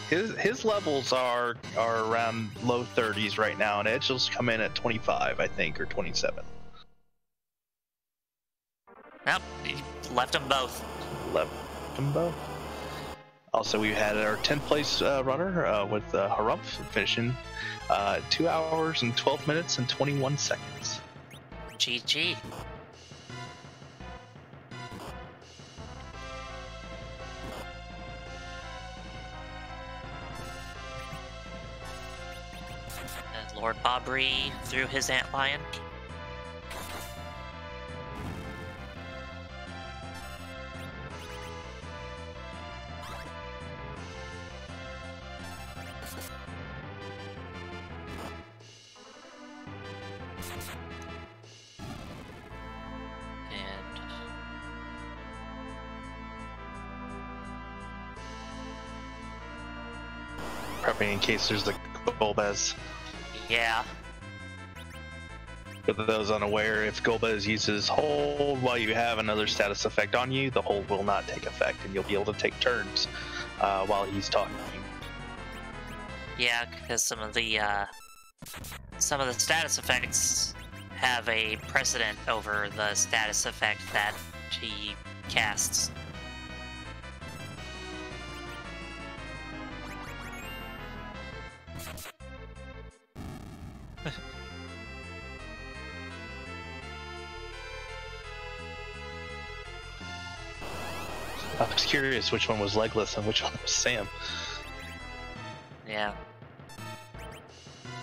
Speaker 2: His levels are around low 30s right now, and edge will come in at 25, I think, or 27.
Speaker 1: Nope, he left them both.
Speaker 2: Left them both. Also, we had our 10th place runner with Harumph finishing 2 hours and 12 minutes and 21 seconds.
Speaker 1: GG. And Lord Bree threw his antlion.
Speaker 2: Prepping in case there's the Golbez.
Speaker 1: Yeah.
Speaker 2: For those unaware, if Golbez uses hold while you have another status effect on you, the hold will not take effect, and you'll be able to take turns while he's talking.
Speaker 1: Yeah, because some of the status effects have a precedent over the status effect that he casts.
Speaker 2: I was curious which one was Legless and which one was Sam.
Speaker 1: Yeah.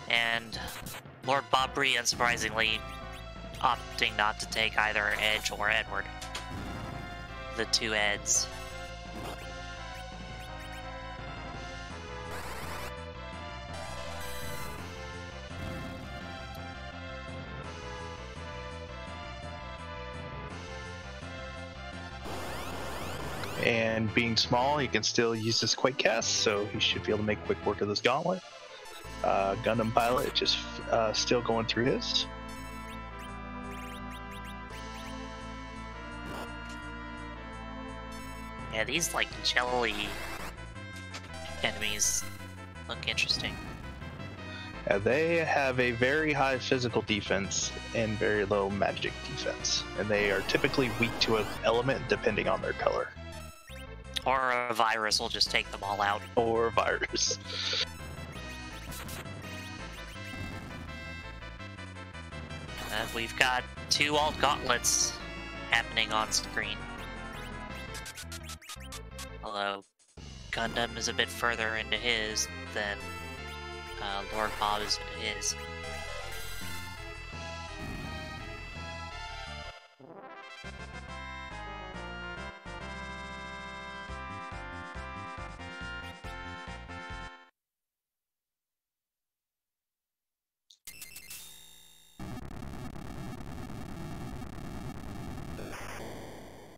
Speaker 1: And Lord Bree, unsurprisingly, opting not to take either Edge or Edward. The two Eds.
Speaker 2: And being small, he can still use his quick cast, so he should be able to make quick work of this gauntlet. Gundam Pilot just still going through his.
Speaker 1: Yeah, these like jelly enemies look interesting.
Speaker 2: They have a very high physical defense and very low magic defense, and they are typically weak to an element depending on their color.
Speaker 1: Or a virus will just take them all out.
Speaker 2: Or a virus.
Speaker 1: We've got two alt gauntlets happening on screen. Although Gundam is a bit further into his than Lord Bob is into his.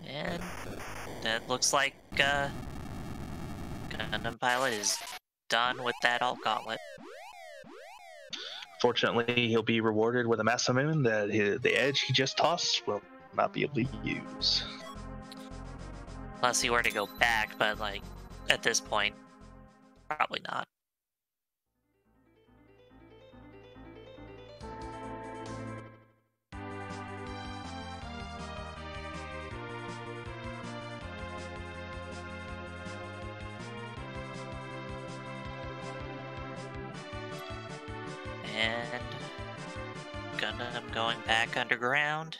Speaker 1: And it looks like Gundam Pilot is done with that alt gauntlet.
Speaker 2: Fortunately, he'll be rewarded with a Masamune that the Edge he just tossed will not be able to use.
Speaker 1: Unless he were to go back, but like at this point, probably not. And Gundam going back underground.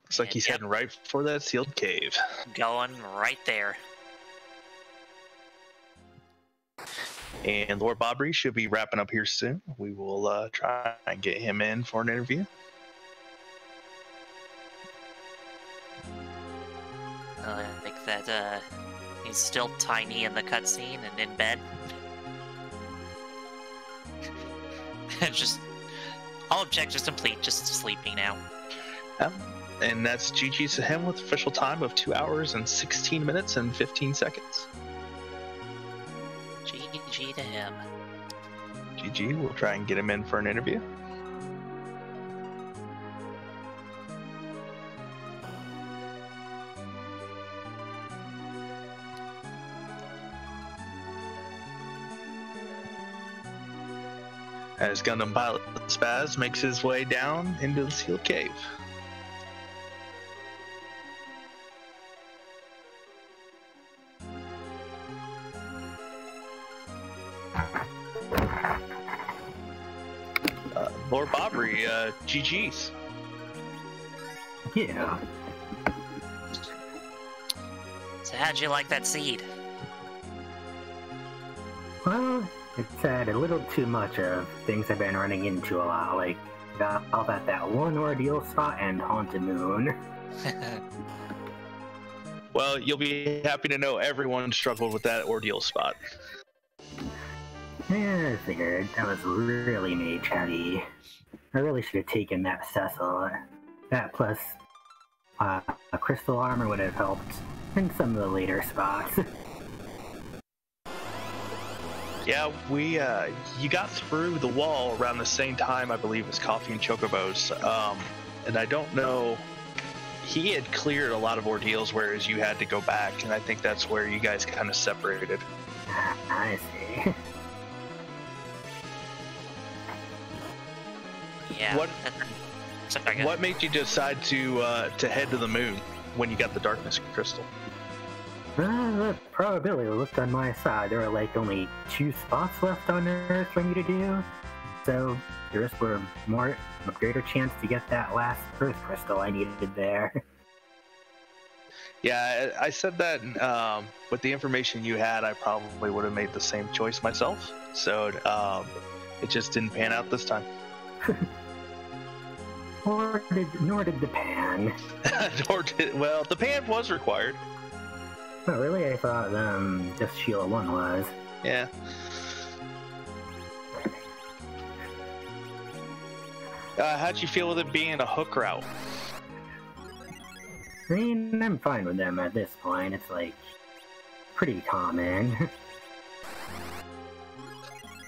Speaker 2: Looks like he's heading right for that sealed cave.
Speaker 1: Going right there.
Speaker 2: And Lord Bree should be wrapping up here soon. We will try and get him in for an interview.
Speaker 1: I think that he's still tiny in the cutscene and in bed. Just all objectives complete, just sleeping now.
Speaker 2: And that's GG to him with official time of 2 hours and 16 minutes and 15 seconds.
Speaker 1: GG to him.
Speaker 2: GG, we'll try and get him in for an interview. As Gundampilotspaz makes his way down into the sealed cave. Lord Bree, GG's.
Speaker 5: Yeah.
Speaker 1: So how'd you like that seed?
Speaker 5: Well, it's had a little too much of things I've been running into a lot, like all that one ordeal spot and Haunted Moon.
Speaker 2: Well, you'll be happy to know everyone struggled with that ordeal spot.
Speaker 5: Yeah, I figured that was really mage heavy. I really should have taken that Cecil. That plus a crystal armor would have helped in some of the later spots.
Speaker 2: Yeah, you got through the wall around the same time, I believe, as CoffeeAndChocobos. And I don't know, he had cleared a lot of ordeals, whereas you had to go back, and I think that's where you guys kind of separated.
Speaker 5: I see.
Speaker 1: Yeah.
Speaker 2: What
Speaker 1: Sorry, go ahead.
Speaker 2: what made you decide to head to the moon when you got the darkness crystal?
Speaker 5: The probability looked on my side. There were like only 2 spots left on Earth for me to do, so there were a greater chance to get that last Earth crystal I needed there.
Speaker 2: Yeah, I said that with the information you had, I probably would have made the same choice myself. So it just didn't pan out this time.
Speaker 5: Nor did the pan.
Speaker 2: Well, the pan was required.
Speaker 5: Oh, really? I thought just Sheila 1 was.
Speaker 2: Yeah. How'd you feel with it being a hook route?
Speaker 5: I mean, I'm fine with them at this point. It's like pretty common.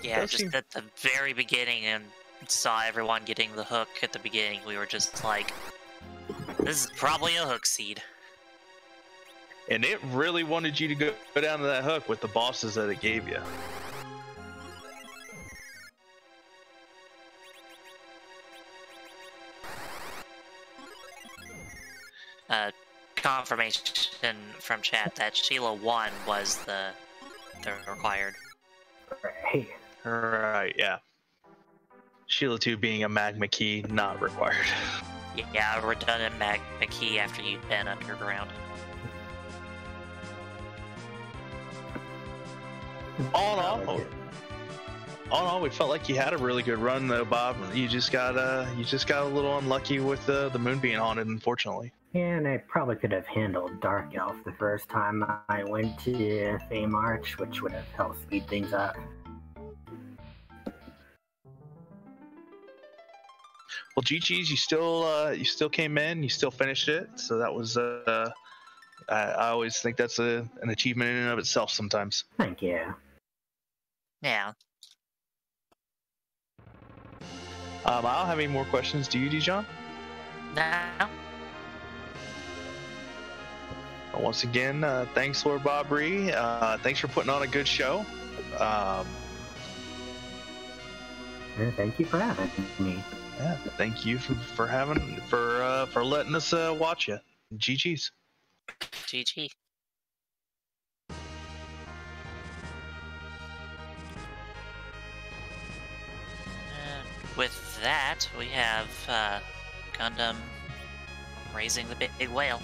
Speaker 1: Yeah,
Speaker 2: Does
Speaker 1: just
Speaker 2: seem-
Speaker 1: at the very beginning and saw everyone getting the hook at the beginning, we were just like, this is probably a hook seed.
Speaker 2: And it really wanted you to go down to that hook with the bosses that it gave you.
Speaker 1: Confirmation from chat that Sheila 1 was the required.
Speaker 5: Right.
Speaker 2: Right, yeah. Sheila 2 being a magma key, not required.
Speaker 1: Yeah, a redundant magma key after you'd been underground.
Speaker 2: All in all, we felt like you had a really good run, though, Bob. You just got a little unlucky with the moon being haunted, unfortunately.
Speaker 5: And I probably could have handled Dark Elf the first time I went to Fey March, which would have helped speed things up.
Speaker 2: Well, GG's, you still came in, you still finished it, so that was I always think that's an achievement in and of itself sometimes.
Speaker 5: Thank you.
Speaker 1: Yeah.
Speaker 2: I don't have any more questions. Do you, Dijon?
Speaker 1: No.
Speaker 2: Once again, thanks, Lord Bob Bree. Thanks for putting on a good show.
Speaker 5: Thank you for having me.
Speaker 2: Yeah, thank you for letting us watch you. GG's.
Speaker 1: GG. And with that, we have Gundam raising the big whale.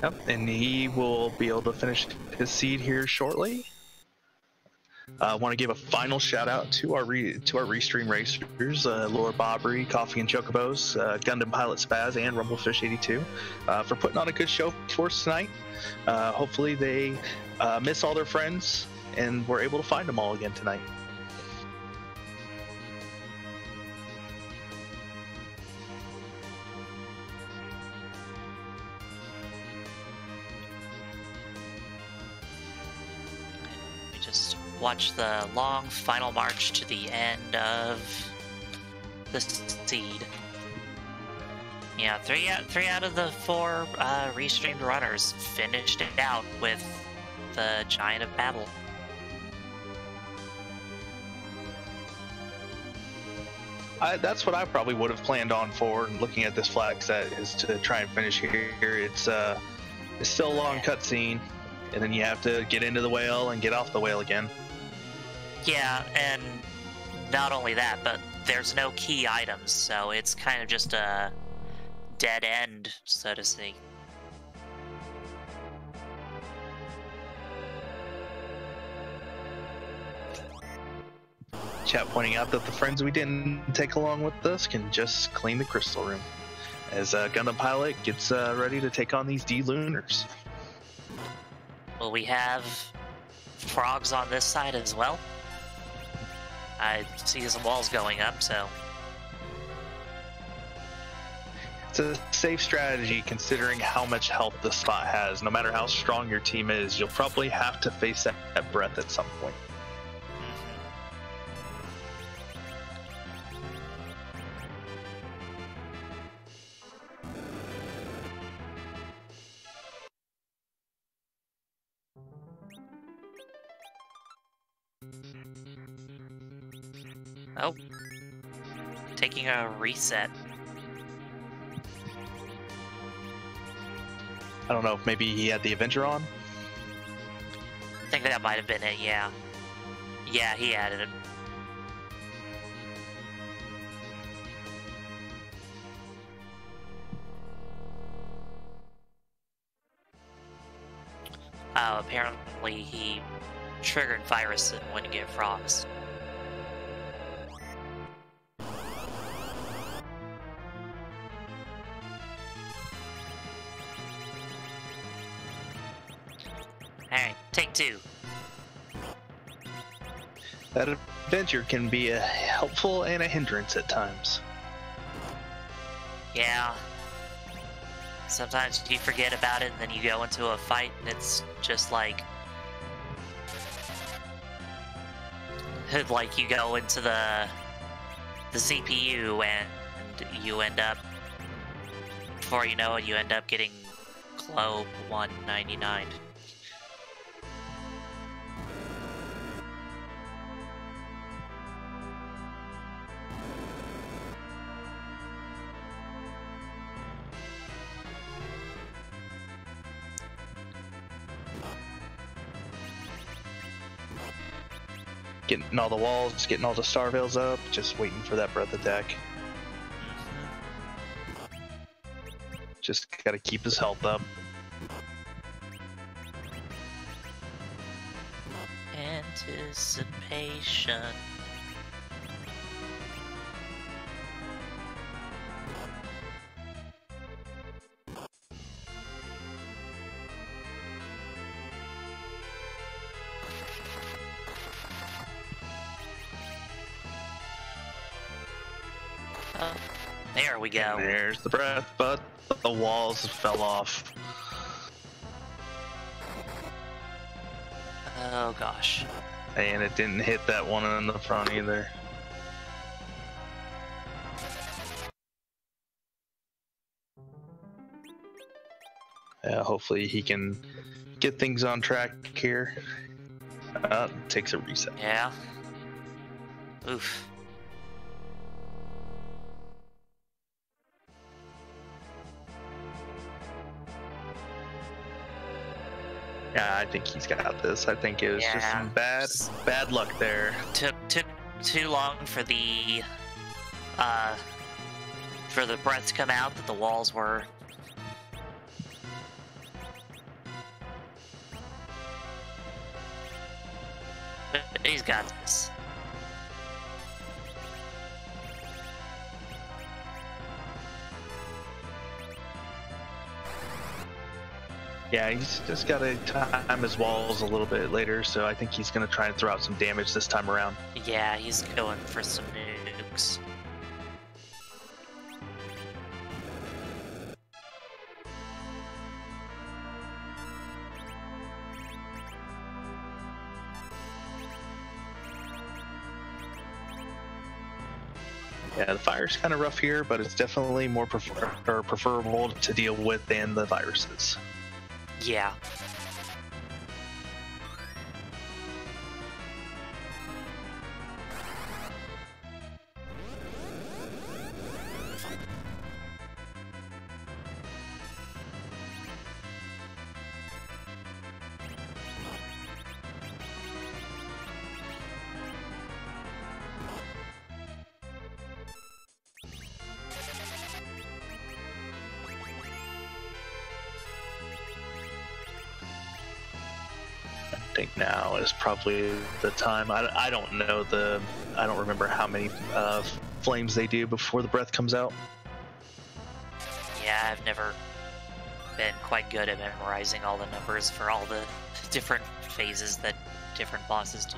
Speaker 2: Yep, and he will be able to finish his seed here shortly. I want to give a final shout out to our restream racers, Lord Bobbery, CoffeeAndChocobos, Gundampilotspaz, and Rumblefish82 for putting on a good show for us tonight. Hopefully they miss all their friends and we're able to find them all again tonight.
Speaker 1: Just watch the long final march to the end of the seed. Yeah, three out of the 4 restreamed runners finished it out with the Giant of Babel.
Speaker 2: That's what I probably would have planned on for looking at this flag set, is to try and finish here. It's still a long cutscene, and then you have to get into the whale and get off the whale again.
Speaker 1: Yeah, and not only that, but there's no key items, so it's kind of just a dead end, so to speak.
Speaker 2: Chat pointing out that the friends we didn't take along with us can just clean the crystal room as Gundam Pilot gets ready to take on these D-Lunars.
Speaker 1: Well, we have frogs on this side as well. I see some walls going up, so...
Speaker 2: It's a safe strategy considering how much health the spot has. No matter how strong your team is, you'll probably have to face that breath at some point.
Speaker 1: Oh. Taking a reset.
Speaker 2: I don't know if maybe he had the Avenger on.
Speaker 1: I think that might have been it, yeah. Yeah, he added it. Oh, apparently he triggered virus and wouldn't get frost. Alright, take two.
Speaker 2: That Avenger can be a helpful and a hindrance at times.
Speaker 1: Yeah. Sometimes you forget about it and then you go into a fight and it's just like you go into the CPU and you end up, before you know it, you end up getting Globe 199.
Speaker 2: Getting all the walls, getting all the star veils up, just waiting for that breath attack. Just gotta keep his health up.
Speaker 1: Anticipation. There we go.
Speaker 2: There's the breath, but the walls fell off.
Speaker 1: Oh gosh.
Speaker 2: And it didn't hit that one in the front either. Yeah, hopefully he can get things on track here. Takes a reset.
Speaker 1: Yeah. Oof.
Speaker 2: Yeah, I think he's got this. I think it was just some bad luck there.
Speaker 1: Took too long for the breath to come out that the walls were. But he's got this.
Speaker 2: Yeah, he's just got to time his walls a little bit later, so I think he's going to try and throw out some damage this time around.
Speaker 1: Yeah, he's going for some nukes.
Speaker 2: Yeah, the fire's kind of rough here, but it's definitely more preferable to deal with than the viruses.
Speaker 1: Yeah.
Speaker 2: I think now is probably the time. I don't know I don't remember how many flames they do before the breath comes out.
Speaker 1: Yeah, I've never been quite good at memorizing all the numbers for all the different phases that different bosses do.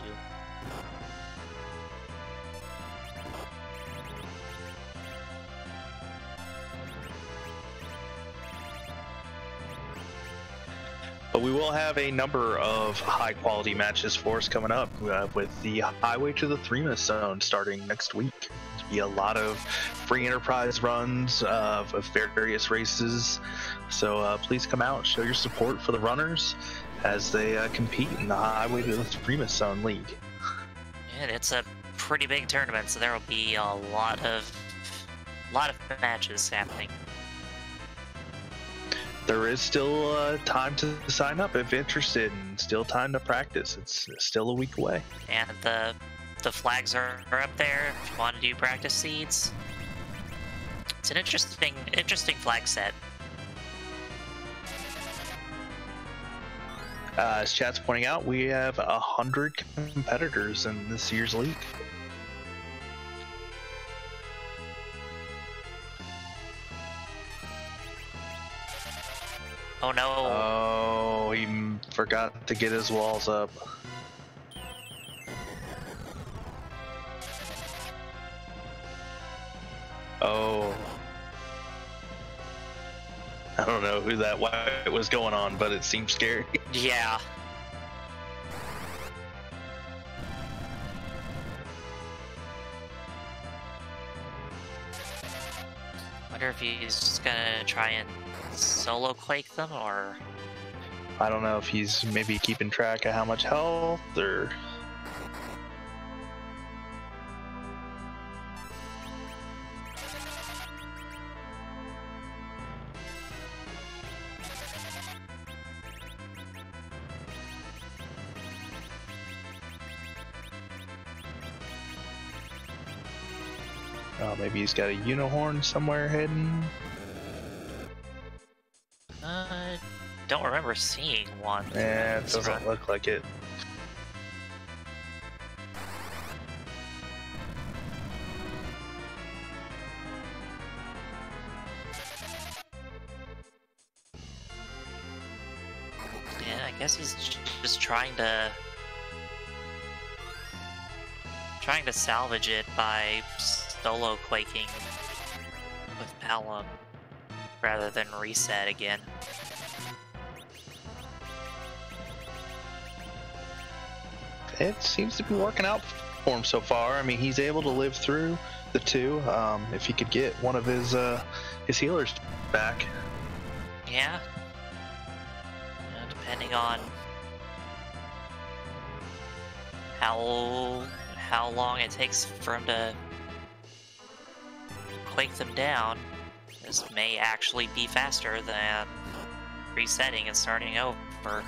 Speaker 2: But we will have a number of high-quality matches for us coming up with the Highway to the Threema Zone starting next week. There'll be a lot of free enterprise runs of various races, so please come out, show your support for the runners as they compete in the Highway to the Threema Zone League.
Speaker 1: And it's a pretty big tournament, so there will be a lot of matches happening.
Speaker 2: There is still time to sign up if interested, and still time to practice. It's still a week away.
Speaker 1: And the flags are up there if you want to do practice seeds. It's an interesting flag set.
Speaker 2: As chat's pointing out, we have 100 competitors in this year's league.
Speaker 1: Oh no!
Speaker 2: Oh, he forgot to get his walls up. Oh. I don't know who that white was going on, but it seems scary.
Speaker 1: Yeah. Wonder if he's just gonna try and solo quake them, or
Speaker 2: I don't know if he's maybe keeping track of how much health, or... Oh, maybe he's got a unicorn somewhere hidden.
Speaker 1: Don't remember seeing one.
Speaker 2: Yeah, it doesn't look like it.
Speaker 1: Yeah, I guess he's just trying to salvage it by solo quaking with Palom rather than reset again.
Speaker 2: It seems to be working out for him so far. I mean, he's able to live through the two. If he could get one of his healers back.
Speaker 1: Yeah. Depending on how long it takes for him to quake them down, this may actually be faster than resetting and starting over.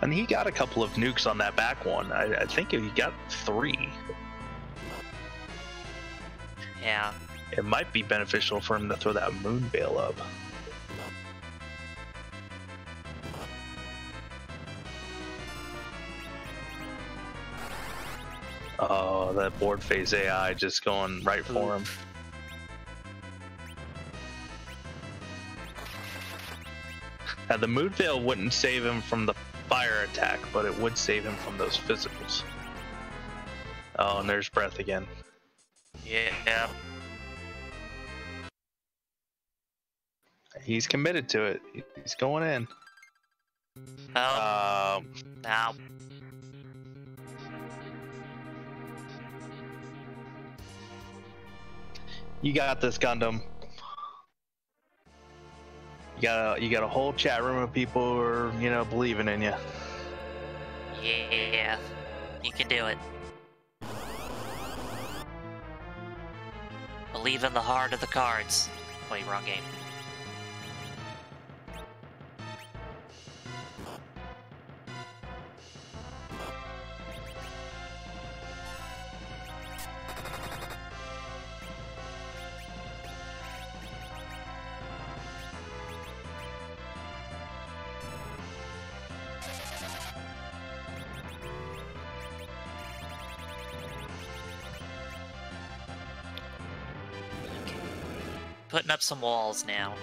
Speaker 2: And he got a couple of nukes on that back one. I think he got 3.
Speaker 1: Yeah.
Speaker 2: It might be beneficial for him to throw that moon veil up. Oh, that board phase AI just going right for him. Now, the moon veil wouldn't save him from the fire attack, but it would save him from those physicals. Oh, and there's breath again.
Speaker 1: Yeah.
Speaker 2: He's committed to it. He's going in.
Speaker 1: Oh. No.
Speaker 2: You got this, Gundam. You got a whole chat room of people who are, believing in you.
Speaker 1: Yeah. You can do it. Believe in the heart of the cards. Wait, wrong game. Putting up some walls now.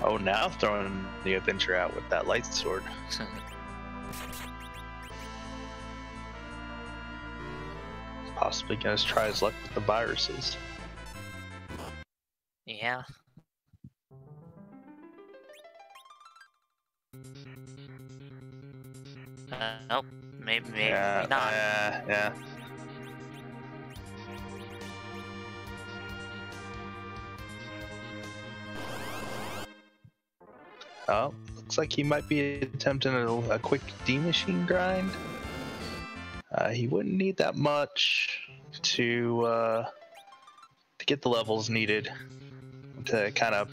Speaker 2: Oh, now throwing the adventure out with that light sword. Possibly gonna try his luck with the viruses.
Speaker 1: Yeah. Nope. Maybe not.
Speaker 2: Yeah. Oh, looks like he might be attempting a quick D-machine grind. He wouldn't need that much to get the levels needed to kind of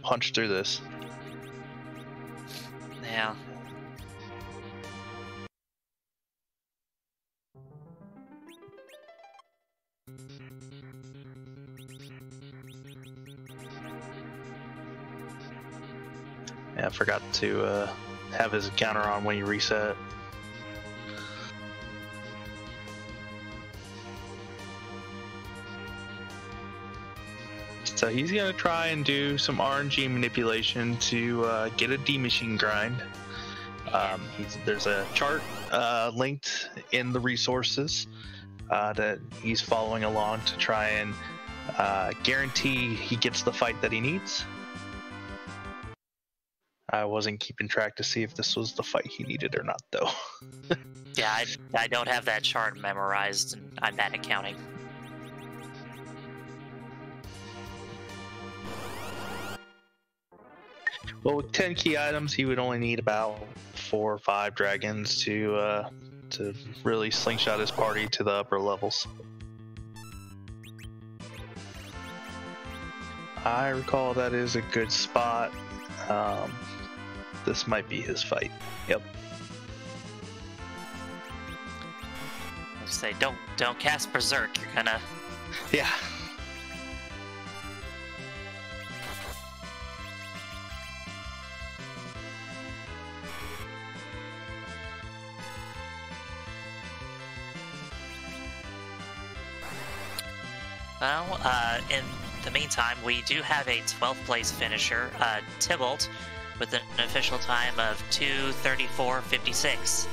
Speaker 2: punch through this.
Speaker 1: Yeah.
Speaker 2: Yeah, I forgot to have his counter on when you reset. So he's gonna try and do some RNG manipulation to get a D-machine grind. There's a chart linked in the resources that he's following along to try and guarantee he gets the fight that he needs. I wasn't keeping track to see if this was the fight he needed or not, though.
Speaker 1: Yeah, I don't have that chart memorized, and I'm bad at counting.
Speaker 2: Well, with 10 key items, he would only need about 4 or 5 dragons to really slingshot his party to the upper levels. I recall that is a good spot. This might be his fight. Yep.
Speaker 1: I say, don't cast Berserk. You're gonna.
Speaker 2: Yeah.
Speaker 1: Well, in the meantime, we do have a 12th place finisher, Tybalt, with an official time of 2:34:56.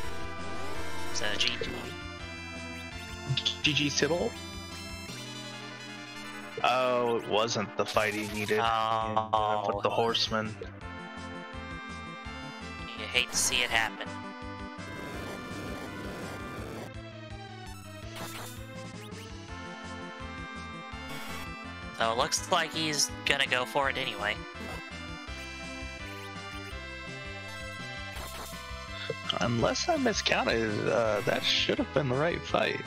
Speaker 1: So GG.
Speaker 2: GG Sybil. Oh, it wasn't the fight he needed. With the horseman.
Speaker 1: You hate to see it happen. So it looks like he's gonna go for it anyway.
Speaker 2: Unless I miscounted, that should have been the right fight.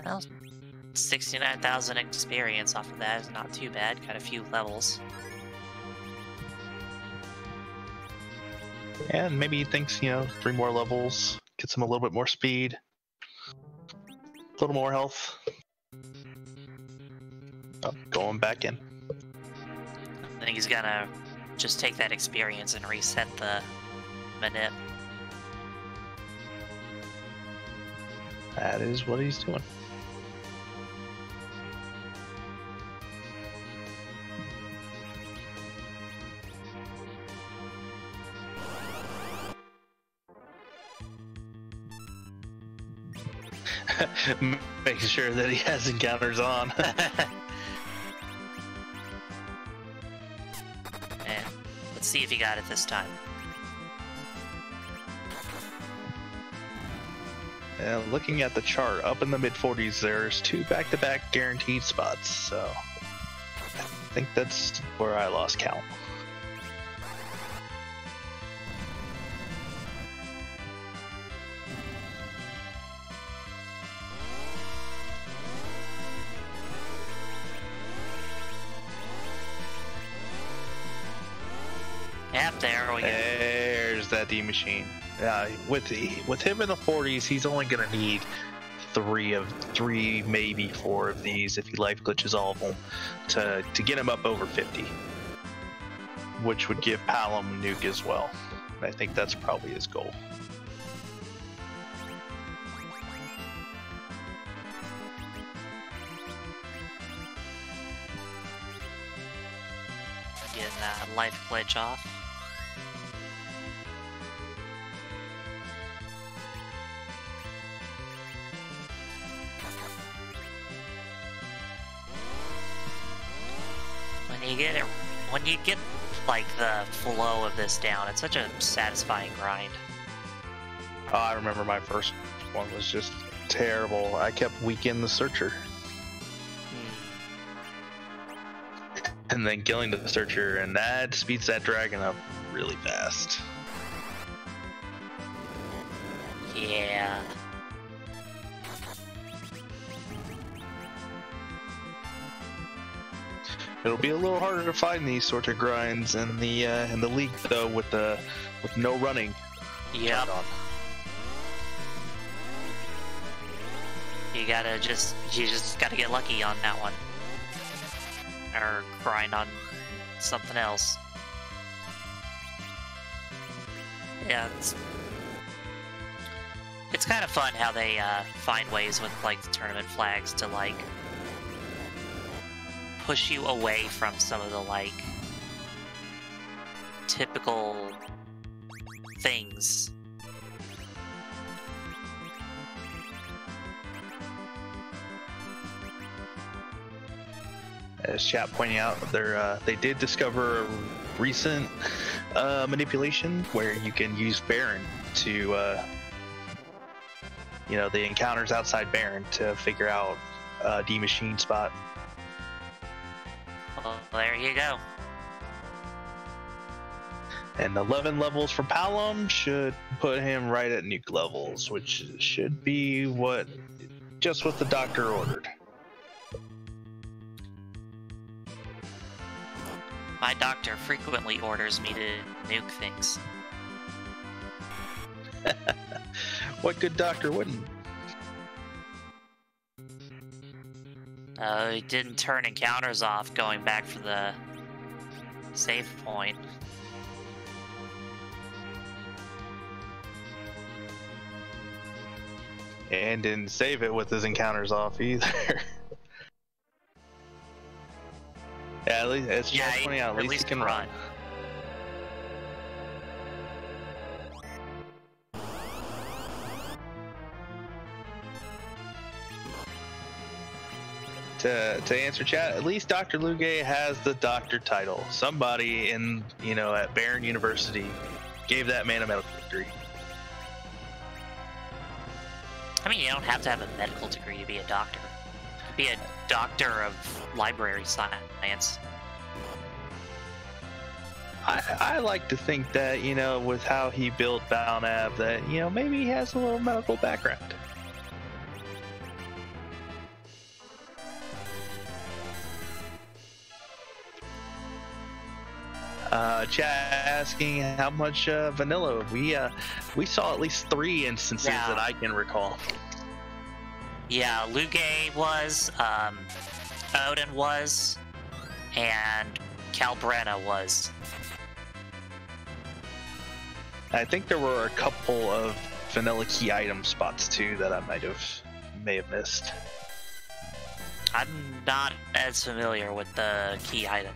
Speaker 1: Well, 69,000 experience off of that is not too bad. Got a few levels.
Speaker 2: And maybe he thinks, 3 more levels gets him a little bit more speed, a little more health. Oh, going back in.
Speaker 1: I think he's gonna just take that experience and reset the manip.
Speaker 2: That is what he's doing. Making sure that he has encounters on.
Speaker 1: And let's see if he got it this time.
Speaker 2: And looking at the chart, up in the mid-40s, there's 2 back-to-back guaranteed spots, so I think that's where I lost count.
Speaker 1: Yep, there we go.
Speaker 2: There's that D-machine. With him in the 40s, he's only gonna need 3, maybe 4 of these if he life glitches all of them to get him up over 50, which would give Palom nuke as well. I think that's probably his goal.
Speaker 1: Getting that life glitch off. when you get like the flow of this down, it's such a satisfying grind.
Speaker 2: Oh, I remember my first one was just terrible. I kept weakening the searcher. And then killing the searcher, and that speeds that dragon up really fast.
Speaker 1: Yeah.
Speaker 2: It'll be a little harder to find these sort of grinds in the league though, with no running.
Speaker 1: Yep. You just gotta get lucky on that one. Or grind on something else. Yeah, it's kind of fun how they find ways with like the tournament flags to like push you away from some of the like typical things.
Speaker 2: As chat pointing out, they did discover a recent manipulation where you can use Baron to, the encounters outside Baron to figure out D machine spot.
Speaker 1: Well, there you go.
Speaker 2: And 11 levels for Palom should put him right at nuke levels, which should be what the doctor ordered.
Speaker 1: My doctor frequently orders me to nuke things.
Speaker 2: What good doctor wouldn't?
Speaker 1: He didn't turn encounters off going back for the save point.
Speaker 2: And didn't save it with his encounters off either. Yeah, at least it's just pointing out. At least he can run. To answer chat, at least Dr. Luge has the doctor title. Somebody in at Baron University gave that man a medical degree.
Speaker 1: I mean, you don't have to have a medical degree to be a doctor. You could be a doctor of library science.
Speaker 2: I like to think that, with how he built Balnab, that, maybe he has a little medical background. Chat asking how much vanilla. We saw at least 3 instances that I can recall.
Speaker 1: Yeah, Luge was, Odin was, and Calbrenna was.
Speaker 2: I think there were a couple of vanilla key item spots too that I may have missed.
Speaker 1: I'm not as familiar with the key item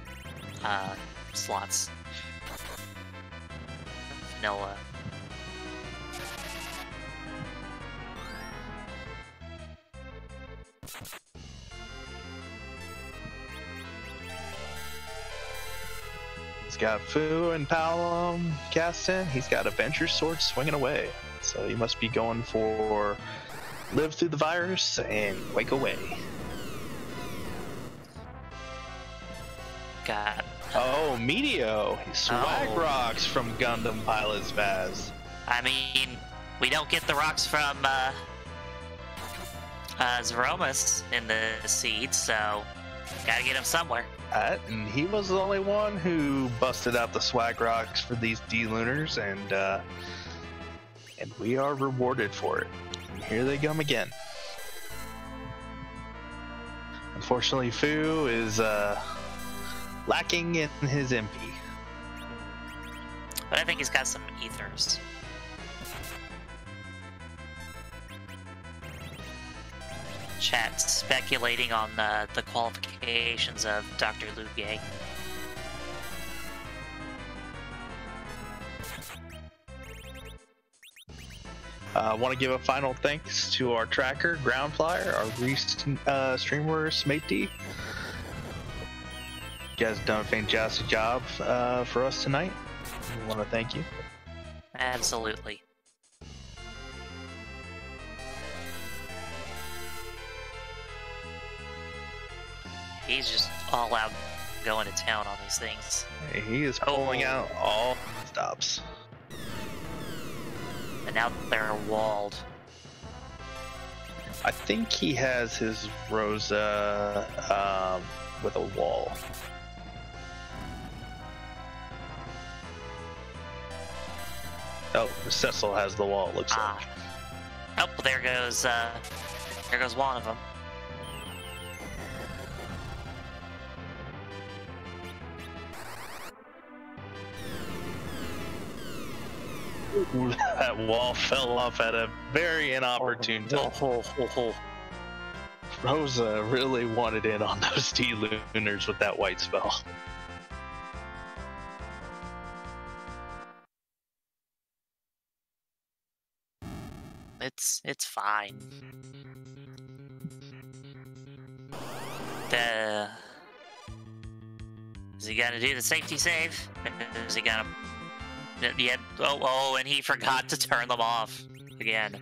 Speaker 1: slots. Vanilla.
Speaker 2: He's got Fu and Palom casting. He's got Avenger Sword swinging away. So he must be going for live through the virus and wake away.
Speaker 1: Got.
Speaker 2: Oh, Meteo. Swag rocks from Gundampilotspaz.
Speaker 1: I mean, we don't get the rocks from Zeromus in the seed, so gotta get him somewhere.
Speaker 2: And he was the only one who busted out the swag rocks for these D-Lunars, and we are rewarded for it. And here they come again. Unfortunately, Fu is lacking in his MP.
Speaker 1: But I think he's got some ethers. Chat speculating on the qualifications of Dr. Luge.
Speaker 2: I want to give a final thanks to our tracker, Groundflyer, our recent streamer, Smatey. You guys have done a fantastic job for us tonight. We want to thank you.
Speaker 1: Absolutely. He's just all out going to town on these things.
Speaker 2: He is pulling out all stops.
Speaker 1: And now they're walled.
Speaker 2: I think he has his Rosa with a wall. Oh, Cecil has the wall, it looks like.
Speaker 1: Oh, well, there goes one of them.
Speaker 2: That wall fell off at a very inopportune time. Rosa really wanted in on those D-Lunars with that white spell.
Speaker 1: It's fine. Is he gonna do the safety save? Is he gonna? Yeah. Oh, and he forgot to turn them off again.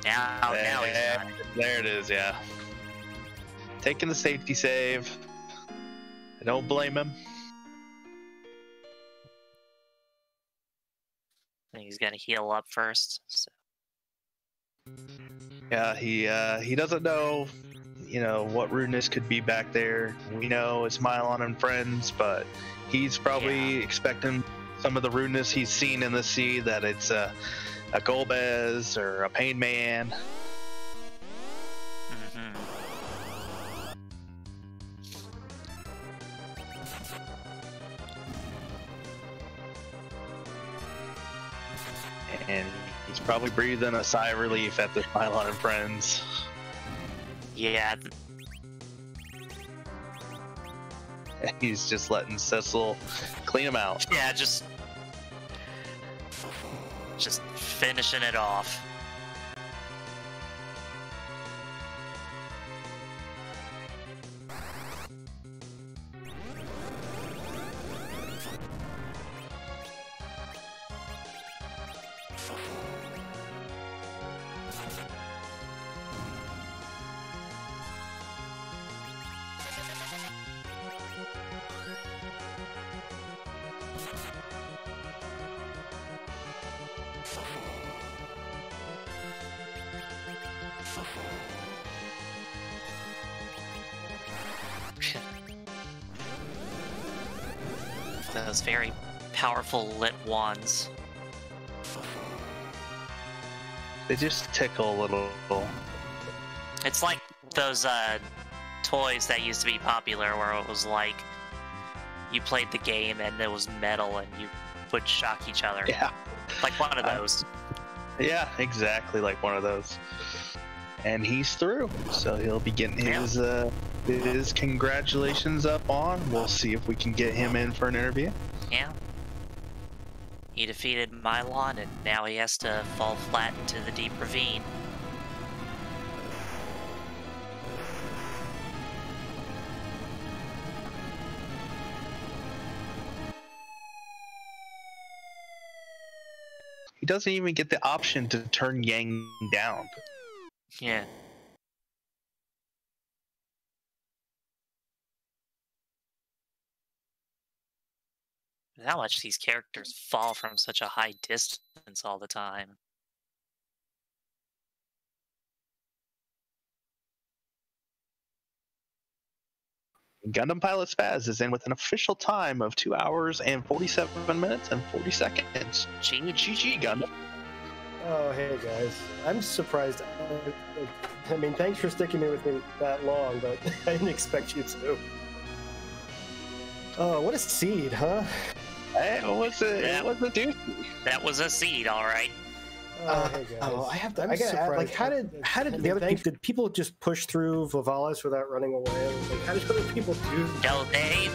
Speaker 1: Now he's not.
Speaker 2: There it is, yeah. Taking the safety save. I don't blame him.
Speaker 1: I think he's gonna heal up first. So.
Speaker 2: Yeah, he doesn't know, what rudeness could be back there. We know it's Mylon and friends, but he's probably expecting some of the rudeness he's seen in the sea, that it's a Golbez or a Pain Man. And he's probably breathing a sigh of relief at the Mylon and friends.
Speaker 1: Yeah.
Speaker 2: He's just letting Cecil clean him out.
Speaker 1: Yeah, just finishing it off. Those very powerful lit wands.
Speaker 2: They just tickle a little.
Speaker 1: It's like those toys that used to be popular where it was like you played the game and it was metal and you would shock each other.
Speaker 2: Yeah.
Speaker 1: Like one of those.
Speaker 2: Yeah, exactly like one of those. And he's through, so he'll be getting his congratulations up on. We'll see if we can get him in for an interview.
Speaker 1: Yeah. He defeated Mylon, and now he has to fall flat into the deep ravine.
Speaker 2: He doesn't even get the option to turn Yang down.
Speaker 1: Yeah. How much these characters fall from such a high distance all the time.
Speaker 2: Gundampilotspaz is in with an official time of 2 hours and 47 minutes and 40 seconds. GG, Gundam.
Speaker 6: Oh, hey guys. I'm surprised. I mean, thanks for sticking with me that long, but I didn't expect you to. Oh, what a seed, huh?
Speaker 2: Hey, it was a doozy.
Speaker 1: That was a seed, all right.
Speaker 6: Oh, hey guys.
Speaker 5: Oh, I have to.
Speaker 6: I'm surprised. Like, how did the other people? Did people just push through Vivalis without running away? Like, how did other people do?
Speaker 1: No, they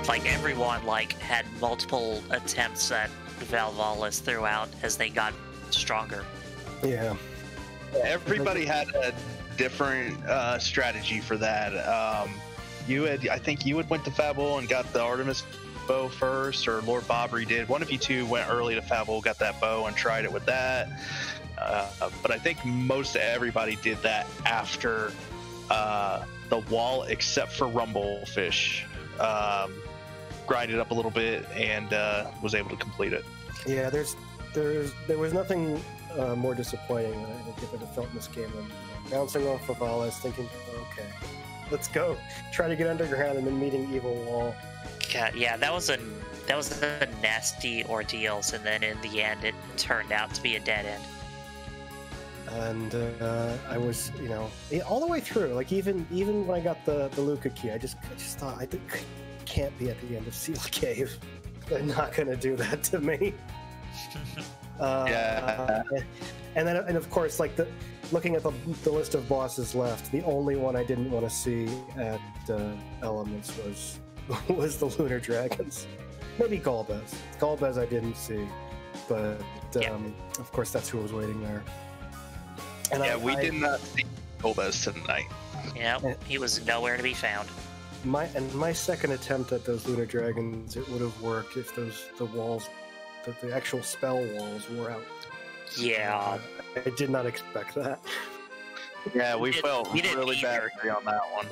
Speaker 1: like everyone had multiple attempts at Valvalis throughout as they got stronger.
Speaker 6: Yeah.
Speaker 2: Everybody had a different strategy for that. I think you had went to Fable and got the Artemis bow first, or Lord Bobbery did. One of you two went early to Fable, got that bow, and tried it with that. But I think most everybody did that after the wall, except for Rumblefish. Grinded up a little bit and was able to complete it.
Speaker 6: Yeah, there was nothing more disappointing than I think I've felt in this game when bouncing off of Alice, thinking, okay, let's go, try to get underground, and then meeting Evil Wall.
Speaker 1: God, yeah, that was a nasty ordeals, and then in the end, it turned out to be a dead end.
Speaker 6: And I was, all the way through, like even when I got the Luca key, I just thought I can't be at the end of Seal Cave. They're not gonna do that to me.
Speaker 2: Yeah.
Speaker 6: And of course, like looking at the list of bosses left, the only one I didn't want to see at Elements was the Lunar Dragons. Maybe Golbez. Golbez I didn't see, but of course that's who was waiting there. And
Speaker 2: we did not see Golbez tonight.
Speaker 1: Yeah, he was nowhere to be found.
Speaker 6: My second attempt at those Lunar Dragons, it would have worked if the walls, the actual spell walls were out.
Speaker 1: Yeah.
Speaker 6: I did not expect that.
Speaker 2: Yeah, we felt really bad on that one.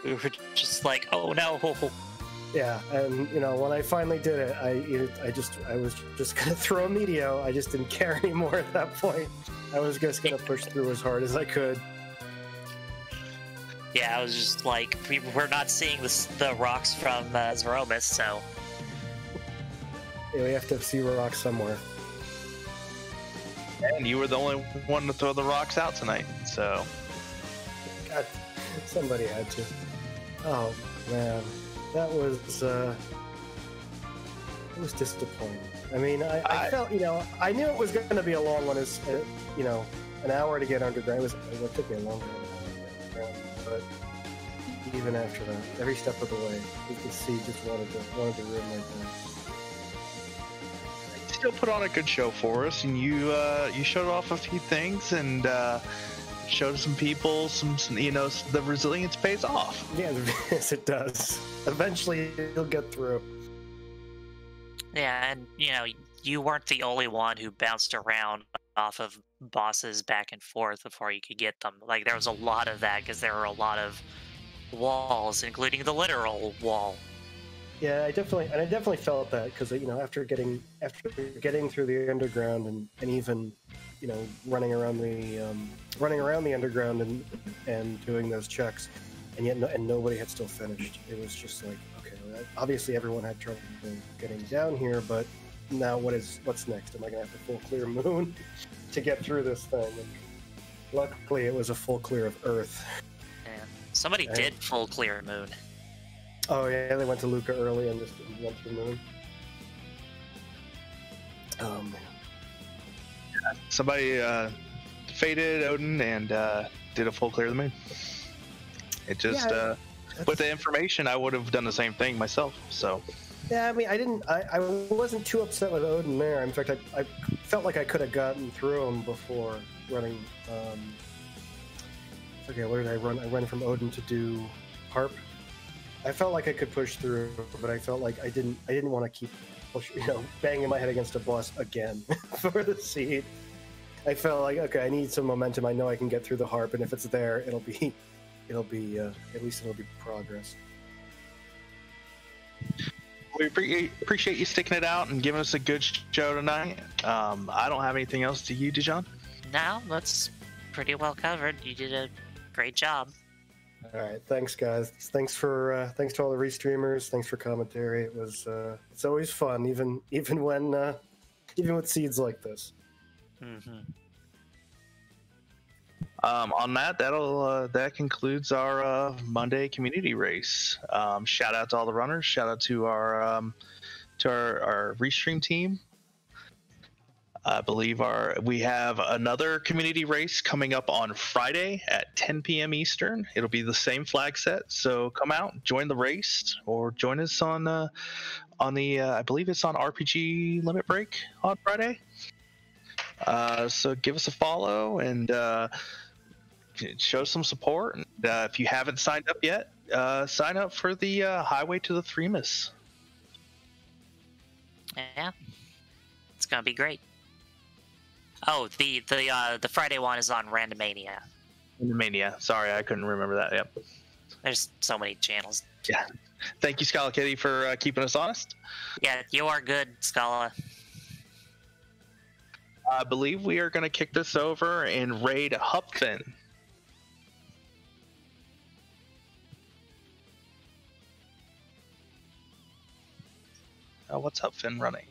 Speaker 1: We were just like, oh no.
Speaker 6: Yeah, and when I finally did it, I was just gonna throw a Meteo. I just didn't care anymore at that point. I was just gonna push through as hard as I could.
Speaker 1: Yeah, I was just like, we're not seeing the rocks from Zeromus, so...
Speaker 6: Yeah, we have to see rocks somewhere.
Speaker 2: And you were the only one to throw the rocks out tonight, so...
Speaker 6: God, somebody had to. Oh, man. That was, it was disappointing. I mean, I felt, I knew it was going to be a long one, an hour to get underground. It took me a long time to get underground. But even after that, every step of the way, you could see just wanted to ruin my time.
Speaker 2: You still put on a good show for us, and you showed off a few things and showed some people some the resilience pays off.
Speaker 6: Yeah, yes, it does. Eventually, you'll get through.
Speaker 1: Yeah, and you weren't the only one who bounced around off of bosses back and forth before you could get them. Like, there was a lot of that because there were a lot of walls, including the literal wall.
Speaker 6: Yeah, I definitely felt that because after getting through the underground and even running around the underground and doing those checks, and yet nobody had still finished. It was just like, okay, obviously everyone had trouble getting down here, but now what's next? Am I gonna have to full clear Moon to get through this thing? And luckily, it was a full clear of Earth.
Speaker 1: Yeah. Somebody did full clear Moon.
Speaker 6: Oh yeah, they went to Luca early and just went through Moon. Oh man.
Speaker 2: Somebody faded Odin and did a full clear of the Moon. It just with the information, I would have done the same thing myself. So.
Speaker 6: Yeah, I mean, I wasn't too upset with Odin there. In fact, I felt like I could have gotten through him before running. Okay, where did I run? I ran from Odin to do Harp. I felt like I could push through, but I felt like I didn't want to keep banging my head against a boss again for the seed. I felt like, okay, I need some momentum. I know I can get through the Harp, and if it's there, it'll be at least it'll be progress.
Speaker 2: We appreciate you sticking it out and giving us a good show tonight. I don't have anything else. Do you, Dijon?
Speaker 1: No, that's pretty well covered. You did a great job.
Speaker 6: All right, thanks, guys. Thanks to all the restreamers. Thanks for commentary. It was it's always fun, even with seeds like this.
Speaker 1: Mm-hmm.
Speaker 2: On that concludes our Monday community race. Shout out to all the runners. Shout out to our restream team. I believe we have another community race coming up on Friday at 10 p.m. Eastern. It'll be the same flag set, so come out, join the race, or join us on the I believe it's on RPG Limit Break on Friday. So give us a follow and show some support. And, if you haven't signed up yet, sign up for the Highway to the Threemus.
Speaker 1: Yeah, it's gonna be great. Oh, the Friday one is on Randomania.
Speaker 2: Mania. Sorry, I couldn't remember that. Yep.
Speaker 1: There's so many channels.
Speaker 2: Yeah. Thank you, Scala Kitty, for keeping us honest.
Speaker 1: Yeah, you are good, Scala.
Speaker 2: I believe we are going to kick this over and raid Hupfin. What's Hupfin running?